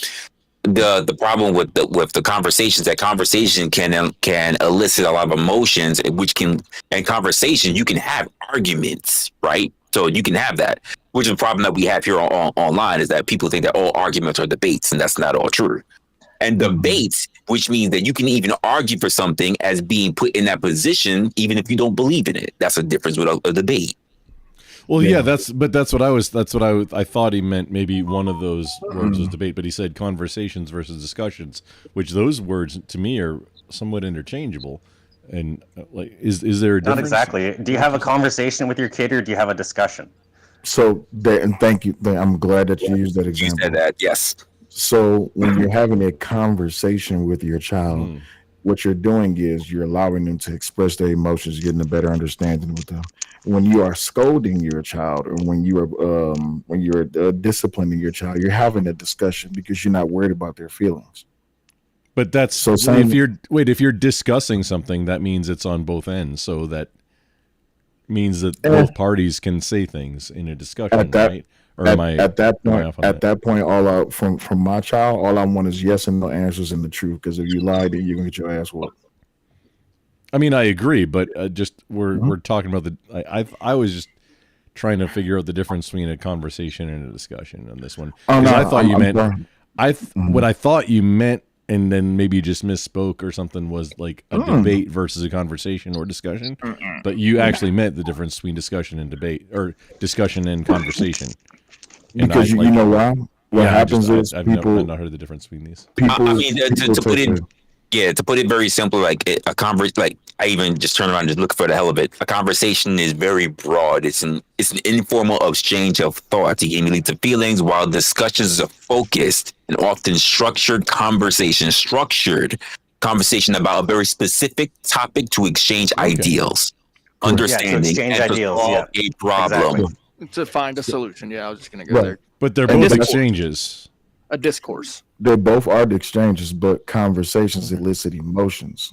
The problem with the conversations, that conversation can elicit a lot of emotions, and conversation you can have arguments, right? So you can have that, which is a problem that we have here online, is that people think that all arguments are debates, and that's not all true. And debates, which means that you can even argue for something as being put in that position, even if you don't believe in it. That's a difference with a debate. Well, yeah, that's what I thought he meant. Maybe one of those words was debate, but he said conversations versus discussions, which those words to me are somewhat interchangeable. And like, is there a difference? Not exactly. Do you have a conversation with your kid, or do you have a discussion? So, and thank you. I'm glad that you used that example. You said that, yes. So when you're having a conversation with your child, what you're doing is you're allowing them to express their emotions, getting a better understanding with them. When you are scolding your child, or when you are disciplining your child, you're having a discussion because you're not worried about their feelings. But that's So if you're discussing something, that means it's on both ends. So that means that both parties can say things in a discussion, right? Or at that point, all out from my child, all I want is yes and no answers and the truth. Because if you lie, then you're gonna get your ass whooped. I mean, I agree, but just we're talking about I was just trying to figure out the difference between a conversation and a discussion on this one. Oh, no, I thought you meant Mm-hmm. what I thought you meant, and then maybe you just misspoke or something, was like a debate versus a conversation or discussion. But you actually meant the difference between discussion and debate, or discussion and conversation. Because you know why? What happens is I've people not heard the difference between these. I mean, to put it very simple, like a conversation, like I even just turn around and just look for the hell of it. A conversation is very broad. It's an informal exchange of thoughts. It can lead to feelings, while discussions are focused and often structured conversation about a very specific topic to exchange ideals, understanding, to exchange and ideals, to solve a problem. Exactly. To find a solution. Yeah, I was just gonna go there. But they're both exchanges. A discourse. They both are the exchanges, but conversations elicit emotions.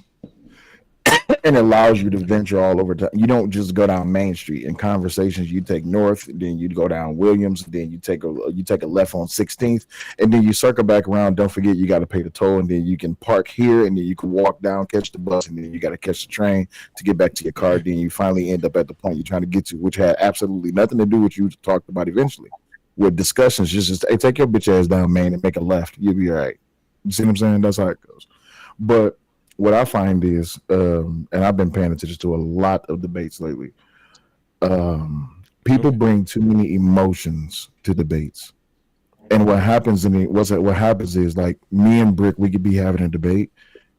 And allows you to venture all over. You don't just go down Main Street. In conversations, you take north, then you go down Williams, then you take a left on 16th, and then you circle back around. Don't forget you got to pay the toll, and then you can park here, and then you can walk down, catch the bus, and then you got to catch the train to get back to your car. Then you finally end up at the point you're trying to get to, which had absolutely nothing to do with what you talked about eventually. With discussions, just hey, take your bitch ass down, man, and make a left. You'll be all right. You see what I'm saying? That's how it goes. But what I find is, and I've been paying attention to a lot of debates lately, people bring too many emotions to debates. And what happens is, like, me and Brick, we could be having a debate,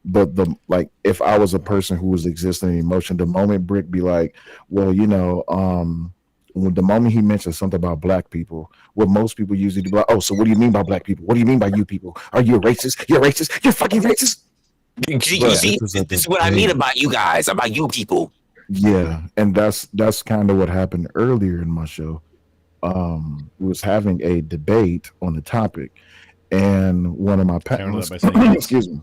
but if I was a person who was existing in emotion, the moment Brick be like, well, when the moment he mentions something about black people, what most people usually do, like, oh, so what do you mean by black people? What do you mean by you people? Are you a racist? You're racist? You're fucking racist? You see, this is what I mean about you guys, about you people. Yeah, and that's kind of what happened earlier in my show. We was having a debate on the topic, and one of my panelists,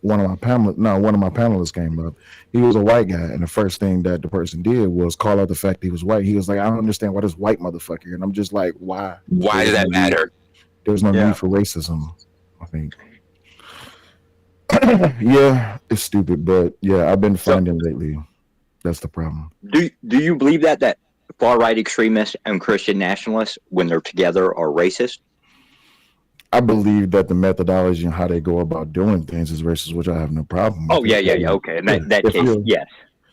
one of my panelists came up. He was a white guy, and the first thing that the person did was call out the fact he was white. He was like, I don't understand why this white motherfucker. And I'm just like, why? Why does that matter? There's no need for racism, I think. Yeah, it's stupid, but yeah, I've been finding lately that's the problem. Do you believe that far right extremists and Christian nationalists, when they're together, are racist? I believe that the methodology and how they go about doing things is racist, which I have no problem with. Oh yeah, okay. In that case, yes.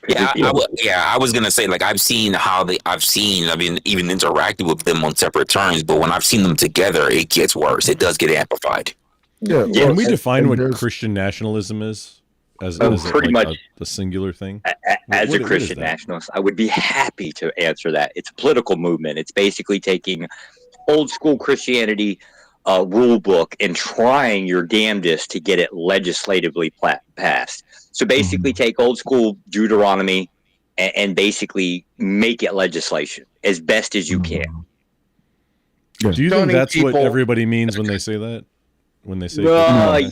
I was gonna say, like, I've been even interacted with them on separate terms, but when I've seen them together, it gets worse. It does get amplified. Yeah. Can we define what Christian nationalism is? As pretty much the singular thing. As a Christian nationalist, I would be happy to answer that. It's a political movement. It's basically taking old school Christianity rule book and trying your damnedest to get it legislatively passed. So basically take old school Deuteronomy and basically make it legislation as best as you can. Do you think that's what everybody means when they say that? When they say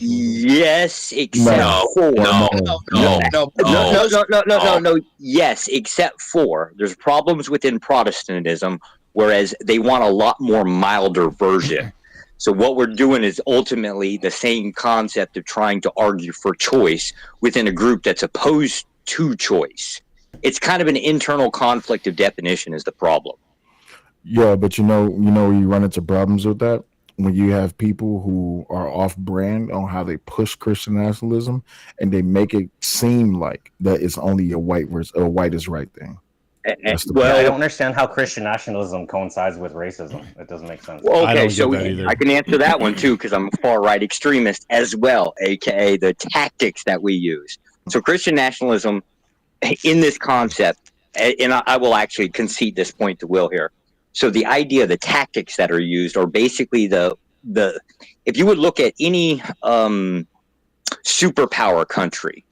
yes, except for no. Yes, except for there's problems within Protestantism, whereas they want a lot more milder version. So what we're doing is ultimately the same concept of trying to argue for choice within a group that's opposed to choice. It's kind of an internal conflict of definition is the problem. Yeah, but you know where you run into problems with that? When you have people who are off brand on how they push Christian nationalism and they make it seem like that it's only a white is right thing. Well, I don't understand how Christian nationalism coincides with racism. It doesn't make sense. Well, okay, so I can answer that one too, because I'm a far right extremist as well, aka the tactics that we use. So Christian nationalism in this concept, and I will actually concede this point to Will here. So the idea, the tactics that are used are basically the if you would look at any superpower country,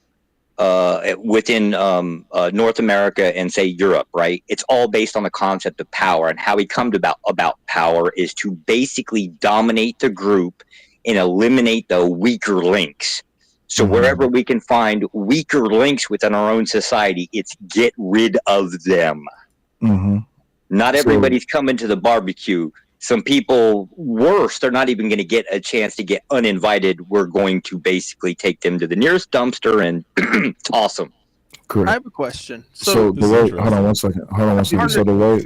within North America and say Europe, right? It's all based on the concept of power, and how he comes about power is to basically dominate the group and eliminate the weaker links. So wherever we can find weaker links within our own society, it's get rid of them. Not everybody's coming to the barbecue. Some people, worse, they're not even going to get a chance to get uninvited. We're going to basically take them to the nearest dumpster and toss them. I have a question. So the way, hold on one second. So the way,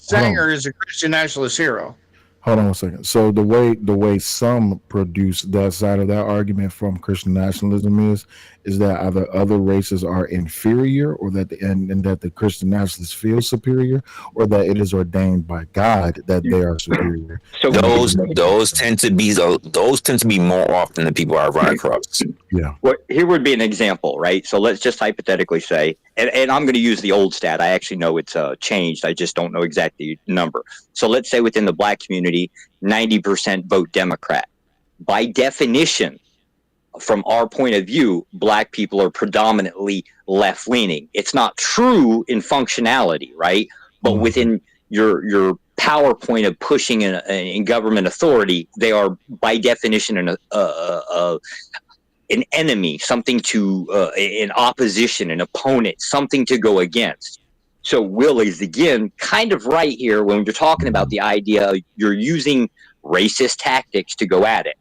Sanger is a Christian nationalist hero. Hold on one second. So the way some produce that side of that argument from Christian nationalism is that either other races are inferior, or that and that the Christian nationalists feel superior, or that it is ordained by God that they are superior. So those tend to be more often than people are run across. Yeah. Well, here would be an example, right? So let's just hypothetically say, and I'm going to use the old stat. I actually know it's changed. I just don't know exactly the number. So let's say within the black community, 90% vote Democrat. By definition, from our point of view, black people are predominantly left-leaning. It's not true in functionality, right? But within your PowerPoint of pushing in government authority, they are by definition an enemy, something to an opposition, an opponent, something to go against. So Will is again kind of right here when you're talking about the idea you're using racist tactics to go at it.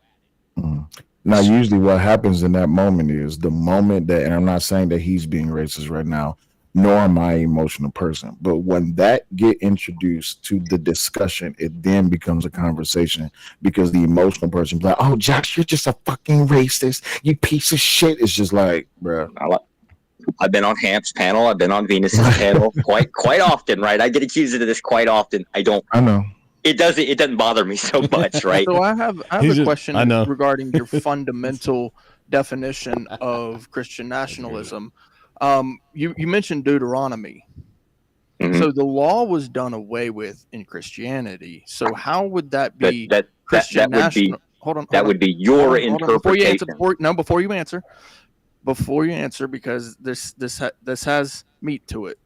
Now, usually what happens in that moment is the moment that, and I'm not saying that he's being racist right now, nor am I an emotional person, but when that get introduced to the discussion, it then becomes a conversation, because the emotional person be like, oh, Josh, you're just a fucking racist, you piece of shit. It's just like, bro. I've been on Hamp's panel. I've been on Venus's panel quite often, right? I get accused of this quite often. I know. It doesn't bother me so much, right? So I have a question regarding your fundamental definition of Christian nationalism. You mentioned Deuteronomy. So the law was done away with in Christianity. So how would that be Christian national? That would be your interpretation. Before you answer, because this has meat to it.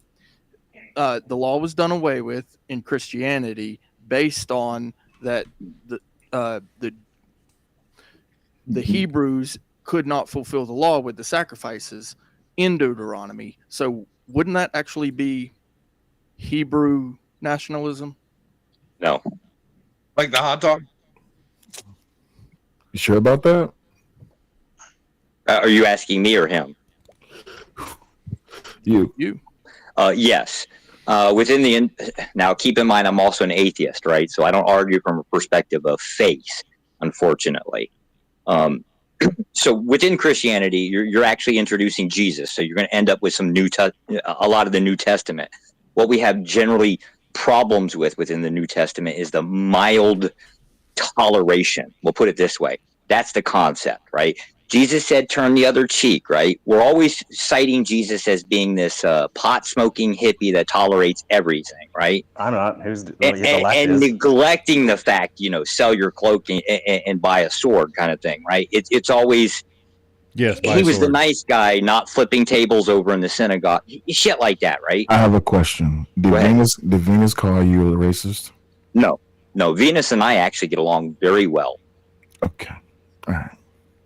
The law was done away with in Christianity based on that the Hebrews could not fulfill the law with the sacrifices in Deuteronomy. So wouldn't that actually be Hebrew nationalism? No. Like the hot dog? You sure about that? Are you asking me or him? You. Yes. Now, keep in mind, I'm also an atheist, right? So I don't argue from a perspective of faith, unfortunately. So within Christianity, you're actually introducing Jesus. So you're going to end up with a lot of the New Testament. What we have generally problems within the New Testament is the mild toleration. We'll put it this way. That's the concept, right? Jesus said, turn the other cheek, right? We're always citing Jesus as being this pot-smoking hippie that tolerates everything, right? I'm not. And neglecting the fact, sell your cloak and buy a sword kind of thing, right? It's always, yes, he was the nice guy, not flipping tables over in the synagogue. Shit like that, right? I have a question. Did Venus call you a racist? No. Venus and I actually get along very well. Okay. All right.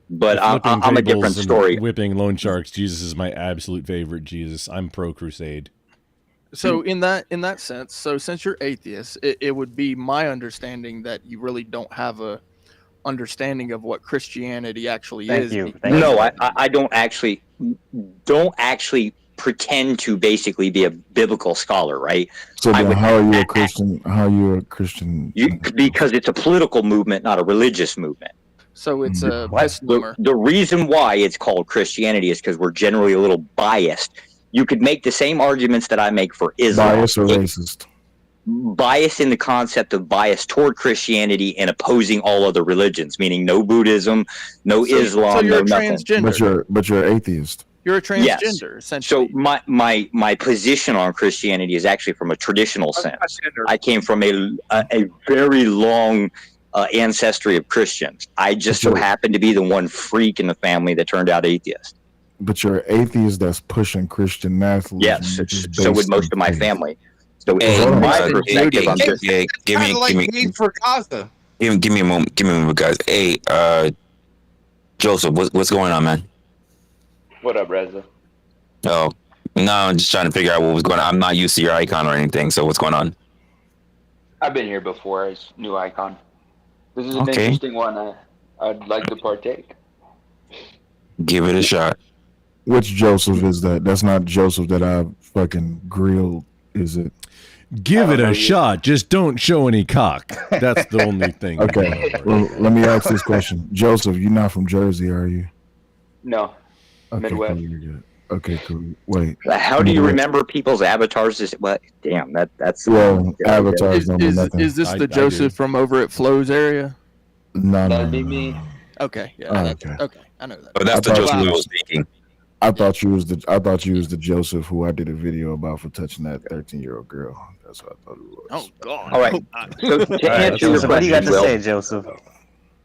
But I'm a different story. Whipping loan sharks. Jesus is my absolute favorite. Jesus, I'm pro crusade. So in that sense, so since you're atheist, it would be my understanding that you really don't have a understanding of what Christianity actually is. I don't actually pretend to basically be a biblical scholar, right? So then how are you a Christian? How are you a Christian? Because it's a political movement, not a religious movement. So it's a the reason why it's called Christianity is because we're generally a little biased. You could make the same arguments that I make for Islam. Bias or racist? Bias in the concept of bias toward Christianity and opposing all other religions, meaning no Buddhism, no Islam, so you're no transgender. nothing. But you're atheist. You're a transgender, essentially. So my position on Christianity is actually from a traditional sense. I came from a very long ancestry of Christians. I just so happened to be the one freak in the family that turned out atheist. But you're an atheist that's pushing Christian nationalism. Yes, so would most of my family. So from my perspective, I'm just give me for Gaza. Give me a moment, guys. Hey, Joseph, what's going on, man? What up, Reza? Oh, no, I'm just trying to figure out what was going on. I'm not used to your icon or anything, so what's going on? I've been here before as new icon. This is an interesting one. I'd like to partake. Give it a shot. Which Joseph is that? That's not Joseph that I fucking grilled, is it? Give it a shot. Just don't show any cock. That's the only thing. Okay. Well, let me ask this question. Joseph, you're not from Jersey, are you? No. Okay, Midwest. cool, you're good. Okay, cool. Wait. How do you remember people's avatars? What? Damn, that's well, avatars don't mean nothing. Is this the Joseph from over at Flo's area? No, That'd be me. Okay, yeah. Okay, I know that. Oh, that's the Joseph who was speaking. I thought you was the Joseph who I did a video about for touching that 13-year-old girl. That's what I thought it was. Oh God! All right. So to answer your question, what do you got to Will, say, Joseph?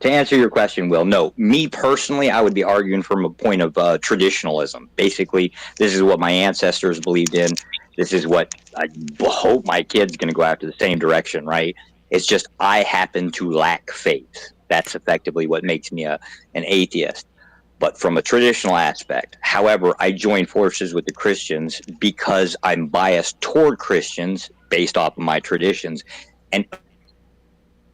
To answer your question, Will, no. Me personally, I would be arguing from a point of traditionalism. Basically, this is what my ancestors believed in. This is what I hope my kid's going to go after the same direction, right? It's just I happen to lack faith. That's effectively what makes me an atheist. But from a traditional aspect, however, I join forces with the Christians because I'm biased toward Christians based off of my traditions and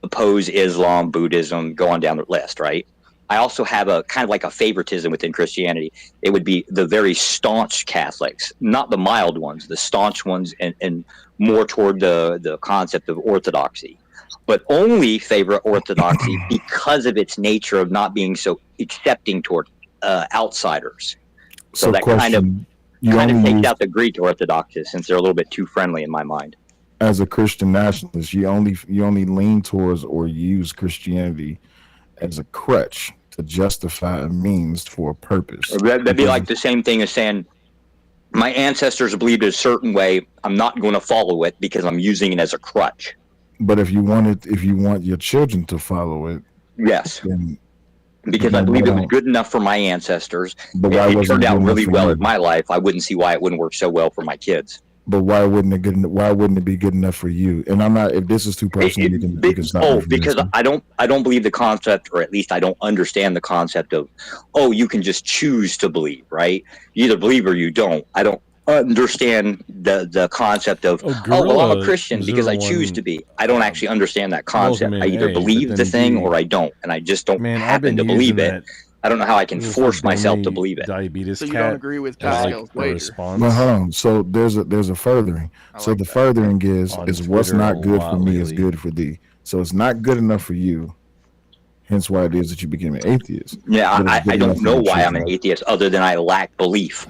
oppose Islam, Buddhism, go on down the list, right? I also have a kind of like a favoritism within Christianity. It would be the very staunch Catholics, not the mild ones, the staunch ones, and more toward the concept of orthodoxy. But only favor orthodoxy because of its nature of not being so accepting toward outsiders. So that kind of takes out the Greek Orthodoxes since they're a little bit too friendly in my mind. As a Christian nationalist, you only lean towards or use Christianity as a crutch to justify a means for a purpose. That'd be like the same thing as saying my ancestors believed a certain way. I'm not going to follow it because I'm using it as a crutch. But if you want your children to follow it, yes, because I believe it was good enough for my ancestors. But why it turned out really well you? in my life. I wouldn't see why it wouldn't work so well for my kids. But why wouldn't it be good enough for you? And I'm not. If this is too personal, you can stop. Oh, because I don't believe the concept, or at least I don't understand the concept of, you can just choose to believe, right? You either believe or you don't. I don't understand the concept of well, I'm a Christian because I choose to be. I don't actually understand that concept. I either believe the thing or I don't, and I just don't happen to believe it. I don't know how I can force myself to believe it. So you don't agree with Pascal's wager? Well, hold on. So there's a furthering. So the furthering is what's not good for me is good for thee. So it's not good enough for you. Hence why it is that you became an atheist. Yeah, I don't know why I'm an atheist other than I lack belief.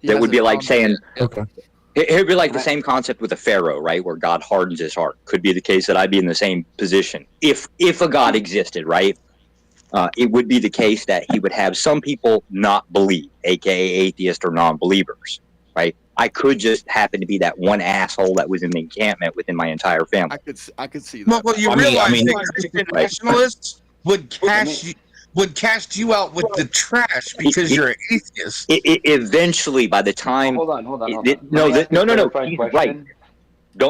That would be like saying, it would be like the same concept with a pharaoh, right? Where God hardens his heart. Could be the case that I'd be in the same position. If a God existed, right? It would be the case that he would have some people not believe, aka atheist or non-believers, right? I could just happen to be that one asshole that was in the encampment within my entire family. I could see that. Well, you realize Christian nationalists would cast you out with the trash because you're an atheist. Eventually, by the time, hold on. No. He's right.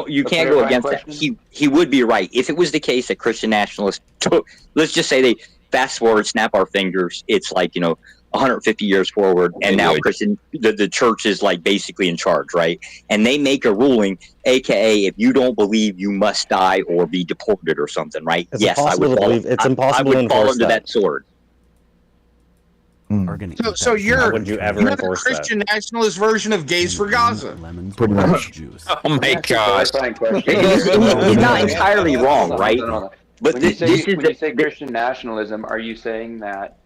You can't go against that. He would be right if it was the case that Christian nationalists took. Let's just say they fast forward, snap our fingers. It's like 150 years forward, and now the church is like basically in charge, right? And they make a ruling, aka if you don't believe, you must die or be deported or something, right? Yes, I would believe. It's impossible to enforce fall under that sword. So you're a Christian nationalist version of Gays for Gaza. Pretty much. Oh my gosh. He's not entirely wrong, right? But when you say Christian nationalism, are you saying that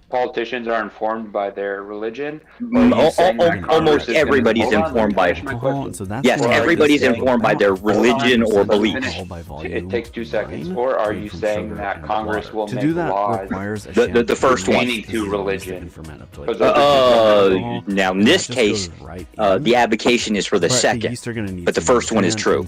politicians are informed by their religion? Almost everybody's informed by everybody's informed by their religion or belief. It takes 2 seconds. Or are you saying that Congress will make laws the first one to religion? Now in this case, the advocation is for the second, but the first one is true.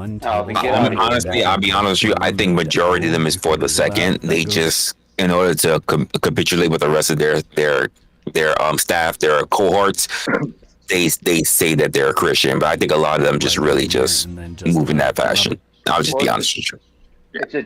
Honestly, I'll be honest with you. I think majority of them is for the second. They just in order to capitulate with the rest of their staff, their cohorts. They say that they're a Christian, but I think a lot of them just really just move in that fashion. I'll just be honest with you. It's a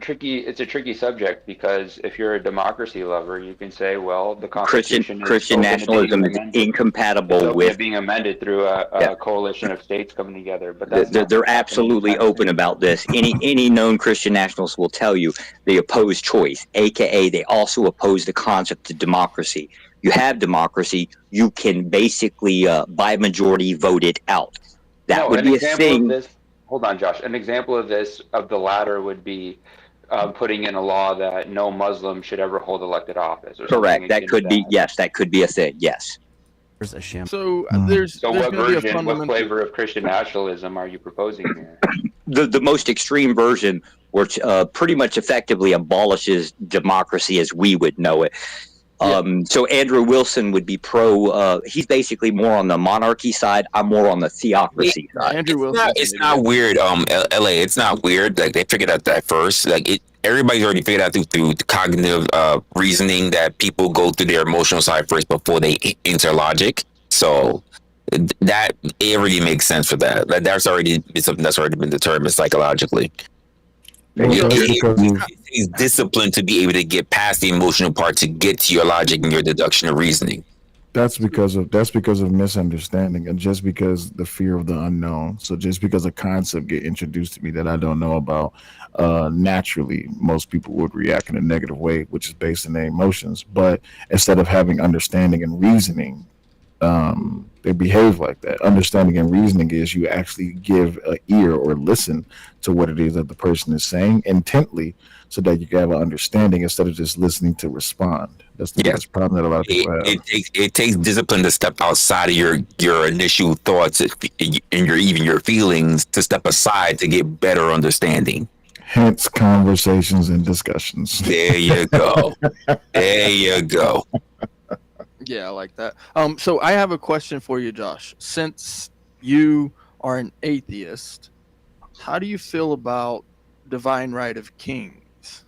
tricky subject because if you're a democracy lover, you can say, well, the Constitution Christian nationalism is incompatible with being amended through a coalition of states coming together. But that's they're absolutely open about this. Any known Christian nationalist will tell you they oppose choice, aka they also oppose the concept of democracy. You have democracy, you can basically by majority vote it out. That would be a thing. Hold on, Josh. An example of this, of the latter, would be putting in a law that no Muslim should ever hold elected office. Or correct. That could be, yes, that could be a thing, yes. So So what version, what flavor of Christian nationalism are you proposing here? The most extreme version, which pretty much effectively abolishes democracy as we would know it. So Andrew Wilson would be he's basically more on the monarchy side. I'm more on the theocracy side. Andrew Wilson. It's not weird. LA, it's not weird. Like they figured out that first. Like everybody's already figured out through cognitive reasoning that people go through their emotional side first before they enter logic. So that it already makes sense for that. Like that's already something that's already been determined psychologically. He's disciplined to be able to get past the emotional part to get to your logic and your deduction and reasoning. That's because of misunderstanding and just because the fear of the unknown. So just because a concept get introduced to me that I don't know about, naturally most people would react in a negative way, which is based on their emotions. But instead of having understanding and reasoning, they behave like that. Understanding and reasoning is you actually give an ear or listen to what it is that the person is saying intently so that you can have an understanding instead of just listening to respond. That's the biggest problem that a lot of people have. It takes discipline to step outside of your initial thoughts and your feelings to step aside to get better understanding. Hence conversations and discussions. There you go. There you go. Yeah, I like that. So I have a question for you, Josh. Since you are an atheist, how do you feel about divine right of kings?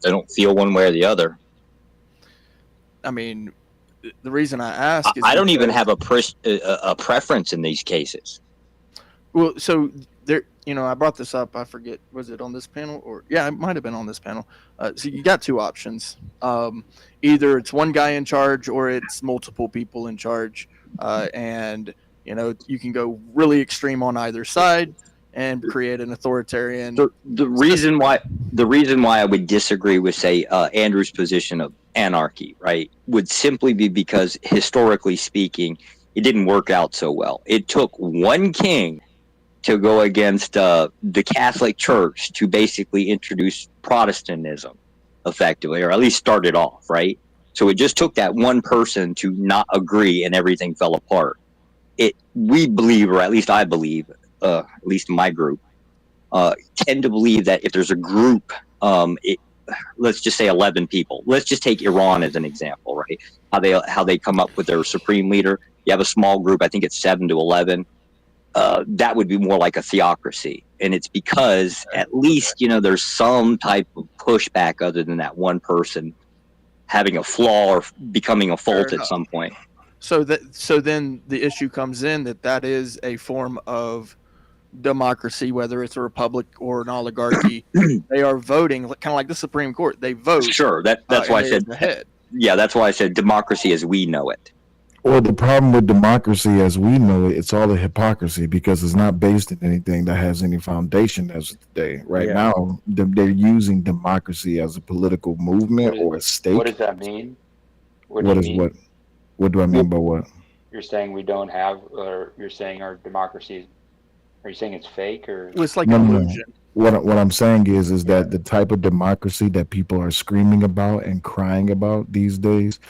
I don't feel one way or the other. I mean, the reason I ask is I don't even have a preference in these cases. Well, so there, I brought this up. I forget, was it on this panel or it might have been on this panel. So you got two options. Either it's one guy in charge or it's multiple people in charge. And you can go really extreme on either side and create an authoritarian. The reason why I would disagree with, say, Andrew's position of anarchy, right, would simply be because historically speaking, it didn't work out so well. It took one king to go against the Catholic Church to basically introduce Protestantism effectively, or at least start it off, right? So it just took that one person to not agree and everything fell apart. We believe, or at least I believe, at least my group, tend to believe that if there's a group, let's just say 11 people. Let's just take Iran as an example, right? How they come up with their supreme leader. You have a small group, I think it's 7 to 11. That would be more like a theocracy. And it's because at least, there's some type of pushback other than that one person having a flaw or becoming a fault at some point. So then the issue comes in that is a form of democracy, whether it's a republic or an oligarchy. They are voting, kind of like the Supreme Court. They vote. Sure, that's why I said. Yeah, that's why I said democracy as we know it. Well, the problem with democracy as we know it, it's all a hypocrisy because it's not based in anything that has any foundation as of today. Right now, they're using democracy as a political movement or a state. What does that mean? What do I mean by what? You're saying we don't have, or you're saying our democracy, are you saying it's fake or? It's like an illusion. What I'm saying is that the type of democracy that people are screaming about and crying about these days,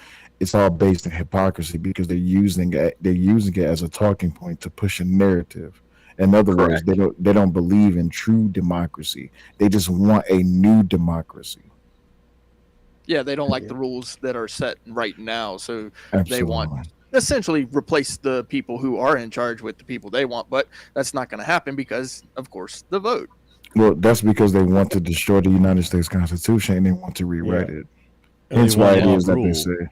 it's all based in hypocrisy because they're using it as a talking point to push a narrative. In other words, they don't believe in true democracy. They just want a new democracy. Yeah, they don't like the rules that are set right now, so Absolutely. They want essentially replace the people who are in charge with the people they want, but that's not going to happen because, of course, the vote. Well, that's because they want to destroy the United States Constitution and they want to rewrite it. Hence why it is that they say.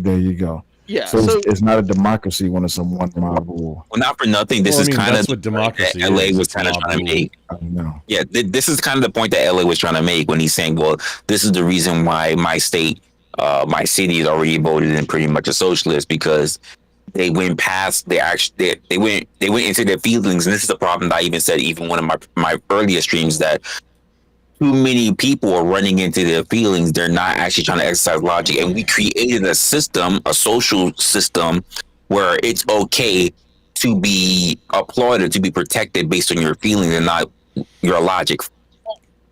There you go. Yeah, so it's not a democracy when it's a one mob rule. Well, not for nothing. This is kind of what democracy LA is. was kind of trying to make. No. Yeah, this is kind of the point that LA was trying to make when he's saying, "Well, this is the reason why my state, my city is already voted in pretty much a socialist because they went past they went into their feelings." And this is the problem that I even said, even one of my earlier streams, that too many people are running into their feelings. They're not actually trying to exercise logic. And we created a system, a social system, where it's okay to be applauded, to be protected based on your feelings and not your logic.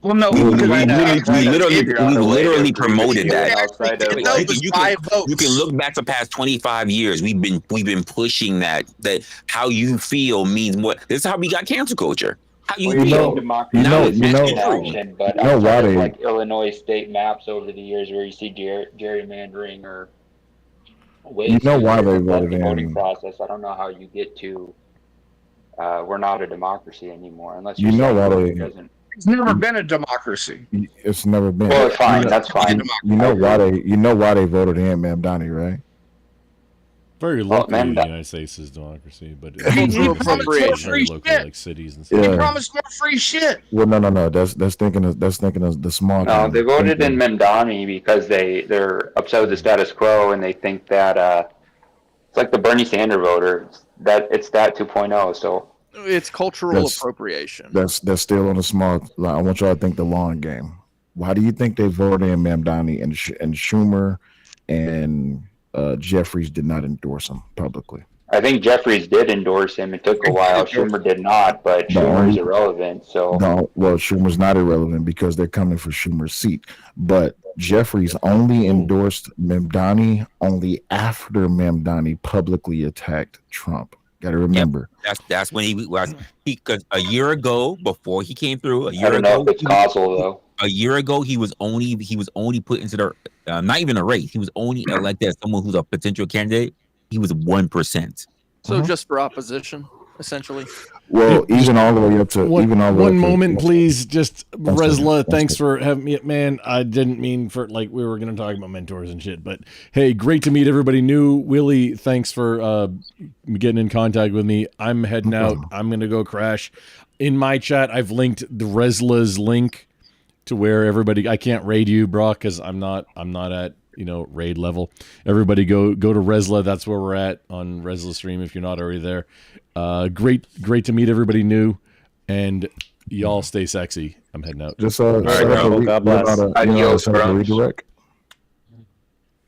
Well, no, we literally promoted that. You can look back the past 25 years. We've been pushing that how you feel means what. This is how we got cancel culture. How you feel. But outside of like Illinois state maps over the years where you see gerrymandering or ways why they voted the voting in. process, I don't know how you get to we're not a democracy anymore unless why they it's never been a democracy. It's never been. Well, fine, that's fine. You know why they voted in Mamdani, right? Very locally, the United States is democracy, but it's very locally, like cities and stuff. They promised more free shit. Well, no. That's thinking of the small. No, they voted in Mamdani because they're upset with the status quo and they think that it's like the Bernie Sanders voter. That it's that 2.0. So it's cultural appropriation. That's still on the small. I want y'all to think the long game. Why do you think they voted in Mamdani and Schumer and Jeffries did not endorse him publicly? I think Jeffries did endorse him. It took a while. Schumer did not, but Schumer's irrelevant. So Schumer's not irrelevant because they're coming for Schumer's seat. But Jeffries only endorsed Mamdani only after Mamdani publicly attacked Trump. Got to remember. Yep. That's when he was. Because a year ago, before he came through, I don't know if it's causal though. A year ago, he was only put into the not even a race. He was only elected as someone who's a potential candidate. He was 1%. So just for opposition, essentially. Well, even all the way up to one moment, please. Just Resla, thanks for having me. Man, I didn't mean for we were going to talk about mentors and shit, but hey, great to meet everybody new. Willie, thanks for getting in contact with me. I'm heading out. I'm going to go crash. In my chat, I've linked the Resla's link to where everybody. I can't raid you, bro, because I'm not at raid level. Everybody go to Resla. That's where we're at on Resla stream if you're not already there. Great to meet everybody new, and y'all stay sexy. I'm heading out. Just God bless. Redirect.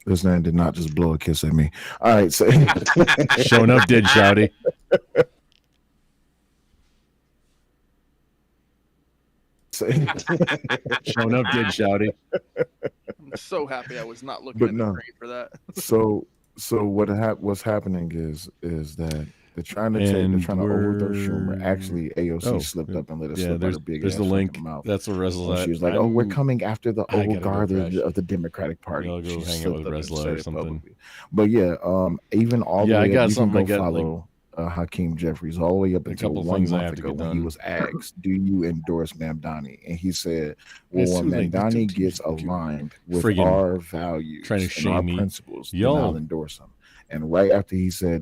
This man did not just blow a kiss at me. All right, so showing up did, Shouty. Showing up did, Shouty. I'm so happy I was not looking at the screen for that. So what's happening is that they're trying to overthrow Schumer. Actually, AOC slipped up and let us slip her big. There's the link. That's where Resla's at. She was like, "Oh, we're coming after the old guard of the Democratic Party." I'll go hang out with Resla or something. Publicly. But even all the way I got up, something. You can go follow Hakeem Jeffries all the way up until 1 month ago when he was asked, "Do you endorse Mamdani?" And he said, "Well, when Mamdani gets aligned with our values and our principles, then I'll endorse him." And right after he said